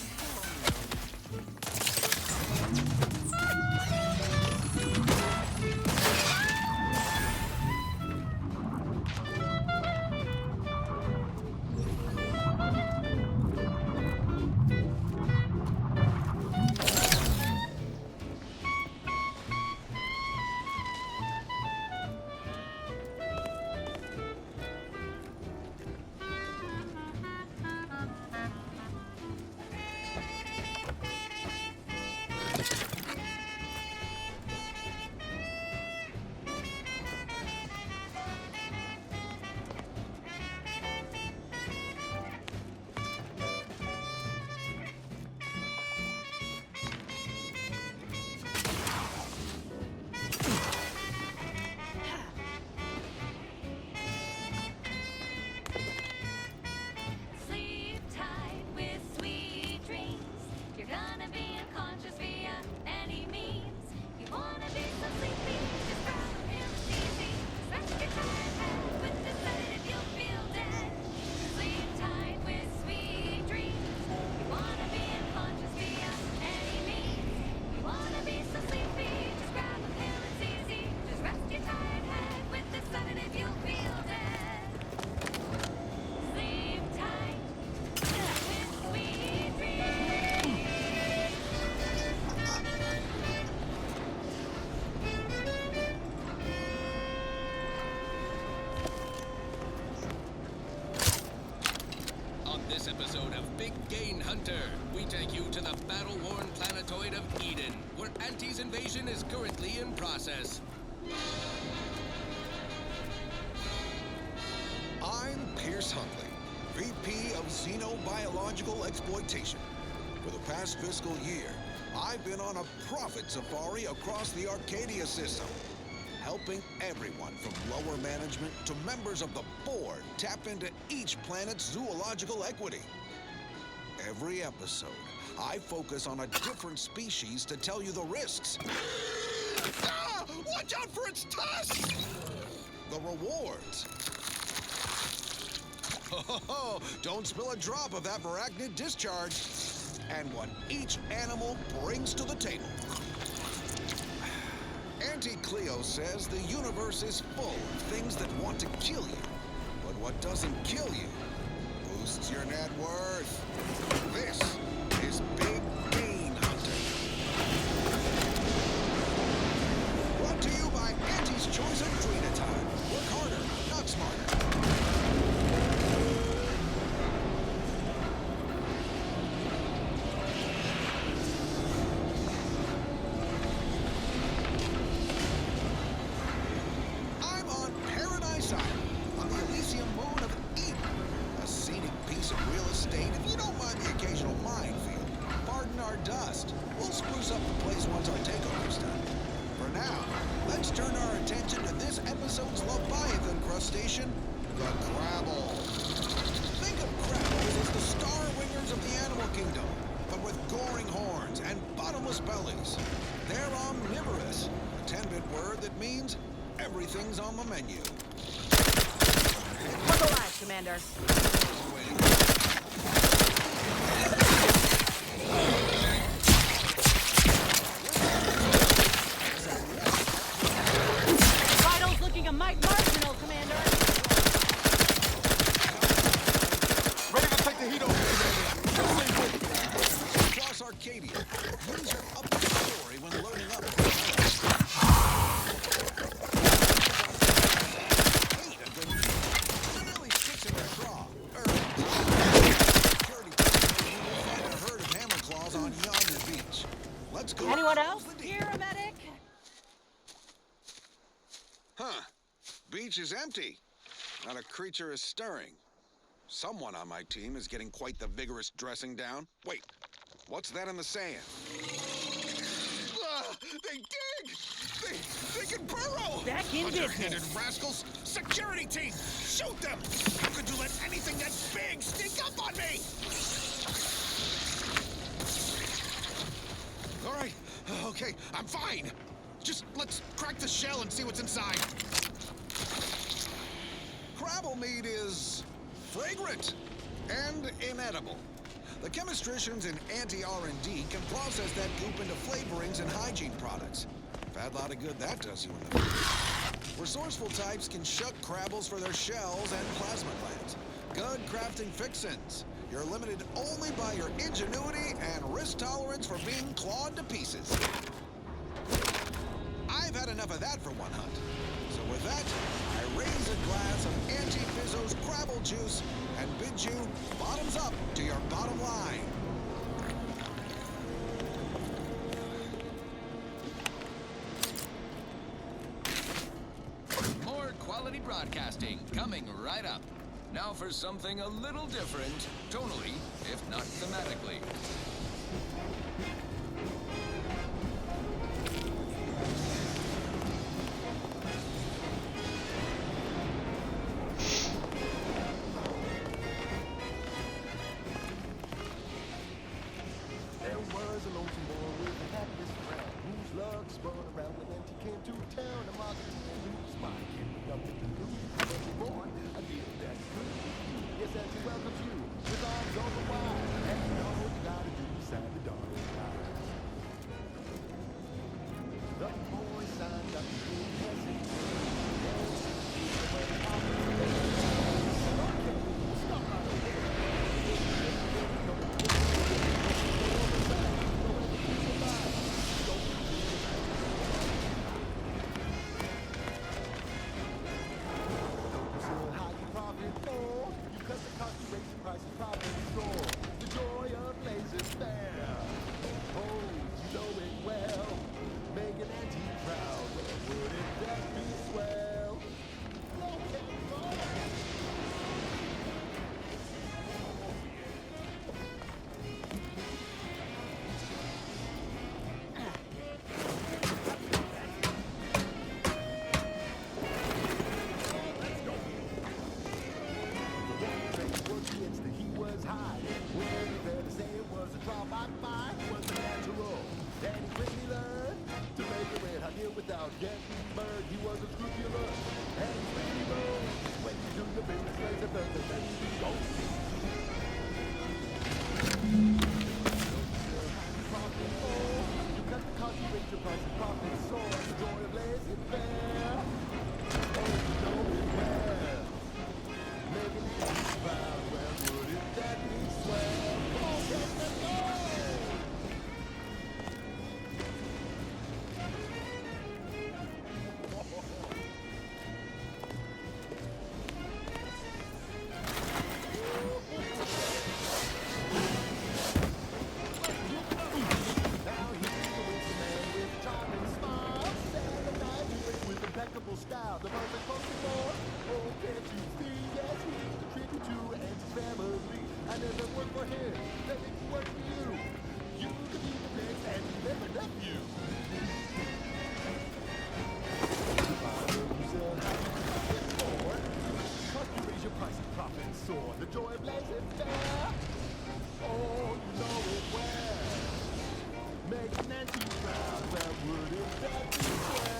Sleep tight with sweet dreams. You're gonna be unconscious via any means. You wanna be so sleepy, just grab a pill, it's easy. Rest your tired head with the sedative, you'll feel dead. Sleep tight with sweet dreams. You wanna be unconscious via any means. You wanna be so sleepy, just grab a pill, it's easy. Just rest your tired head with the sedative, you'll feel dead. Sleep tight with sweet dreams. On this episode of Big Gain Hunter, we take you to the battle-worn planetoid of Eden, where Auntie's invasion is currently in process. I'm Pierce Huntley, VP of Xenobiological Exploitation. For the past fiscal year, I've been on a profit safari across the Arcadia system, helping everyone from lower management to members of the board tap into each planet's zoological equity. Every episode, I focus on a different species to tell you the risks. Ah! Watch out for its tusks! The rewards. Oh, don't spill a drop of that arachnid discharge. And what each animal brings to the table. Auntie Cleo says the universe is full of things that want to kill you. But what doesn't kill you boosts your net worth. This is Big Gain Hunter. Brought to you by Auntie's Choice of Drina Time. Work harder, not smarter. I'm on Paradise Island, on the Elysium moon of Eden. A scenic piece of real estate, if you don't mind the occasional minefield. Pardon our dust. We'll spruce up the place once our takeover's done. For now, let's turn our attention to this episode's Leviathan crustacean, the Crabble. Think of crabbles as the star wingers of the animal kingdom, but with goring horns and bottomless bellies. They're omnivorous, a 10-bit word that means everything's on the menu. Look alive, Commander. Vitals looking a mite marginal, Commander. bench is empty. Not a creature is stirring. Someone on my team is getting quite the vigorous dressing down. Wait, what's that in the sand? They dig! They can burrow! Back in Underhanded business. rascals! Security team! Shoot them! How could you let anything that big sneak up on me? All right, okay, I'm fine. Just let's crack the shell and see what's inside. Crabble meat is fragrant and inedible. The chemistricians in anti-R&D can process that goop into flavorings and hygiene products. Bad lot of good that does you in the food. Resourceful types can shuck crabbles for their shells and plasma glands. Good crafting fixins. You're limited only by your ingenuity and risk tolerance for being clawed to pieces. I've had enough of that for one hunt. So with that, I raise a glass of Anti-Fizzo's Crabble Juice and bid you bottoms up to your bottom line. More quality broadcasting coming right up. Now for something a little different, tonally, if not thematically. There was a lonesome boy with a hapless frown, whose luck spun around when he came to town. A market man whose mind came up with the news. Every boy, I feel that good. Yes, as he welcomes you with arms open wide, and you know what you gotta do, sign the dotted line. The boy signed up to be message. Without getting burned, he was unscrupulous and evil. When you do your business, lays a bird, then you go. You cut the cost, you raise your price, and profit soar. The joy of laissez-faire. Oh, you know it well. Making it proud, well, wouldn't that be swell? Come on, get the go! Style, the perfect Pokemon. Oh, can't you see? Yes, he's a tribute to Auntie's family. I never work for him, let me work for you. You could be the next Auntie never nephew. You sell how you get more. Cause you raise your price and profit and soar. The joy of laissez-faire. Oh, you know it well. Making Auntie proud, well, wouldn't that be swell?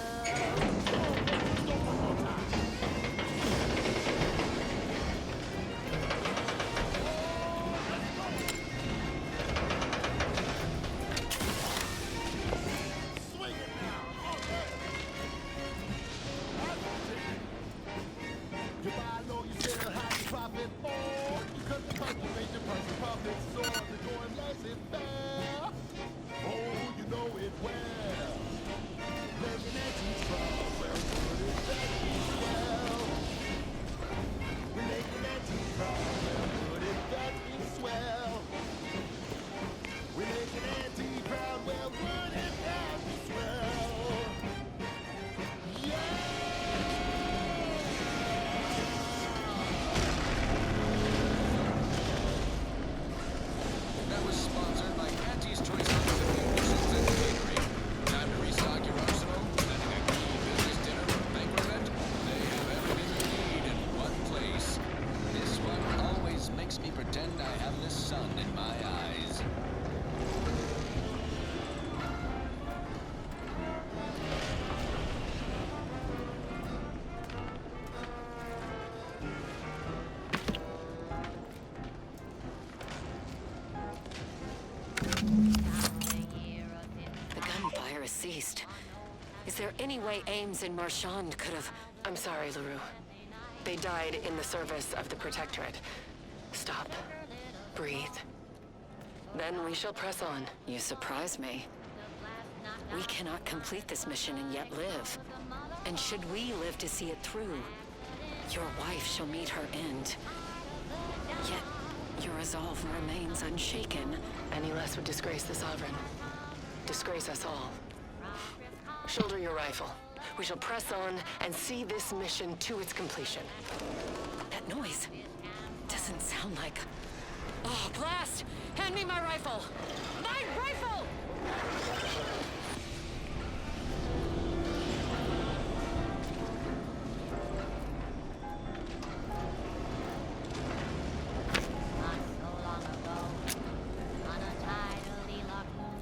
Oh, you know it well. Making Auntie's proud. ceased. Is there any way Ames and Marchand could have... I'm sorry, LaRue. They died in the service of the Protectorate. Stop. Breathe. Then we shall press on. You surprise me. We cannot complete this mission and yet live. And should we live to see it through, your wife shall meet her end. Yet your resolve remains unshaken. Any less would disgrace the Sovereign. Disgrace us all. Shoulder your rifle. We shall press on and see this mission to its completion. That noise doesn't sound like... Oh, blast! Hand me my rifle! My rifle! Not so long ago, on a tidally locked moon,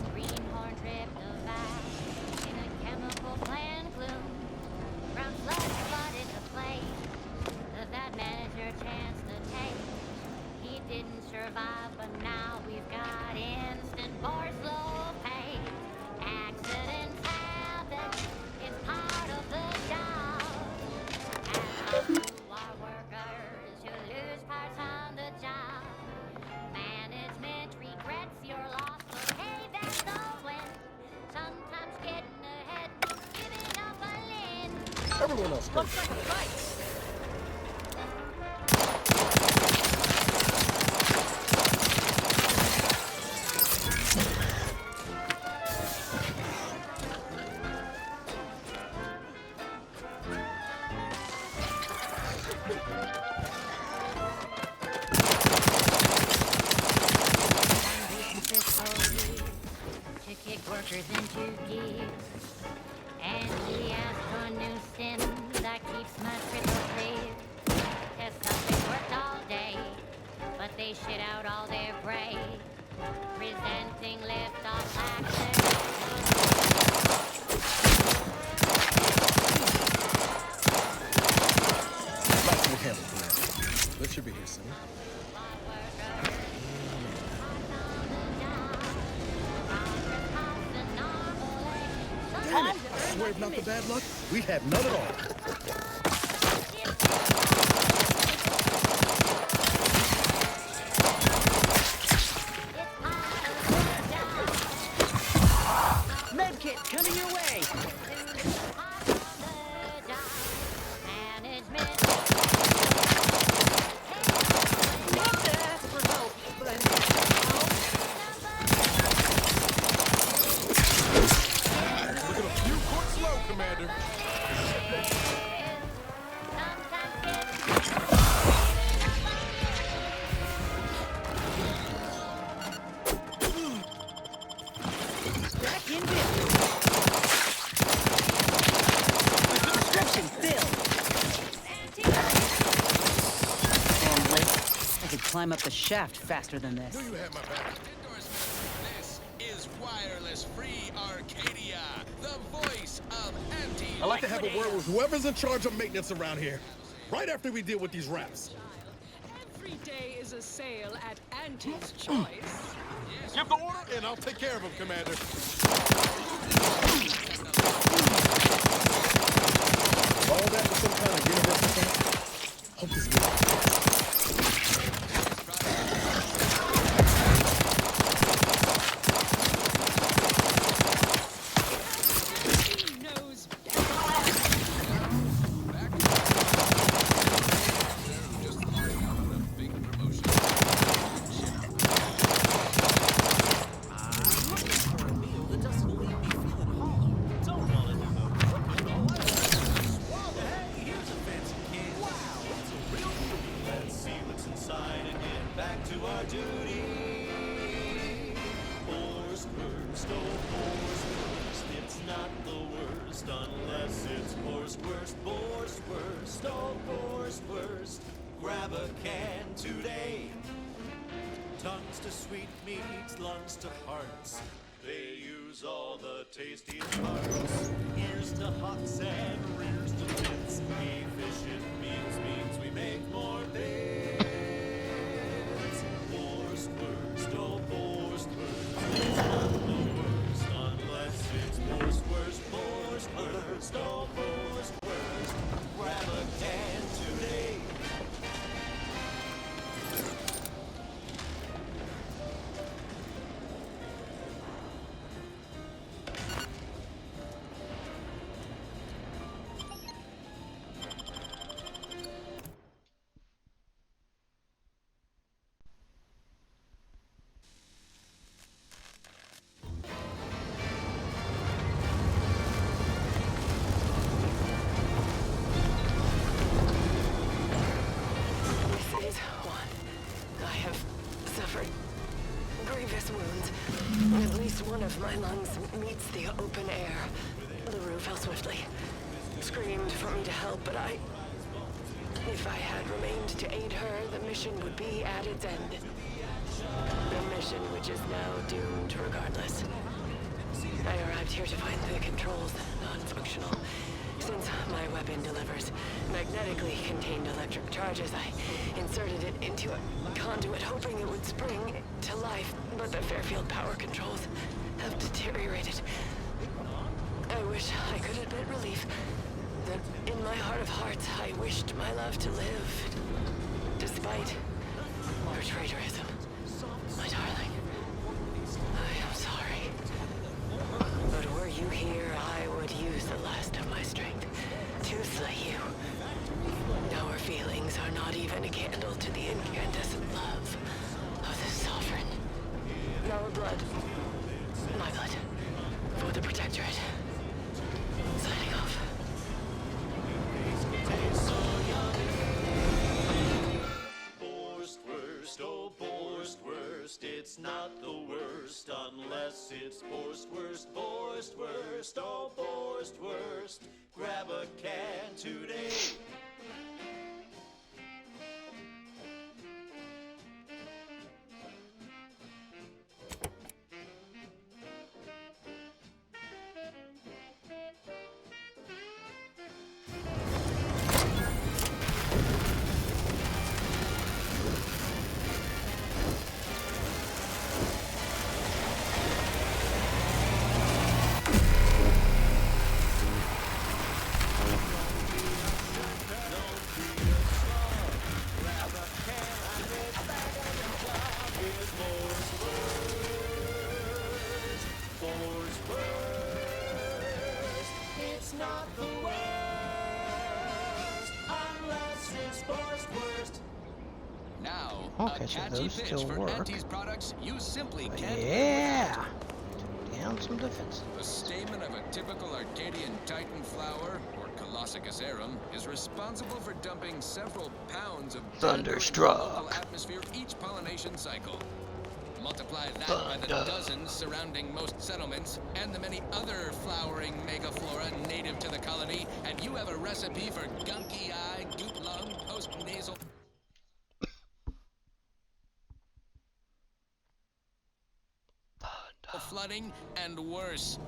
the greenhorn drift of back in a chemical plant gloom. Brown blood flooded the place, that manager chance to take. He didn't survive, but now we've got instant or slow pay. Accidents happen, it's part of the job. And our workers who lose parts on the job. Management regrets your loss, but hey, that's the win. Sometimes getting ahead means giving up a limb. Everyone else looks like a fight. To kick workers into gear. And we ask for new stim that keeps my triple clear. Test subjects worked all day, but they shit out all their brave. Presenting lift-off action. Like we handle that. That should be here soon. Damn it! I swear if not for bad luck, we have none at all. Medkit coming your way! Climb up the shaft faster than this. Do you have my back? This is Wireless Free Arcadia, the voice of anti. I'd like to have a word with whoever's in charge of maintenance around here. Right after we deal with these rats. Every day is a sale at Auntie's Choice. Give the order and I'll take care of him, Commander. All that was some kind of universal thing? Hope this works. Grab a can today. Tongues to sweet meats, lungs to hearts. They use all the tastiest parts. Ears to hocks and rears to bits. Efficient means we make more bits. Wurst, oh Wurst, it's not the worst unless one of my lungs meets the open air, LaRue fell swiftly. Screamed for me to help, but if I had remained to aid her, the mission would be at its end. The mission which is now doomed regardless. I arrived here to find the controls non-functional. Since my weapon delivers magnetically contained electric charges, I inserted it into a conduit hoping it would spring to life, but the Fairfield power controls have deteriorated. I wish I could admit relief that in my heart of hearts I wished my love to live, despite her traitorism. My darling, I am sorry. But were you here, I would use the last of my strength to slay you. Our feelings are not even a candle to the incandescent love of the Sovereign. Our blood, my blood, for the Protectorate. Signing off. Borstwurst, oh Borstwurst, it's not the worst unless it's Borstwurst, Borstwurst, oh Borstwurst, grab a can today. It's not the worst unless it's Borstwurst. Now, Okay, a so catchy those pitch still for work. Auntie's products you simply can't live Yeah! Down some defense. without. The stamen of a typical Arcadian Titan flower, or Colossicus arum, is responsible for dumping several pounds of Thunderstruck. into the local atmosphere each pollination cycle. Multiply that by the dozens surrounding most settlements and the many other flowering megaflora native to the colony, and you have a recipe for gunky eye, goop lung, post-nasal flooding and worse.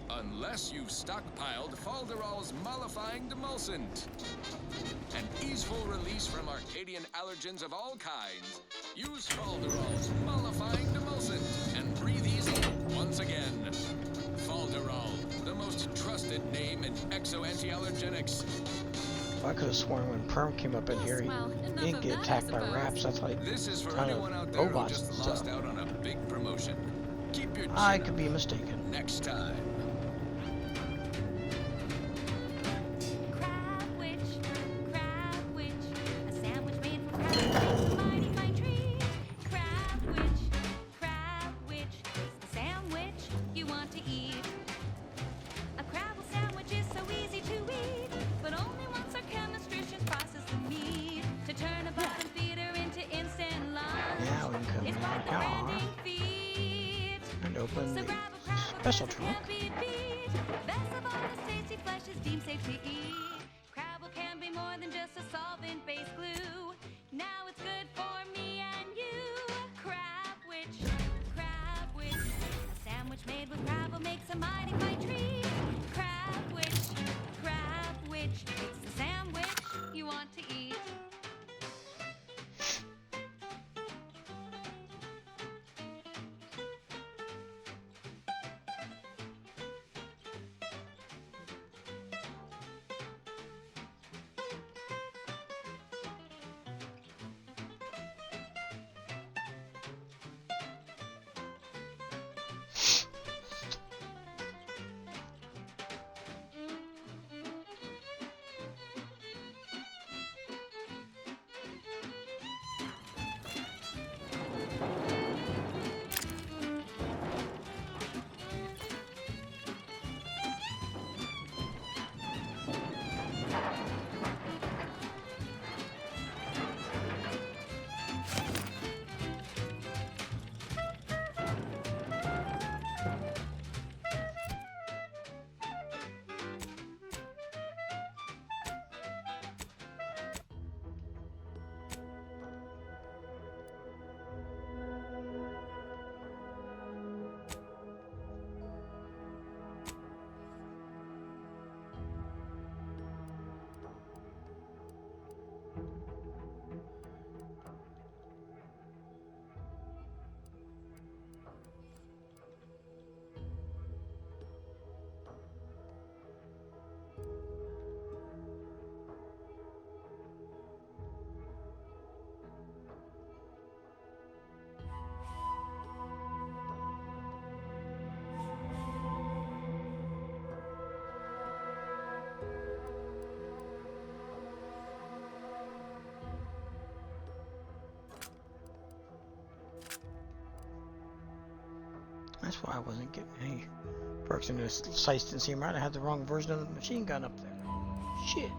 Unless you've stockpiled Falderall's mollifying demulcent. An easeful release from Arcadian allergens of all kinds. Use Falderall's mollifying demulcent and breathe easy once again. Falderall, the most trusted name in exo-anti-allergenics. I could have sworn when Perm came up in here, he didn't get attacked by raps. That's like This is for kind anyone of out there who robots just and lost stuff. out on a big promotion. Keep your chin I up. could be mistaken. Next time. Crabwitch, a sandwich made from crab makes a mighty fine treat. Crabwitch, a sandwich you want to eat. A crabble sandwich is so easy to eat, but only once our chemistricians process the meat to turn a bottom feeder into instant lunch. Now we can come in It's like the here branding feed. and open So the grab a crab, special trunk. can't be beat. Best of all, this tasty flesh is deemed safe to eat. Crabble can be more than just a solvent-based glue. Now it's good for me and you. Crabwitch, a sandwich made with crabble makes a mighty fine treat. Crabwitch, it's the sandwich you want to eat. That's why I wasn't getting any perks in this. Sights didn't seem right. I had the wrong version of the machine gun up there. Shit.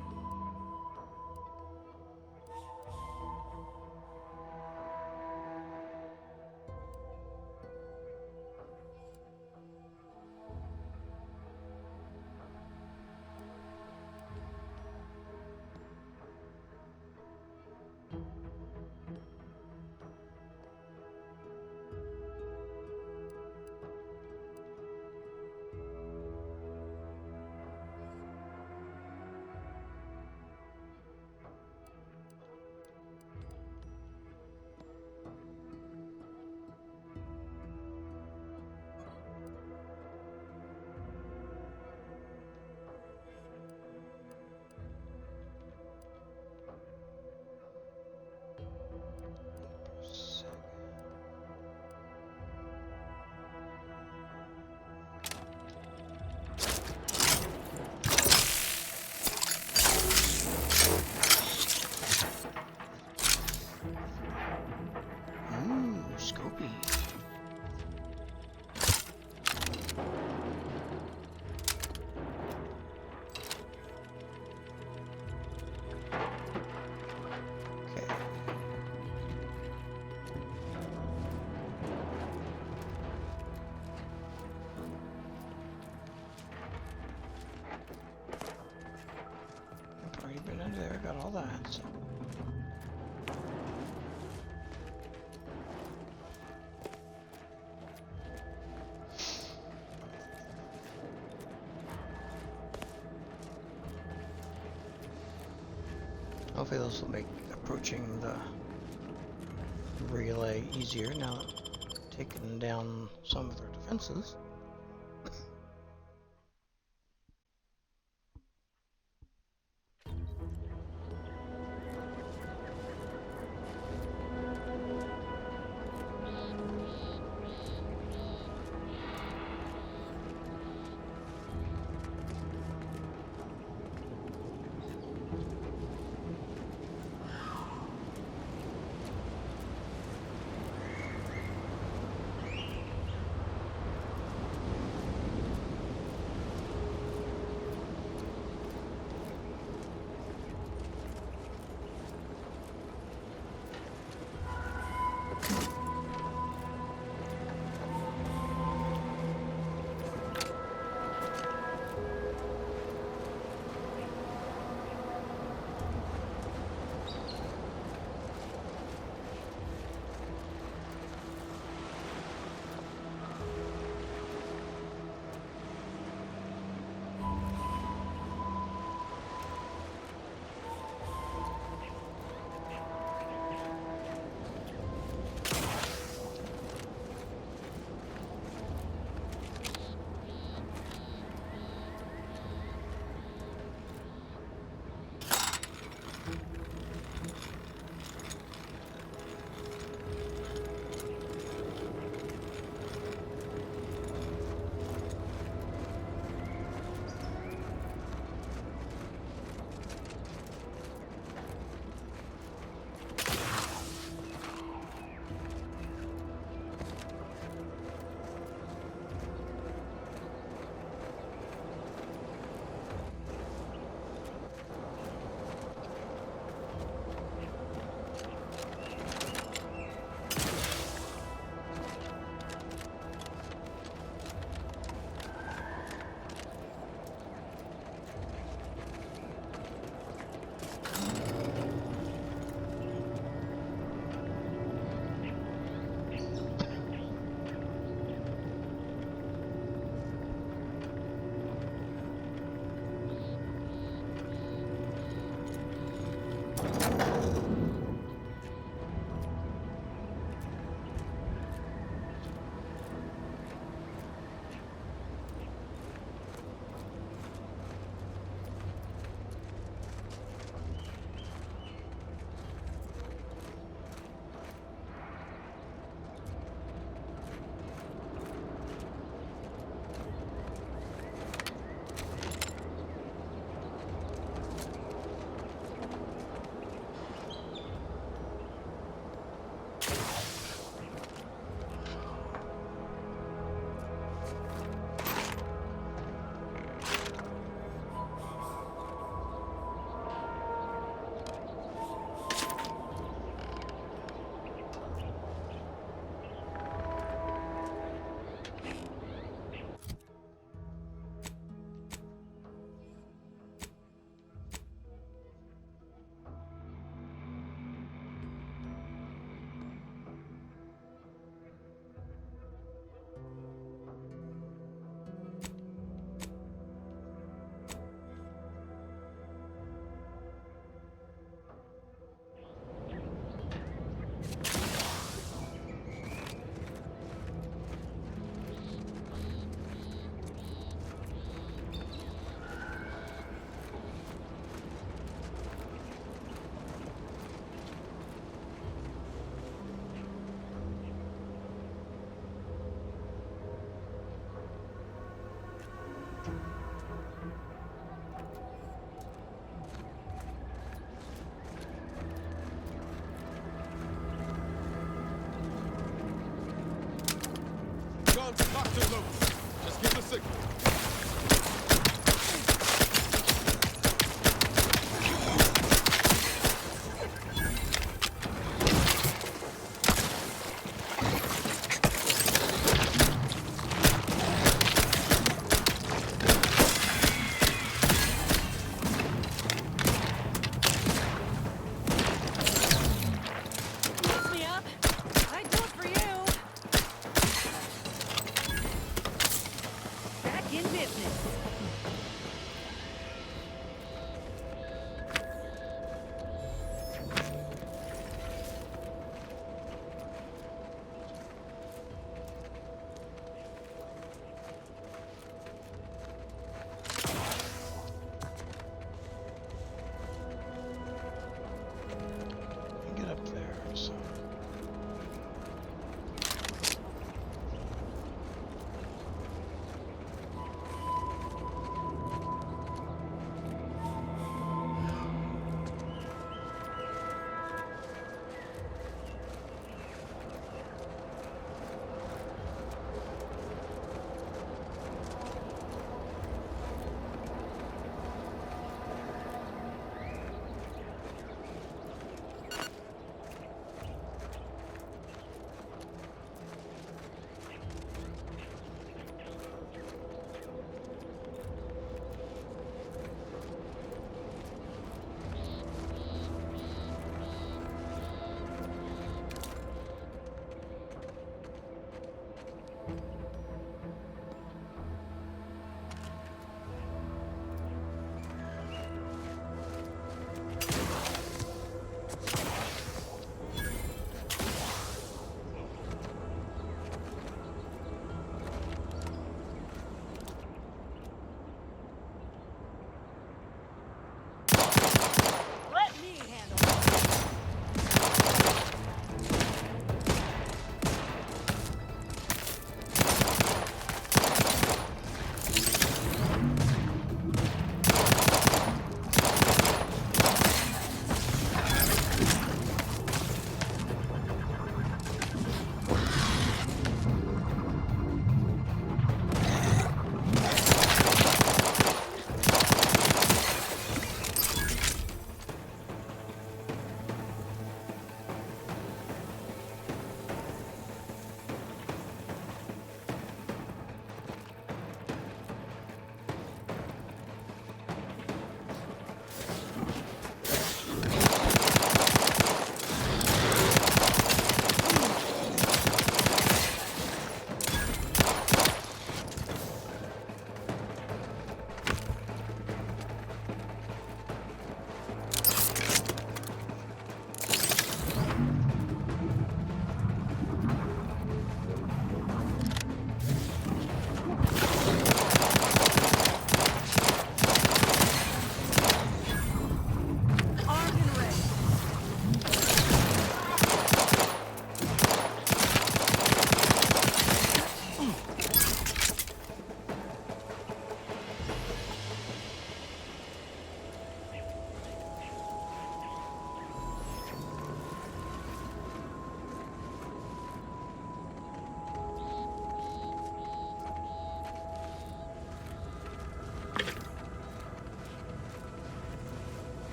Scopy. I've already been under there, got all that. So. Hopefully this will make approaching the relay easier now that taking down some of their defenses. is low. Just give the signal. Lift me up. I'd do it for you. That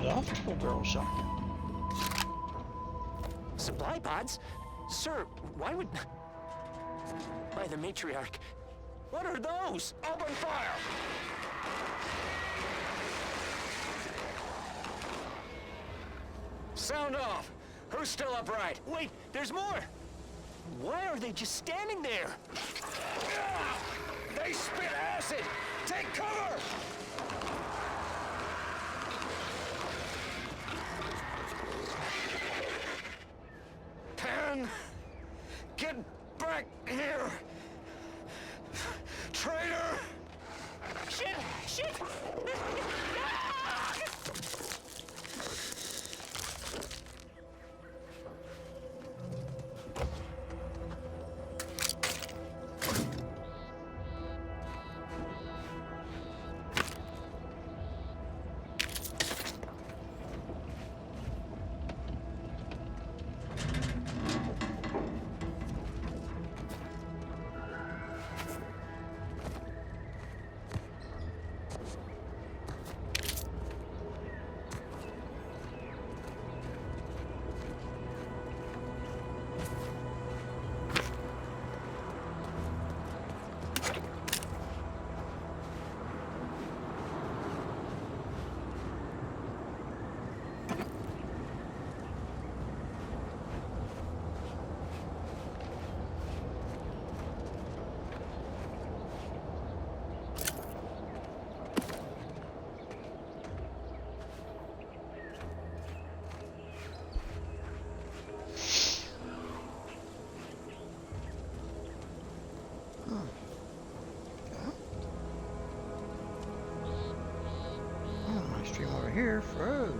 semi-auto barrel shotgun. Supply pods? Sir, why would... By the matriarch. What are those? Open fire! Sound off! Who's still upright? Wait, there's more! Why are they just standing there? They spit acid! Take cover! Pan! Get back here! Traitor! Shit! Shit! Here for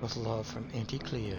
with love from Auntie Cleo.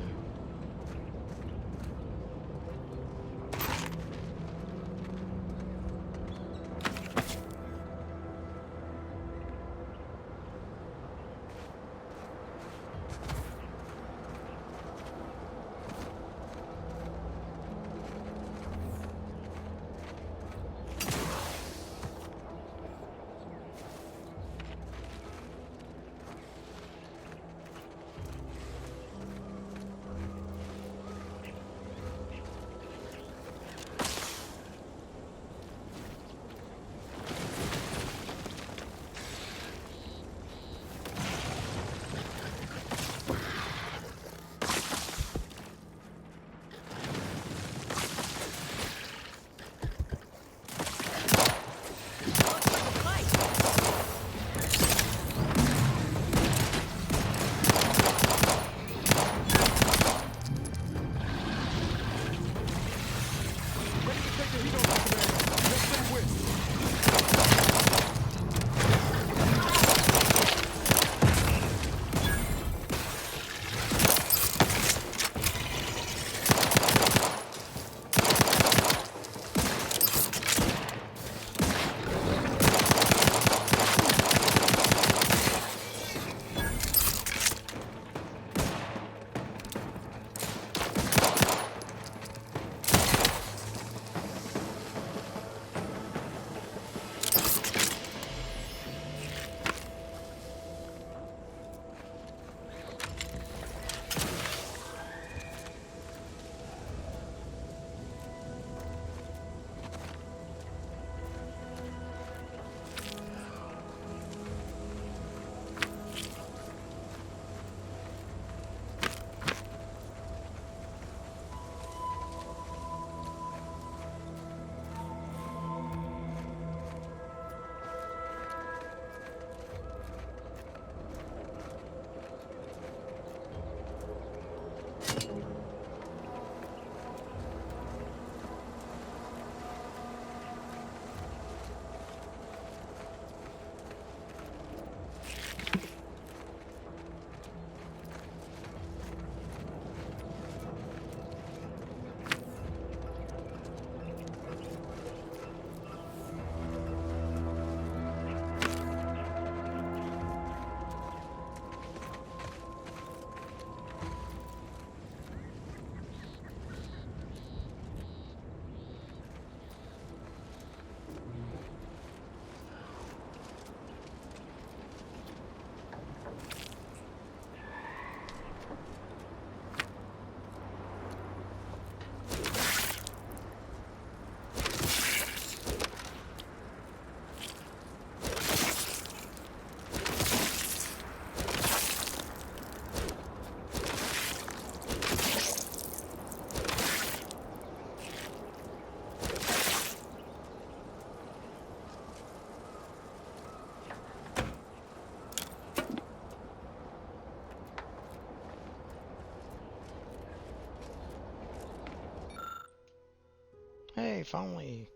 finally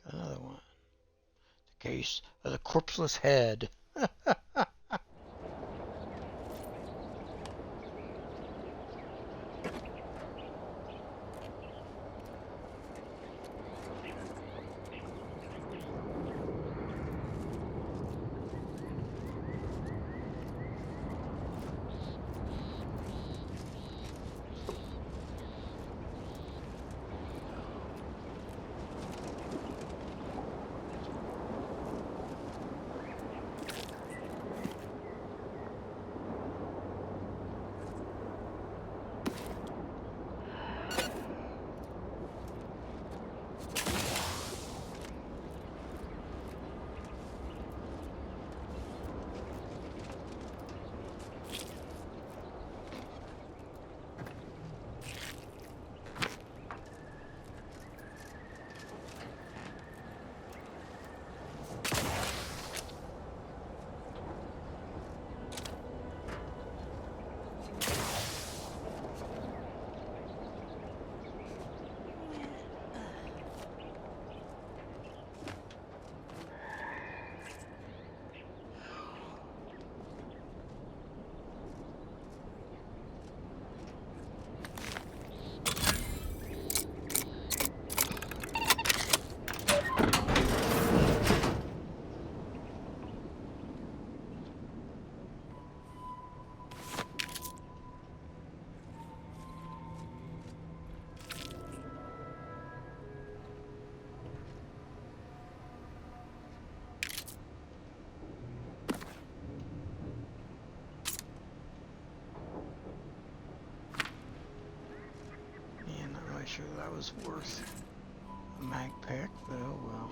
got another one. The case of the corpseless head. Sure that was worth a mag pack, but oh well.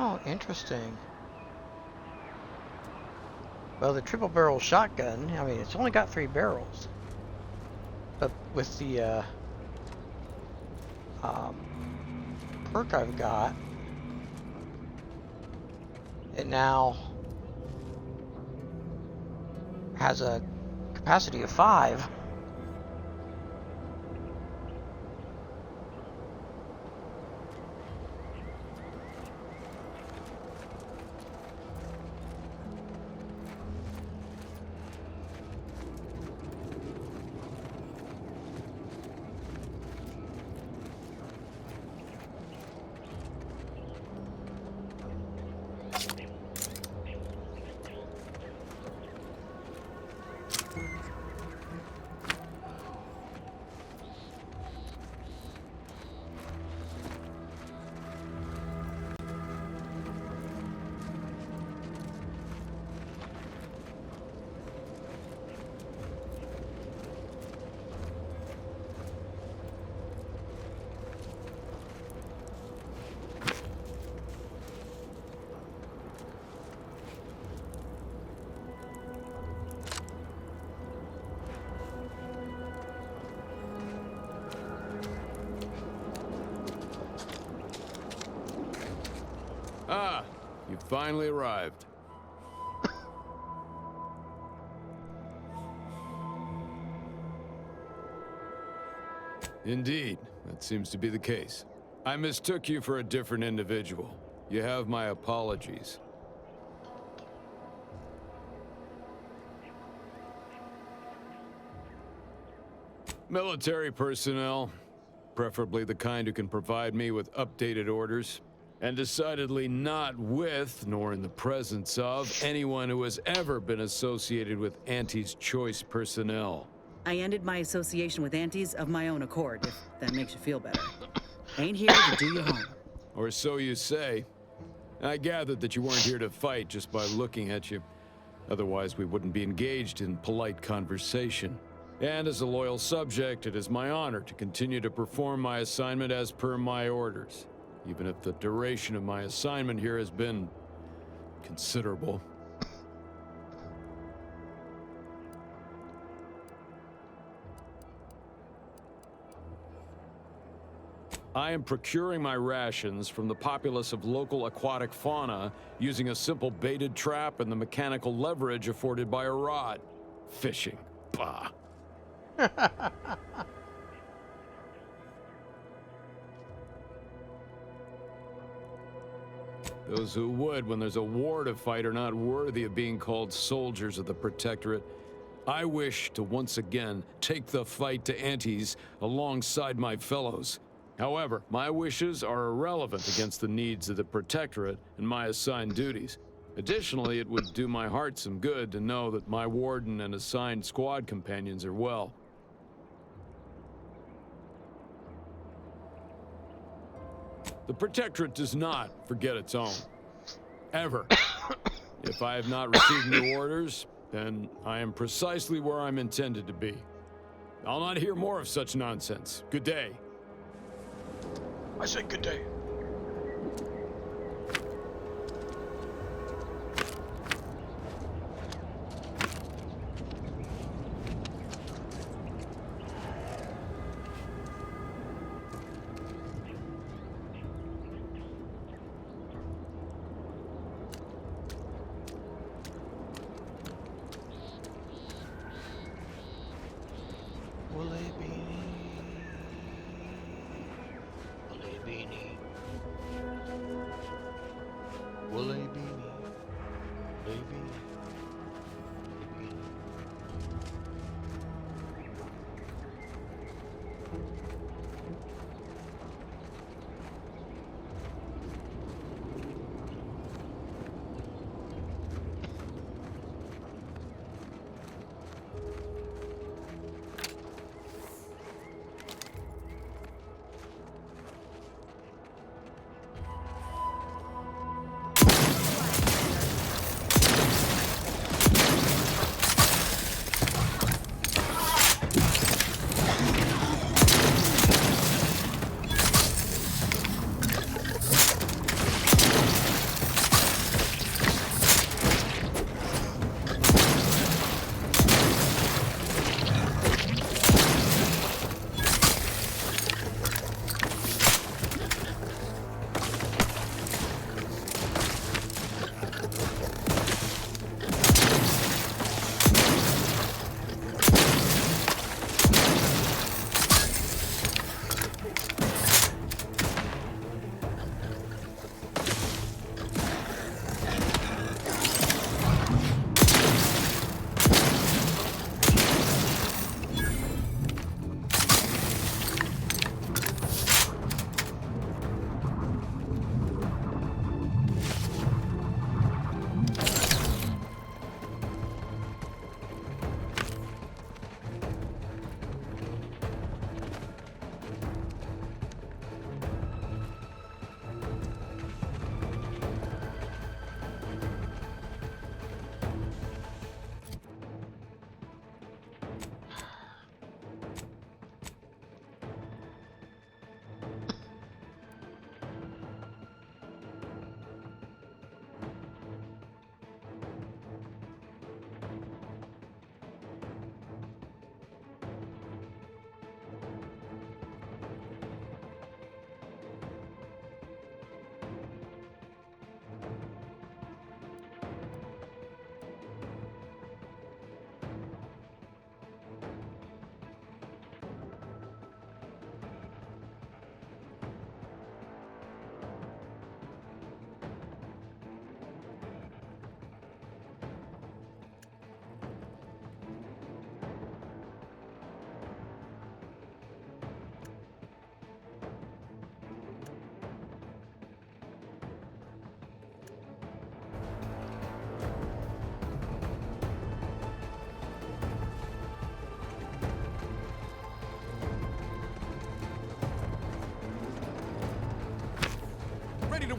Oh, interesting. Well, the triple barrel shotgun, I mean, it's only got 3 barrels. But with the perk I've got, it now has a capacity of 5. Ah, you finally arrived. Indeed, that seems to be the case. I mistook you for a different individual. You have my apologies. Military personnel, preferably the kind who can provide me with updated orders, and decidedly not with, nor in the presence of, anyone who has ever been associated with Auntie's Choice personnel. I ended my association with Antes of my own accord, if that makes you feel better. Ain't here to do you harm. Or so you say. I gathered that you weren't here to fight just by looking at you. Otherwise, we wouldn't be engaged in polite conversation. And as a loyal subject, it is my honor to continue to perform my assignment as per my orders, even if the duration of my assignment here has been considerable. I am procuring my rations from the populace of local aquatic fauna using a simple baited trap and the mechanical leverage afforded by a rod. Fishing. Bah. Those who would, when there's a war to fight, are not worthy of being called soldiers of the Protectorate. I wish to once again take the fight to Antes alongside my fellows. However, my wishes are irrelevant against the needs of the Protectorate and my assigned duties. Additionally, it would do my heart some good to know that my warden and assigned squad companions are well. The Protectorate does not forget its own. Ever. If I have not received new orders, then I am precisely where I'm intended to be. I'll not hear more of such nonsense. Good day. I said good day. Woolly beanie. Woolly beanie.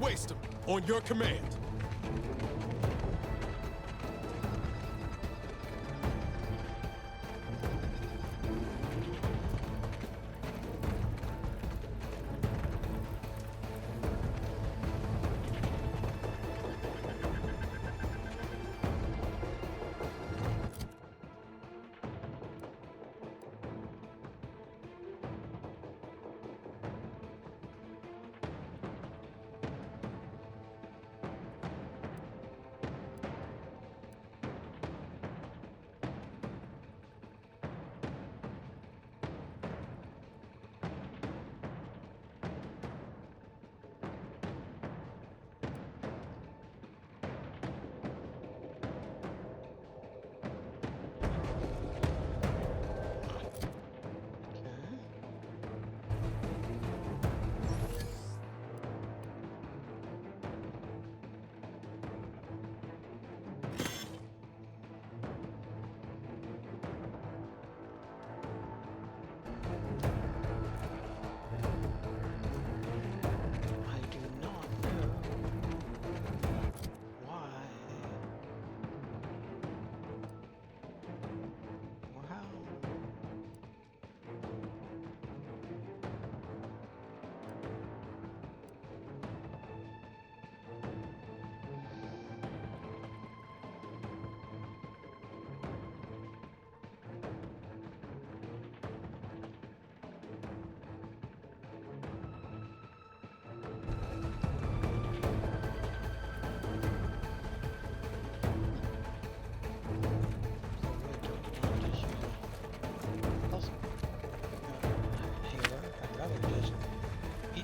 waste them. On your command.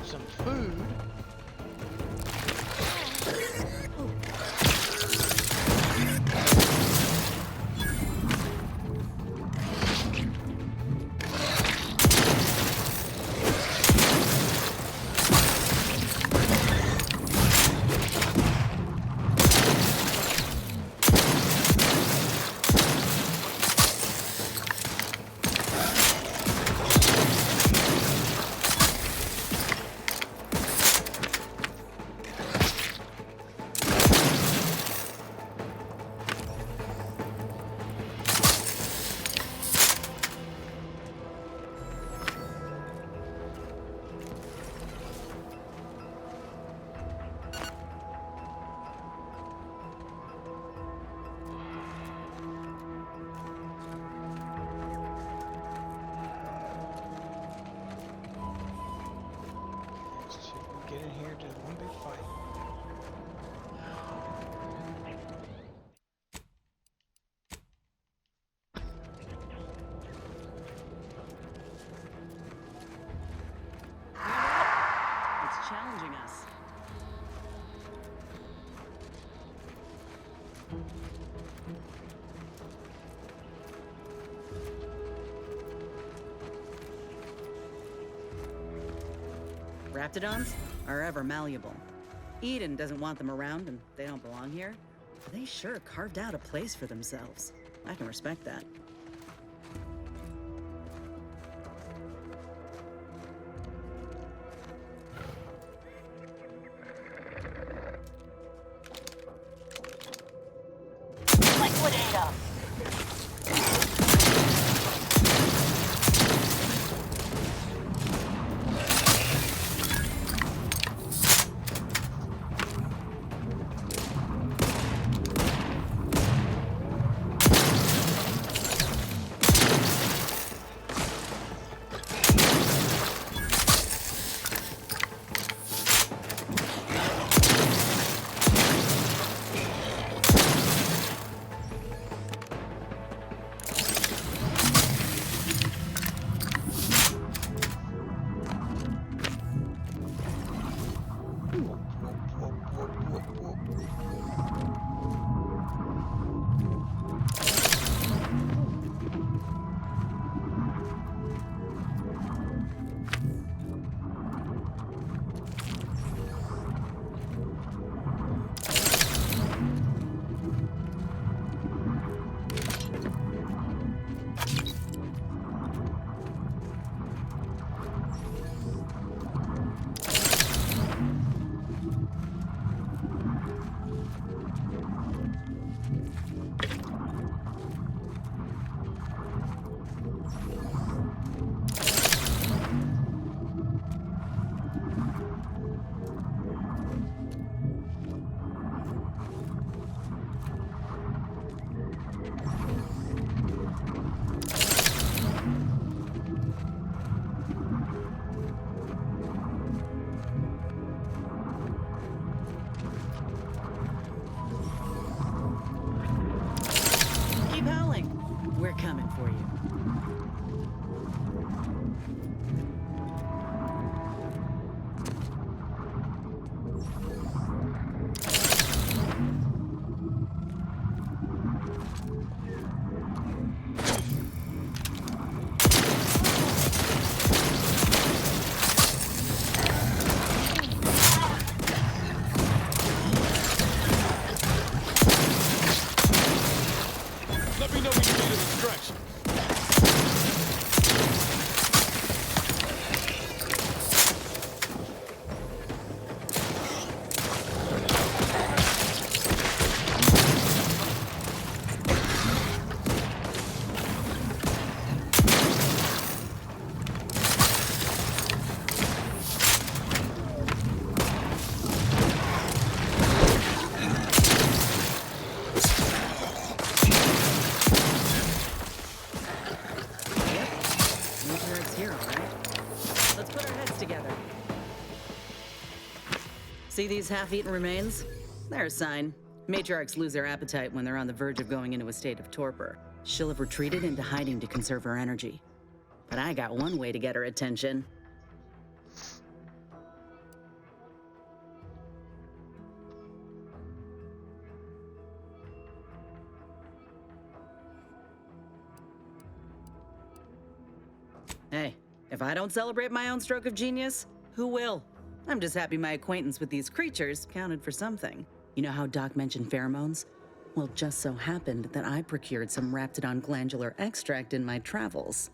Some food. Get in here to one big fight. It's challenging us. Raptidons are ever malleable. Eden doesn't want them around and they don't belong here. They sure carved out a place for themselves. I can respect that. Liquidator! See these half-eaten remains? They're a sign. Matriarchs lose their appetite when they're on the verge of going into a state of torpor. She'll have retreated into hiding to conserve her energy. But I got one way to get her attention. Hey, if I don't celebrate my own stroke of genius, who will? I'm just happy my acquaintance with these creatures counted for something. You know how Doc mentioned pheromones? Well, just so happened that I procured some Raptidon glandular extract in my travels.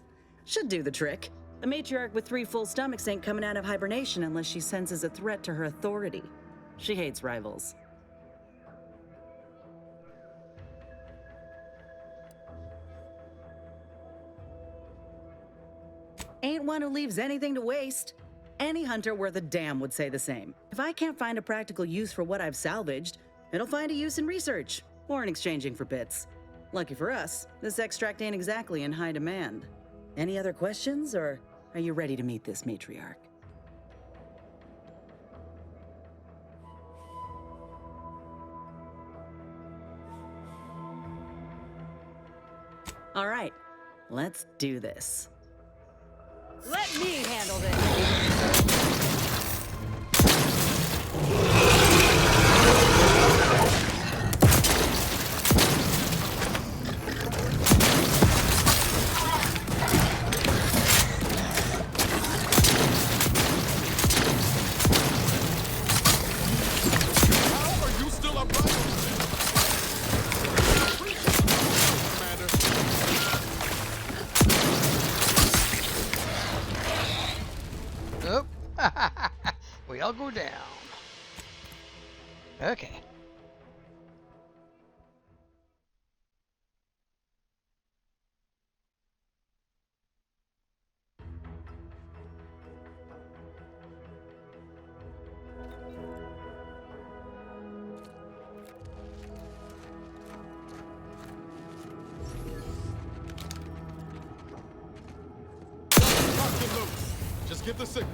Should do the trick. A matriarch with 3 full stomachs ain't coming out of hibernation unless she senses a threat to her authority. She hates rivals. Ain't one who leaves anything to waste. Any hunter worth a damn would say the same. If I can't find a practical use for what I've salvaged, it'll find a use in research, or in exchanging for bits. Lucky for us, this extract ain't exactly in high demand. Any other questions, or are you ready to meet this matriarch? All right, let's do this. Let me handle this! How are you still a rival? Nope. We all go down. Okay. Just get the signal.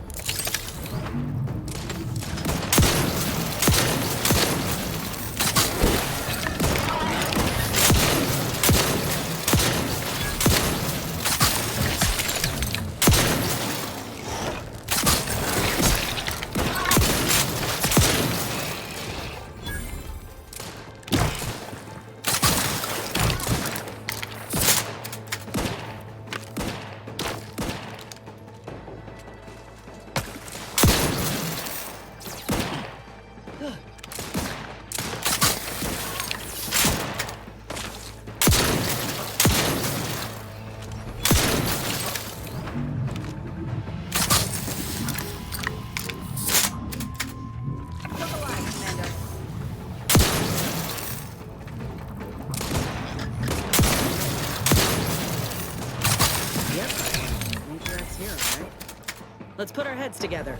Let's put our heads together.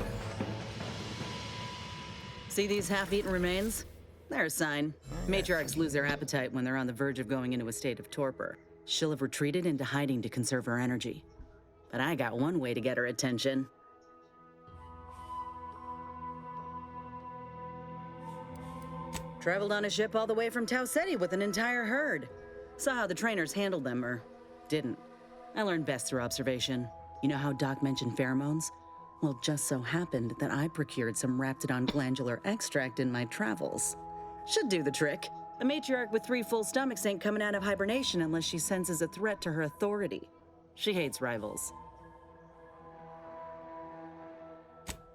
See these half-eaten remains? They're a sign. Matriarchs lose their appetite when they're on the verge of going into a state of torpor. She'll have retreated into hiding to conserve her energy. But I got one way to get her attention. Traveled on a ship all the way from Tau Ceti with an entire herd. Saw how the trainers handled them, or didn't. I learned best through observation. You know how Doc mentioned pheromones? Well, just so happened that I procured some Raptidon glandular extract in my travels. Should do the trick. A matriarch with 3 full stomachs ain't coming out of hibernation unless she senses a threat to her authority. She hates rivals.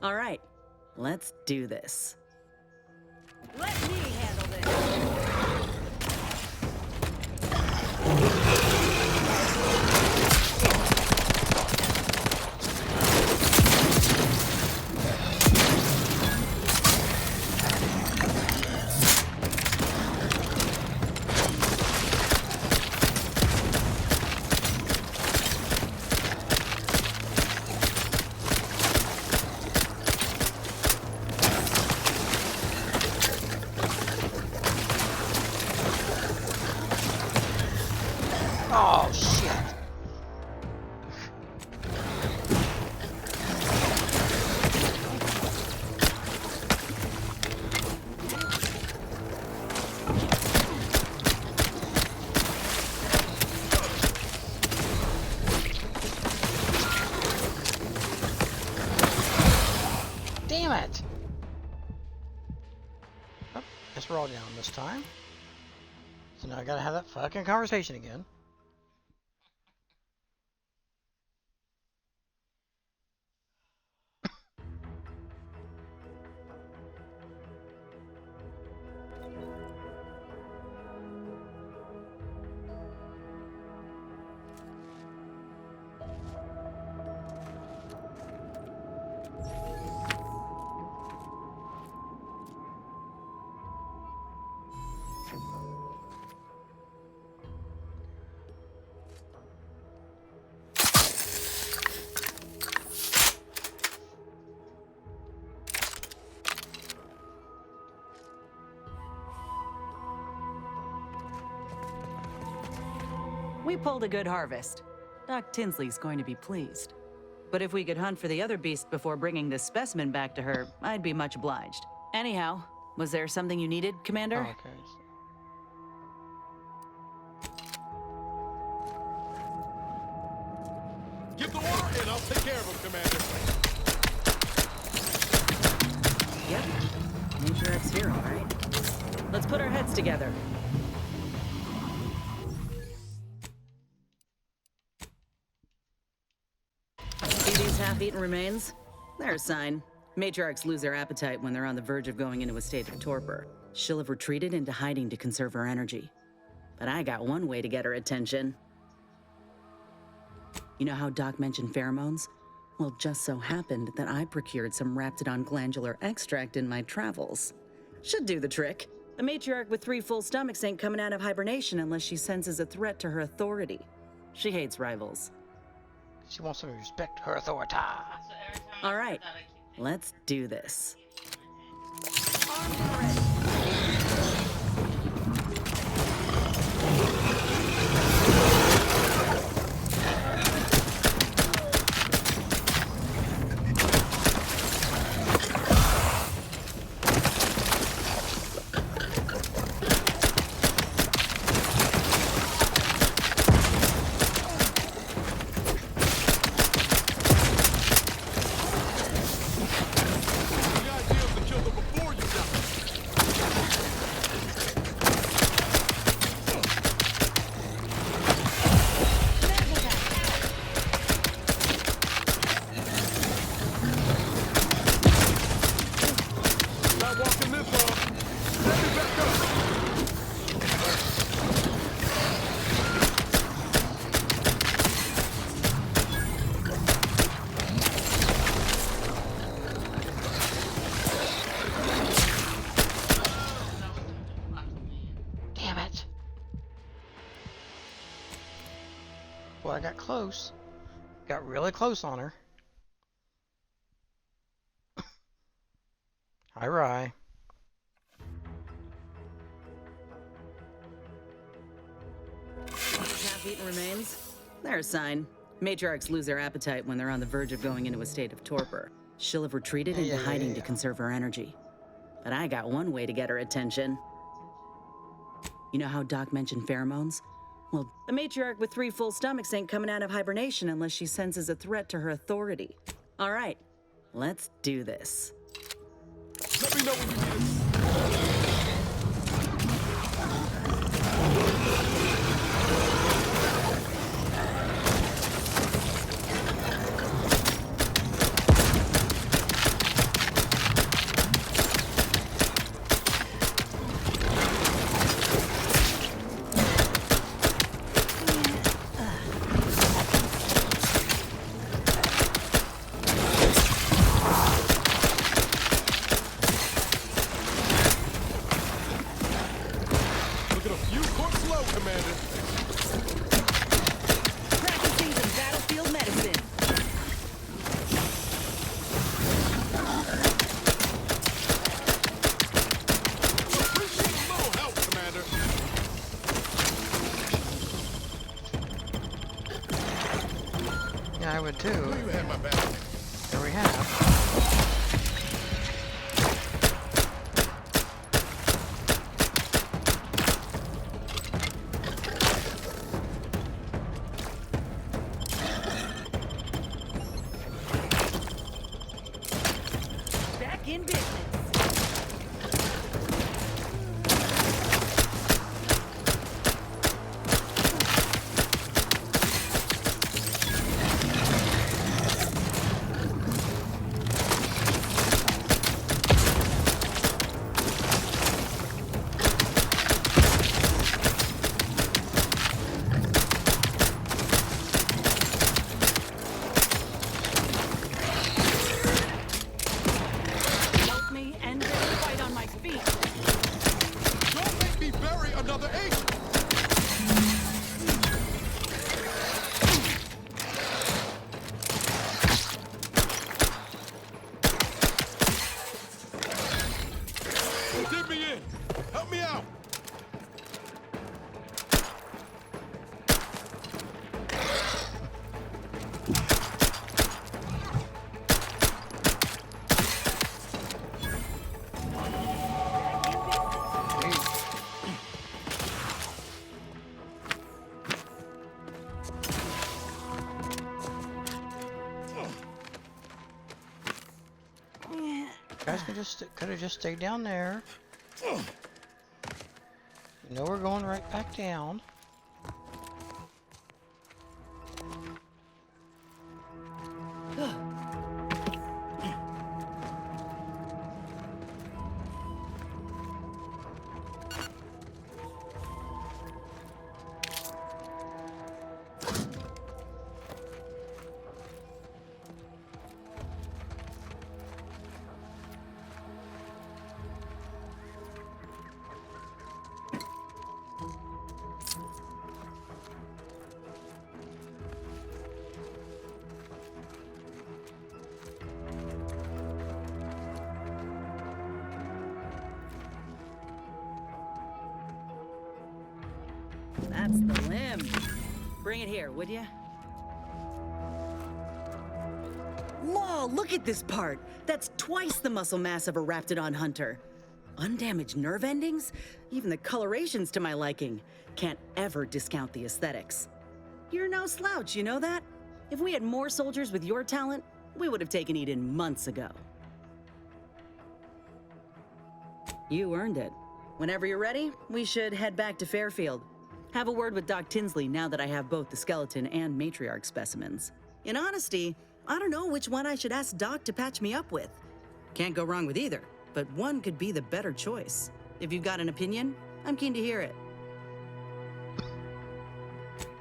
All right, let's do this. Let me handle this! Oh, guess we're all down this time. So now I gotta have that fucking conversation again. We pulled a good harvest. Doc Tinsley's going to be pleased. But if we could hunt for the other beast before bringing this specimen back to her, I'd be much obliged. Anyhow, was there something you needed, Commander? Oh, okay. Give the order and I'll take care of him, Commander. Yep. Major X here, all right. Let's put our heads together. See these half-eaten remains? They're a sign. Matriarchs lose their appetite when they're on the verge of going into a state of torpor. She'll have retreated into hiding to conserve her energy. But I got one way to get her attention. You know how Doc mentioned pheromones? Well, just so happened that I procured some Raptidon glandular extract in my travels. Should do the trick. A matriarch with 3 full stomachs ain't coming out of hibernation unless she senses a threat to her authority. She hates rivals. She wants to respect her authority. All right, let's do this. Damn it. Well, I got close. Got really close on her. Hi, Rye. Half-eaten remains? They're a sign. Matriarchs lose their appetite when they're on the verge of going into a state of torpor. She'll have retreated into hiding to conserve her energy. But I got one way to get her attention. You know how Doc mentioned pheromones? Well, a matriarch with 3 full stomachs ain't coming out of hibernation unless she senses a threat to her authority. All right, let's do this. Let me know when you need it. Yeah, I would too. You had my back. There we have. Back in business. Send me in! Help me out! Guys could have just stayed down there. You know we're going right back down. That's the limb. Bring it here, would ya? Whoa, look at this part. That's twice the muscle mass of a Raptidon hunter. Undamaged nerve endings? Even the coloration's to my liking. Can't ever discount the aesthetics. You're no slouch, you know that? If we had more soldiers with your talent, we would have taken Eden months ago. You earned it. Whenever you're ready, we should head back to Fairfield. Have a word with Doc Tinsley now that I have both the skeleton and matriarch specimens. In honesty, I don't know which one I should ask Doc to patch me up with. Can't go wrong with either, but one could be the better choice. If you've got an opinion, I'm keen to hear it.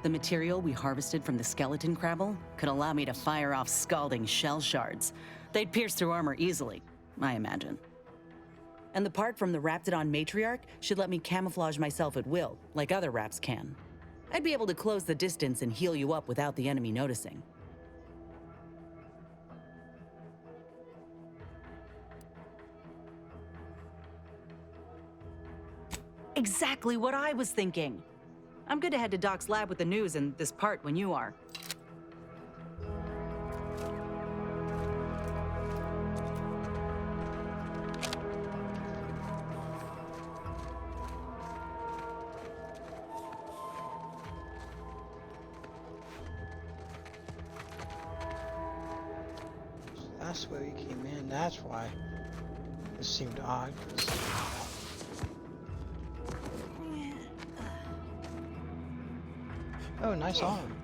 The material we harvested from the skeleton crabble could allow me to fire off scalding shell shards. They'd pierce through armor easily, I imagine. And the part from the Raptidon matriarch should let me camouflage myself at will, like other Raps can. I'd be able to close the distance and heal you up without the enemy noticing. Exactly what I was thinking. I'm good to head to Doc's lab with the news and this part when you are. That's where we came in. That's why this seemed odd. Oh, nice arm.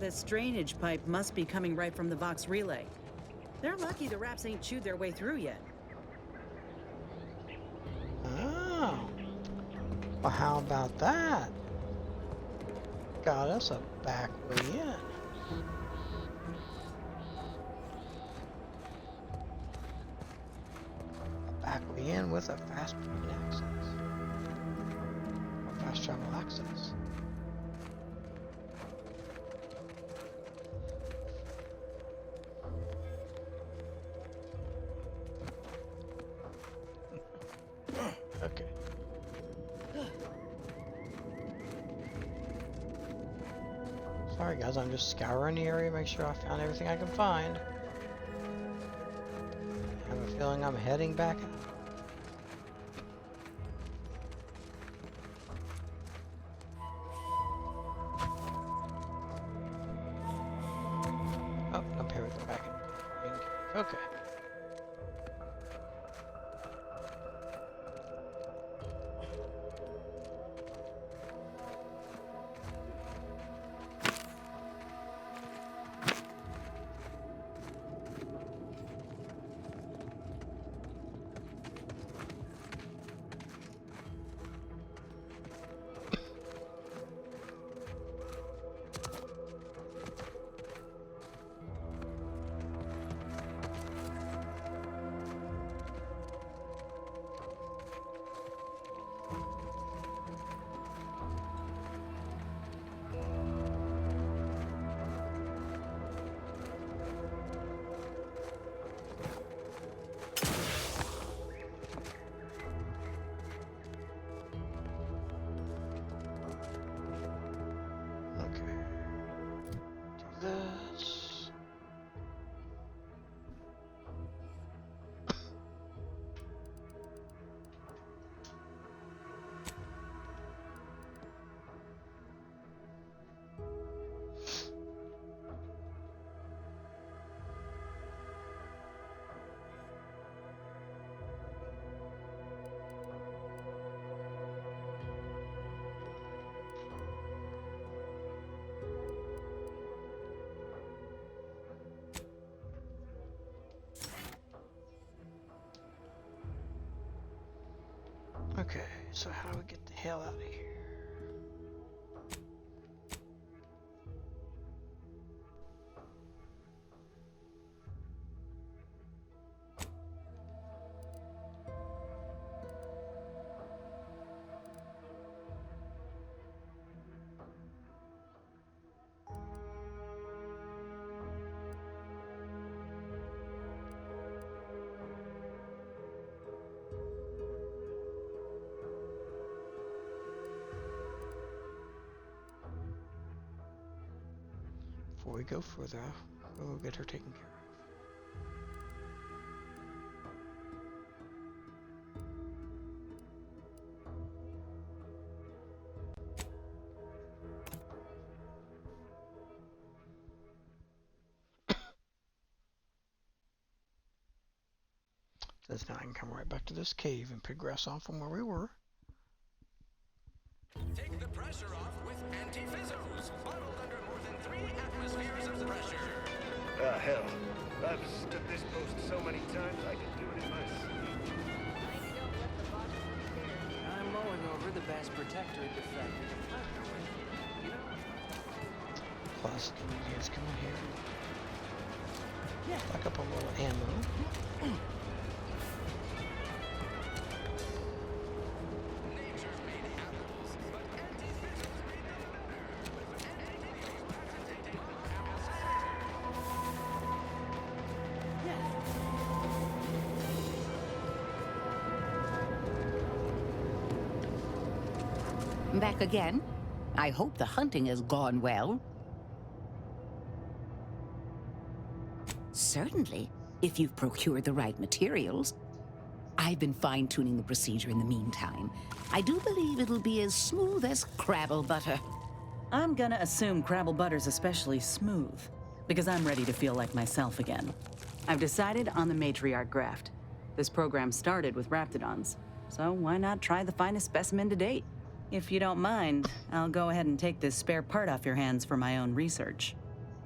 This drainage pipe must be coming right from the Vox relay. They're lucky the Raps ain't chewed their way through yet. Oh. Well, how about that? Got us a back way in. A back way in with a fast access. Or fast travel access. Okay. Sorry guys, I'm just scouring the area, make sure I found everything I can find. I have a feeling I'm heading back out. Oh, up here we go back in. Okay. so how do we get the hell out of here? Before we go further, we'll get her taken care of. Says now I can come right back to this cave and progress on from where we were. Take the pressure off with anti-fizzos, bottled under more than 3 atmospheres of pressure. Ah, hell. I've stood this post so many times I could do it in my sleep. I'm mulling over the best protectorate defector to partner with. You know? Plus, let's come in here. Back up a little ammo. Back again? I hope the hunting has gone well. Certainly, if you've procured the right materials. I've been fine-tuning the procedure in the meantime. I do believe it'll be as smooth as Crabble butter. I'm gonna assume Crabble butter's especially smooth, because I'm ready to feel like myself again. I've decided on the matriarch graft. This program started with Raptidons, so why not try the finest specimen to date? If you don't mind, I'll go ahead and take this spare part off your hands for my own research.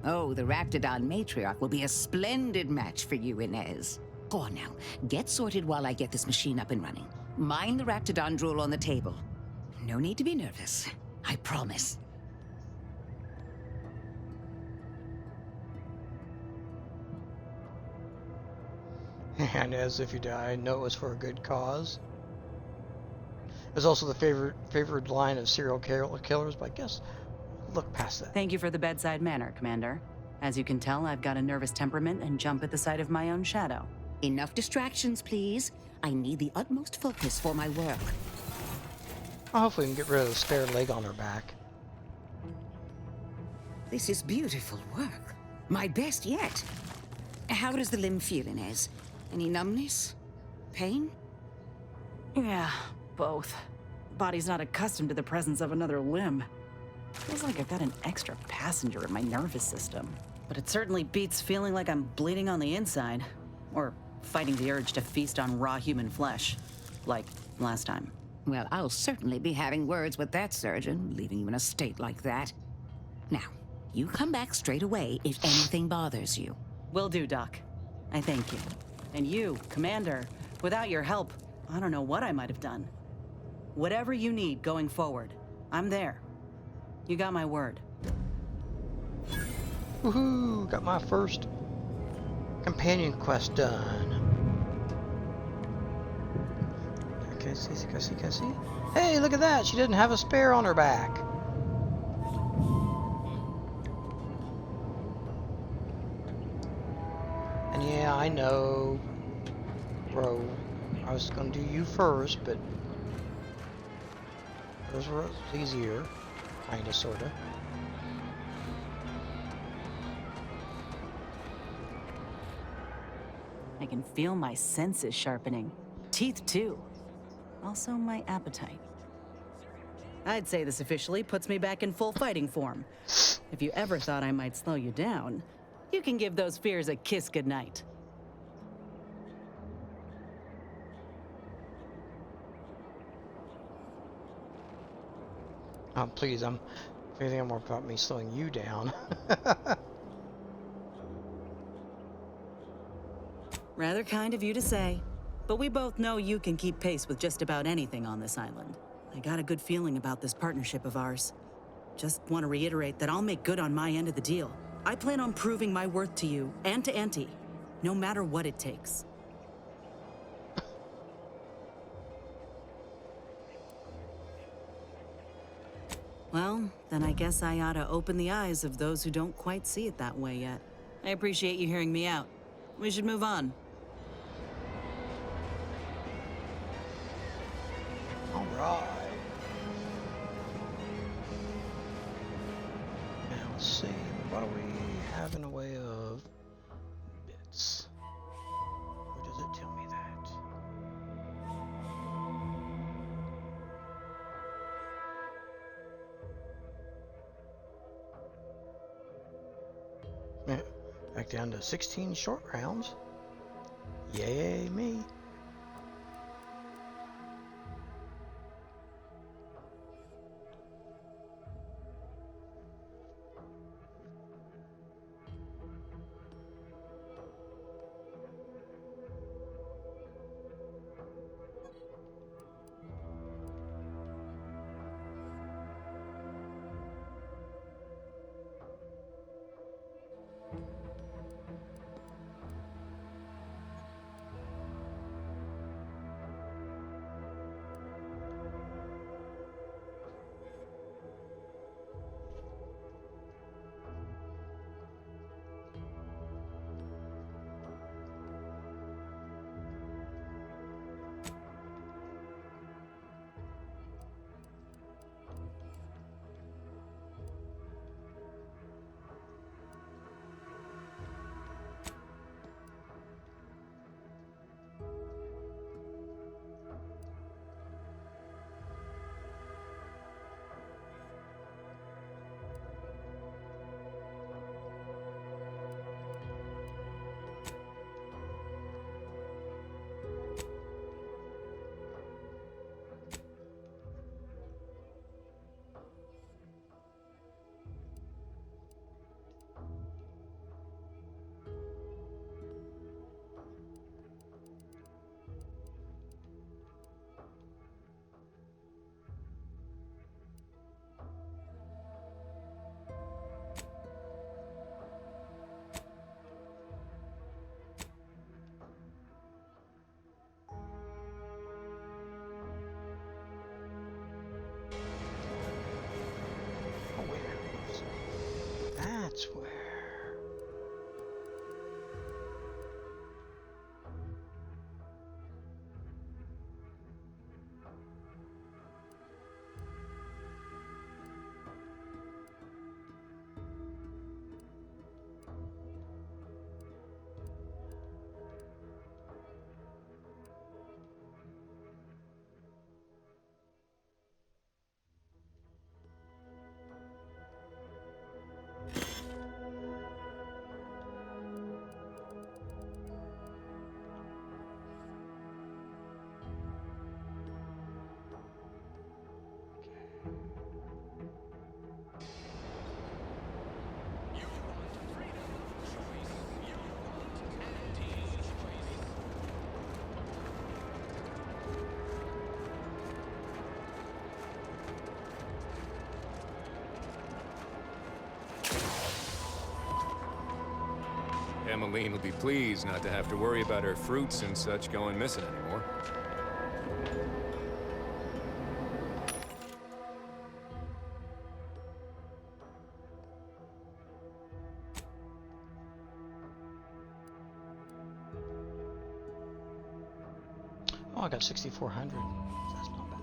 Oh, the Raptidon matriarch will be a splendid match for you, Inez. Go on now, get sorted while I get this machine up and running. Mind the Raptidon drool on the table. No need to be nervous, I promise. And as if you die, I know it was for a good cause. It's also the favored line of serial killers, but I guess look past that. Thank you for the bedside manner, Commander. As you can tell, I've got a nervous temperament and jump at the sight of my own shadow. Enough distractions, please. I need the utmost focus for my work. Well, hopefully we can get rid of the spare leg on her back. This is beautiful work. My best yet. How does the limb feel, Inez? Any numbness? Pain? Yeah, both. Body's not accustomed to the presence of another limb. Feels like I've got an extra passenger in my nervous system. But it certainly beats feeling like I'm bleeding on the inside. Or fighting the urge to feast on raw human flesh. Like last time. Well, I'll certainly be having words with that surgeon, leaving you in a state like that. Now, you come back straight away if anything bothers you. Will do, Doc. I thank you. And you, Commander, without your help, I don't know what I might have done. Whatever you need going forward, I'm there. You got my word. Woohoo! Got my first companion quest done. Okay, see. Hey, look at that! She didn't have a spare on her back. And yeah, I know, bro. I was gonna do you first, but those were easier, kinda, sorta. I can feel my senses sharpening. Teeth, too. Also, my appetite. I'd say this officially puts me back in full fighting form. If you ever thought I might slow you down, you can give those fears a kiss goodnight. Oh, please, if anything, I'm more about me slowing you down. Rather kind of you to say. But we both know you can keep pace with just about anything on this island. I got a good feeling about this partnership of ours. Just want to reiterate that I'll make good on my end of the deal. I plan on proving my worth to you and to Auntie, no matter what it takes. Well, then I guess I ought to open the eyes of those who don't quite see it that way yet. I appreciate you hearing me out. We should move on. All right. Now let's see. What do we have in the way of bits? Where does it tell me that? Yeah, back down to 16 short rounds. Yay me. That's where. Emmeline will be pleased not to have to worry about her fruits and such going missing anymore. Oh, I got 6,400. That's not bad.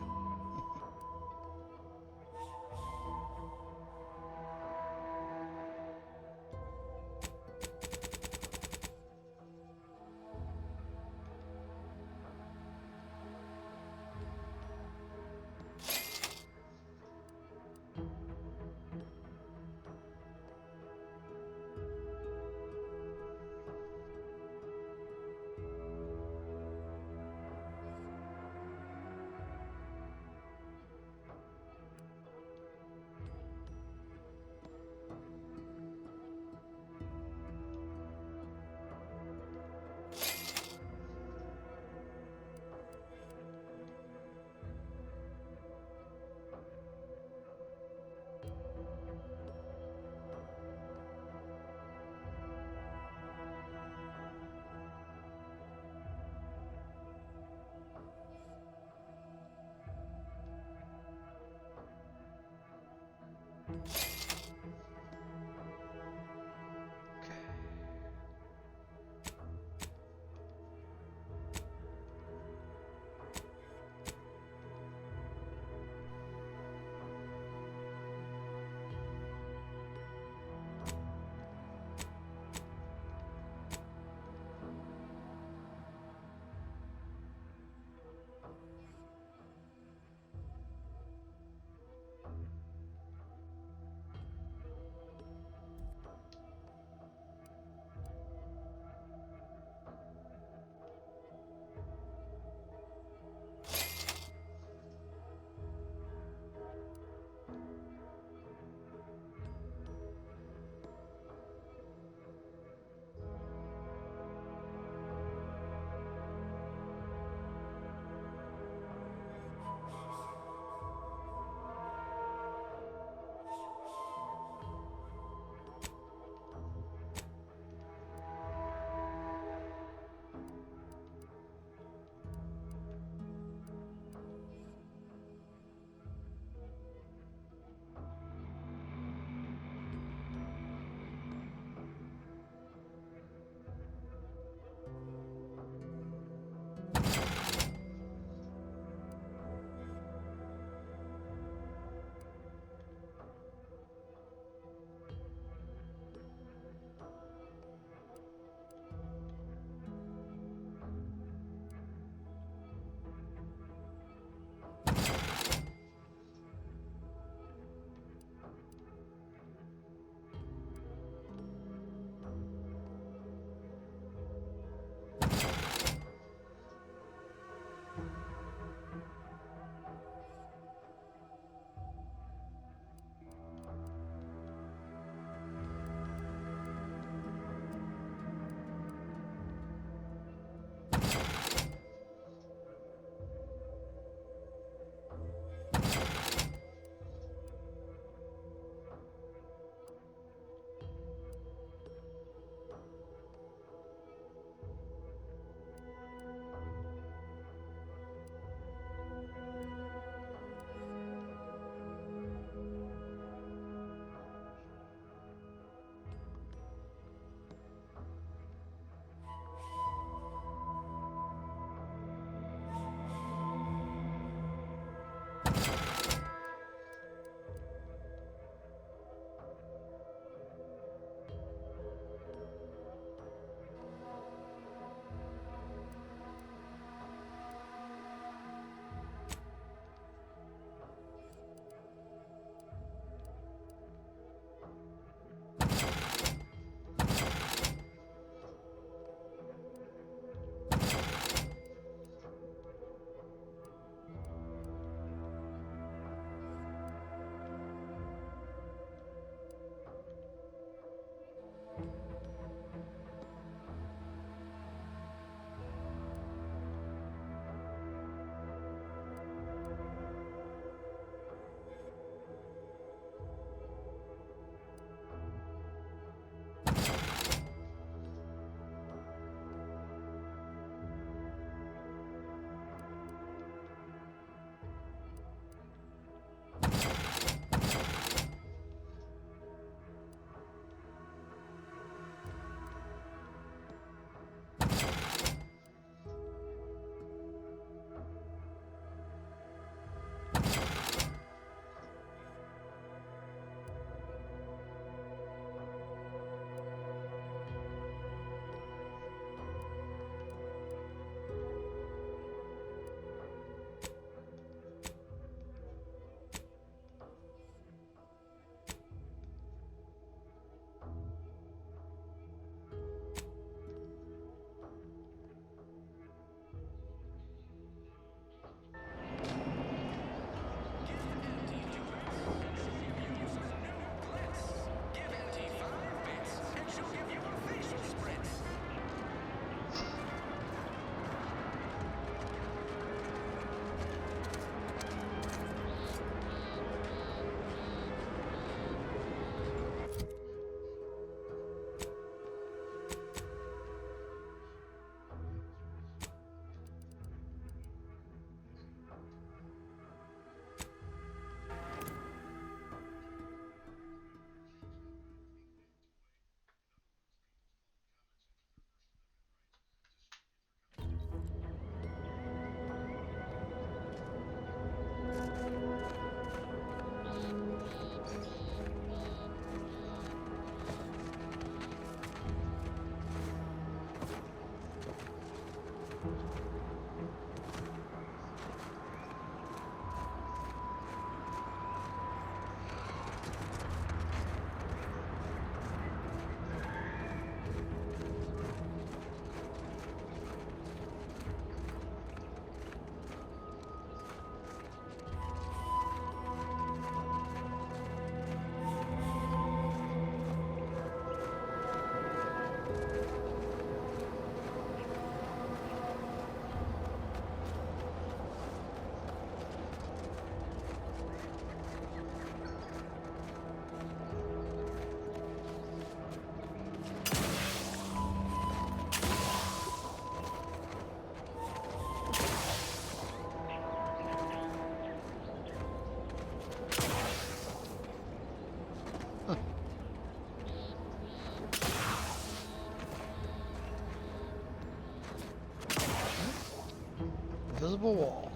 invisible wall.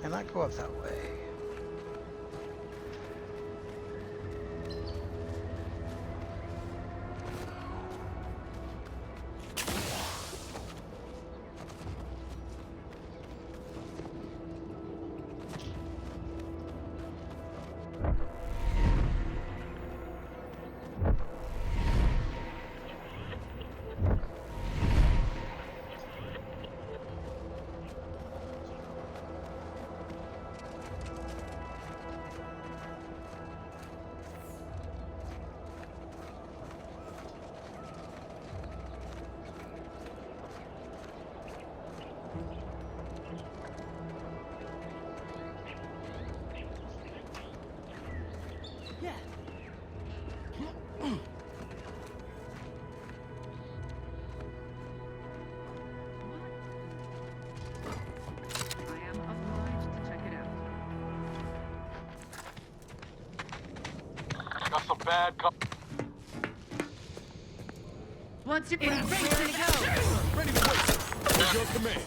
Cannot go up that way. Got some bad What's your ready to go? Ready to wait. What's your command?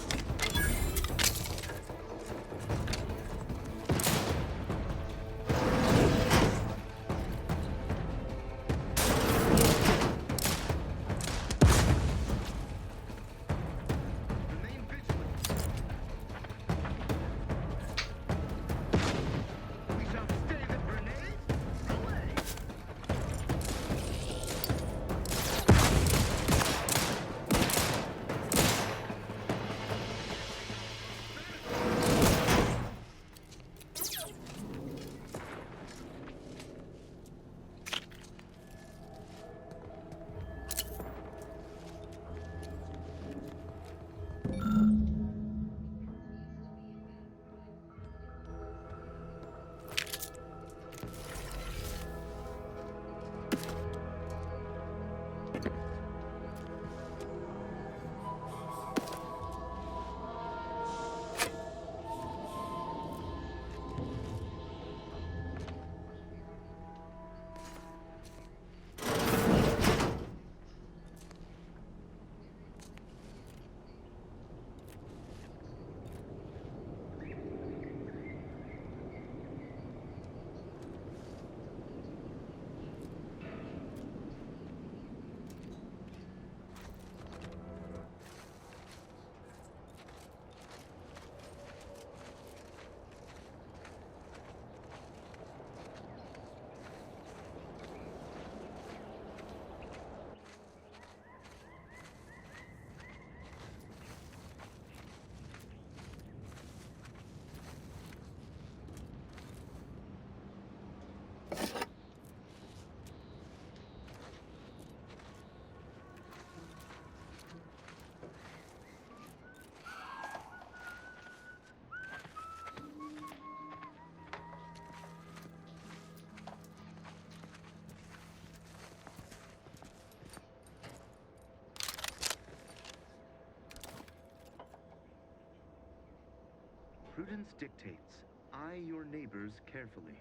Prudence dictates, eye your neighbors carefully.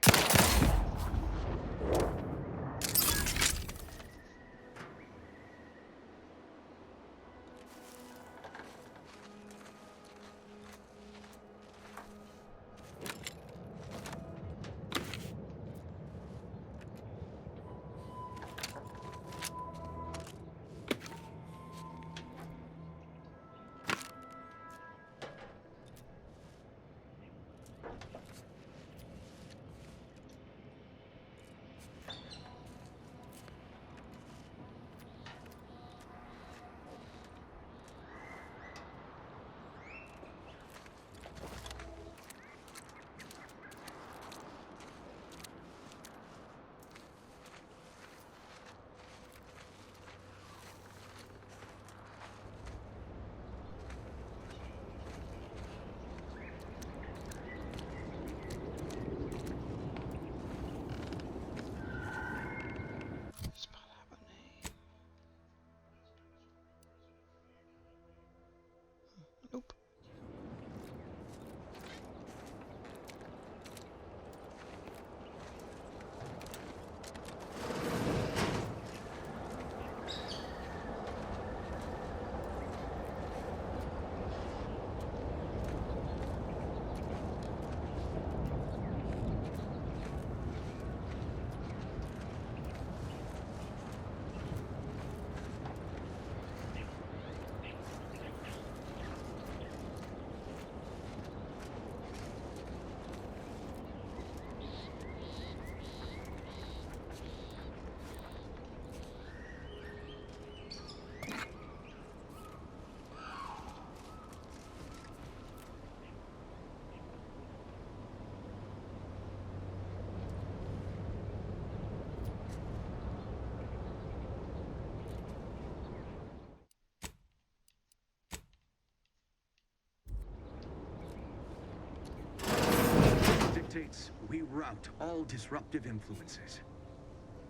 rout all disruptive influences.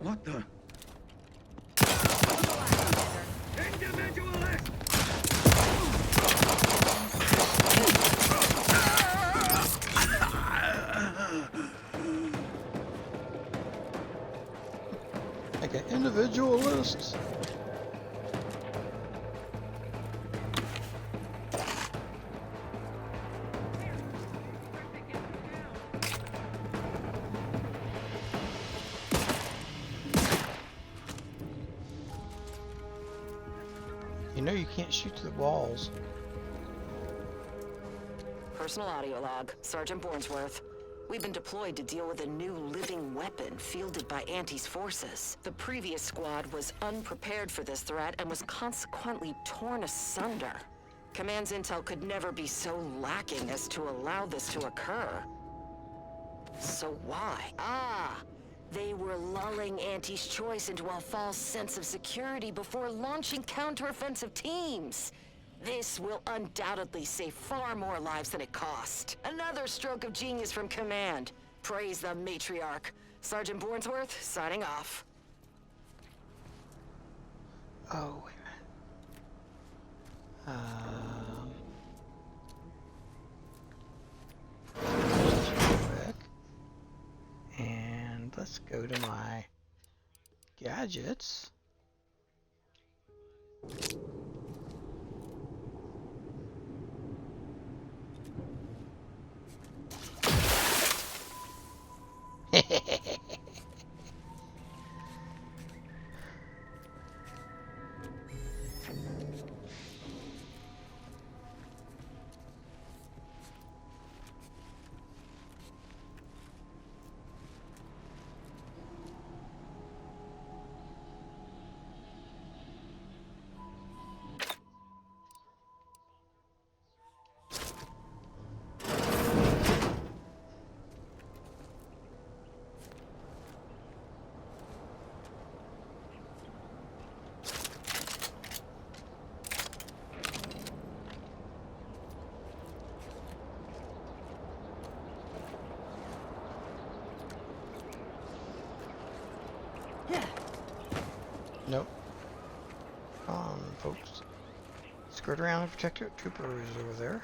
What the? Individualist! Like an individualist. You know you can't shoot through the walls. Personal audio log, Sergeant Bornsworth. We've been deployed to deal with a new living weapon fielded by Auntie's forces. The previous squad was unprepared for this threat and was consequently torn asunder. Command's intel could never be so lacking as to allow this to occur. So why? They were lulling Auntie's choice into a false sense of security before launching counteroffensive teams. This will undoubtedly save far more lives than it cost. Another stroke of genius from Command. Praise the Matriarch. Sergeant Bornsworth, signing off. Oh, wait a minute. And let's go to my gadgets. Nope. Come on, folks. Skirt around and protect your troopers over there.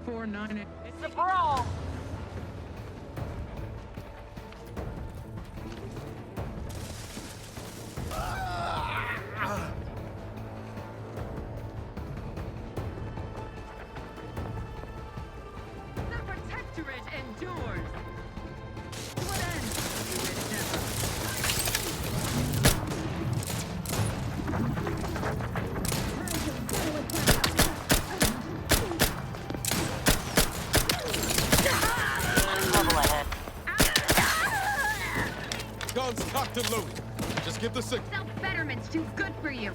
498. It's a brawl! The Protectorate endures. To an end, you endeavor. Trouble ahead. Guns cocked and loaded. Just give the signal. Self-betterment's too good for you.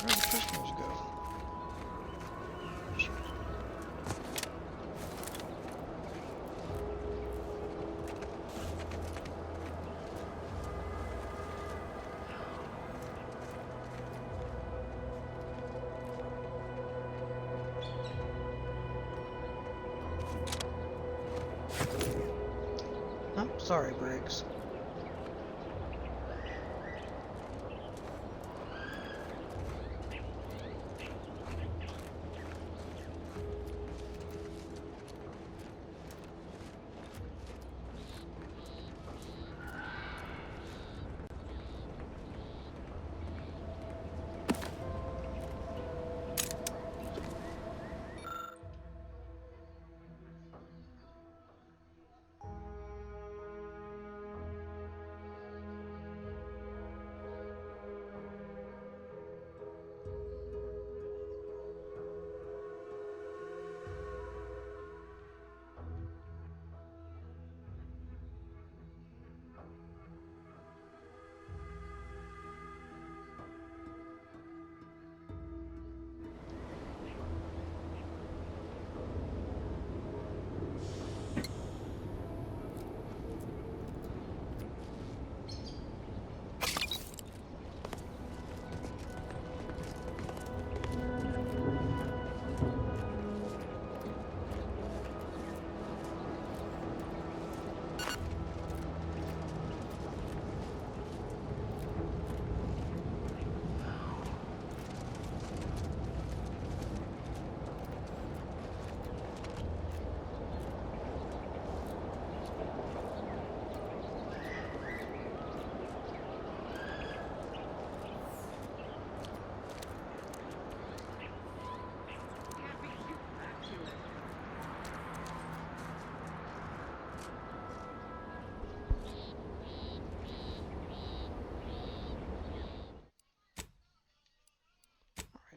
Where'd the prisoners go? Oh, sorry, Briggs.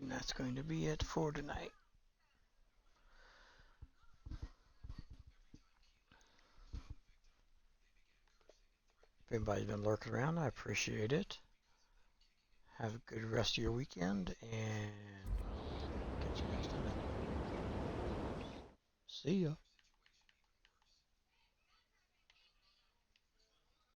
And that's going to be it for tonight. If anybody's been lurking around, I appreciate it. Have a good rest of your weekend, and catch you next time. See ya.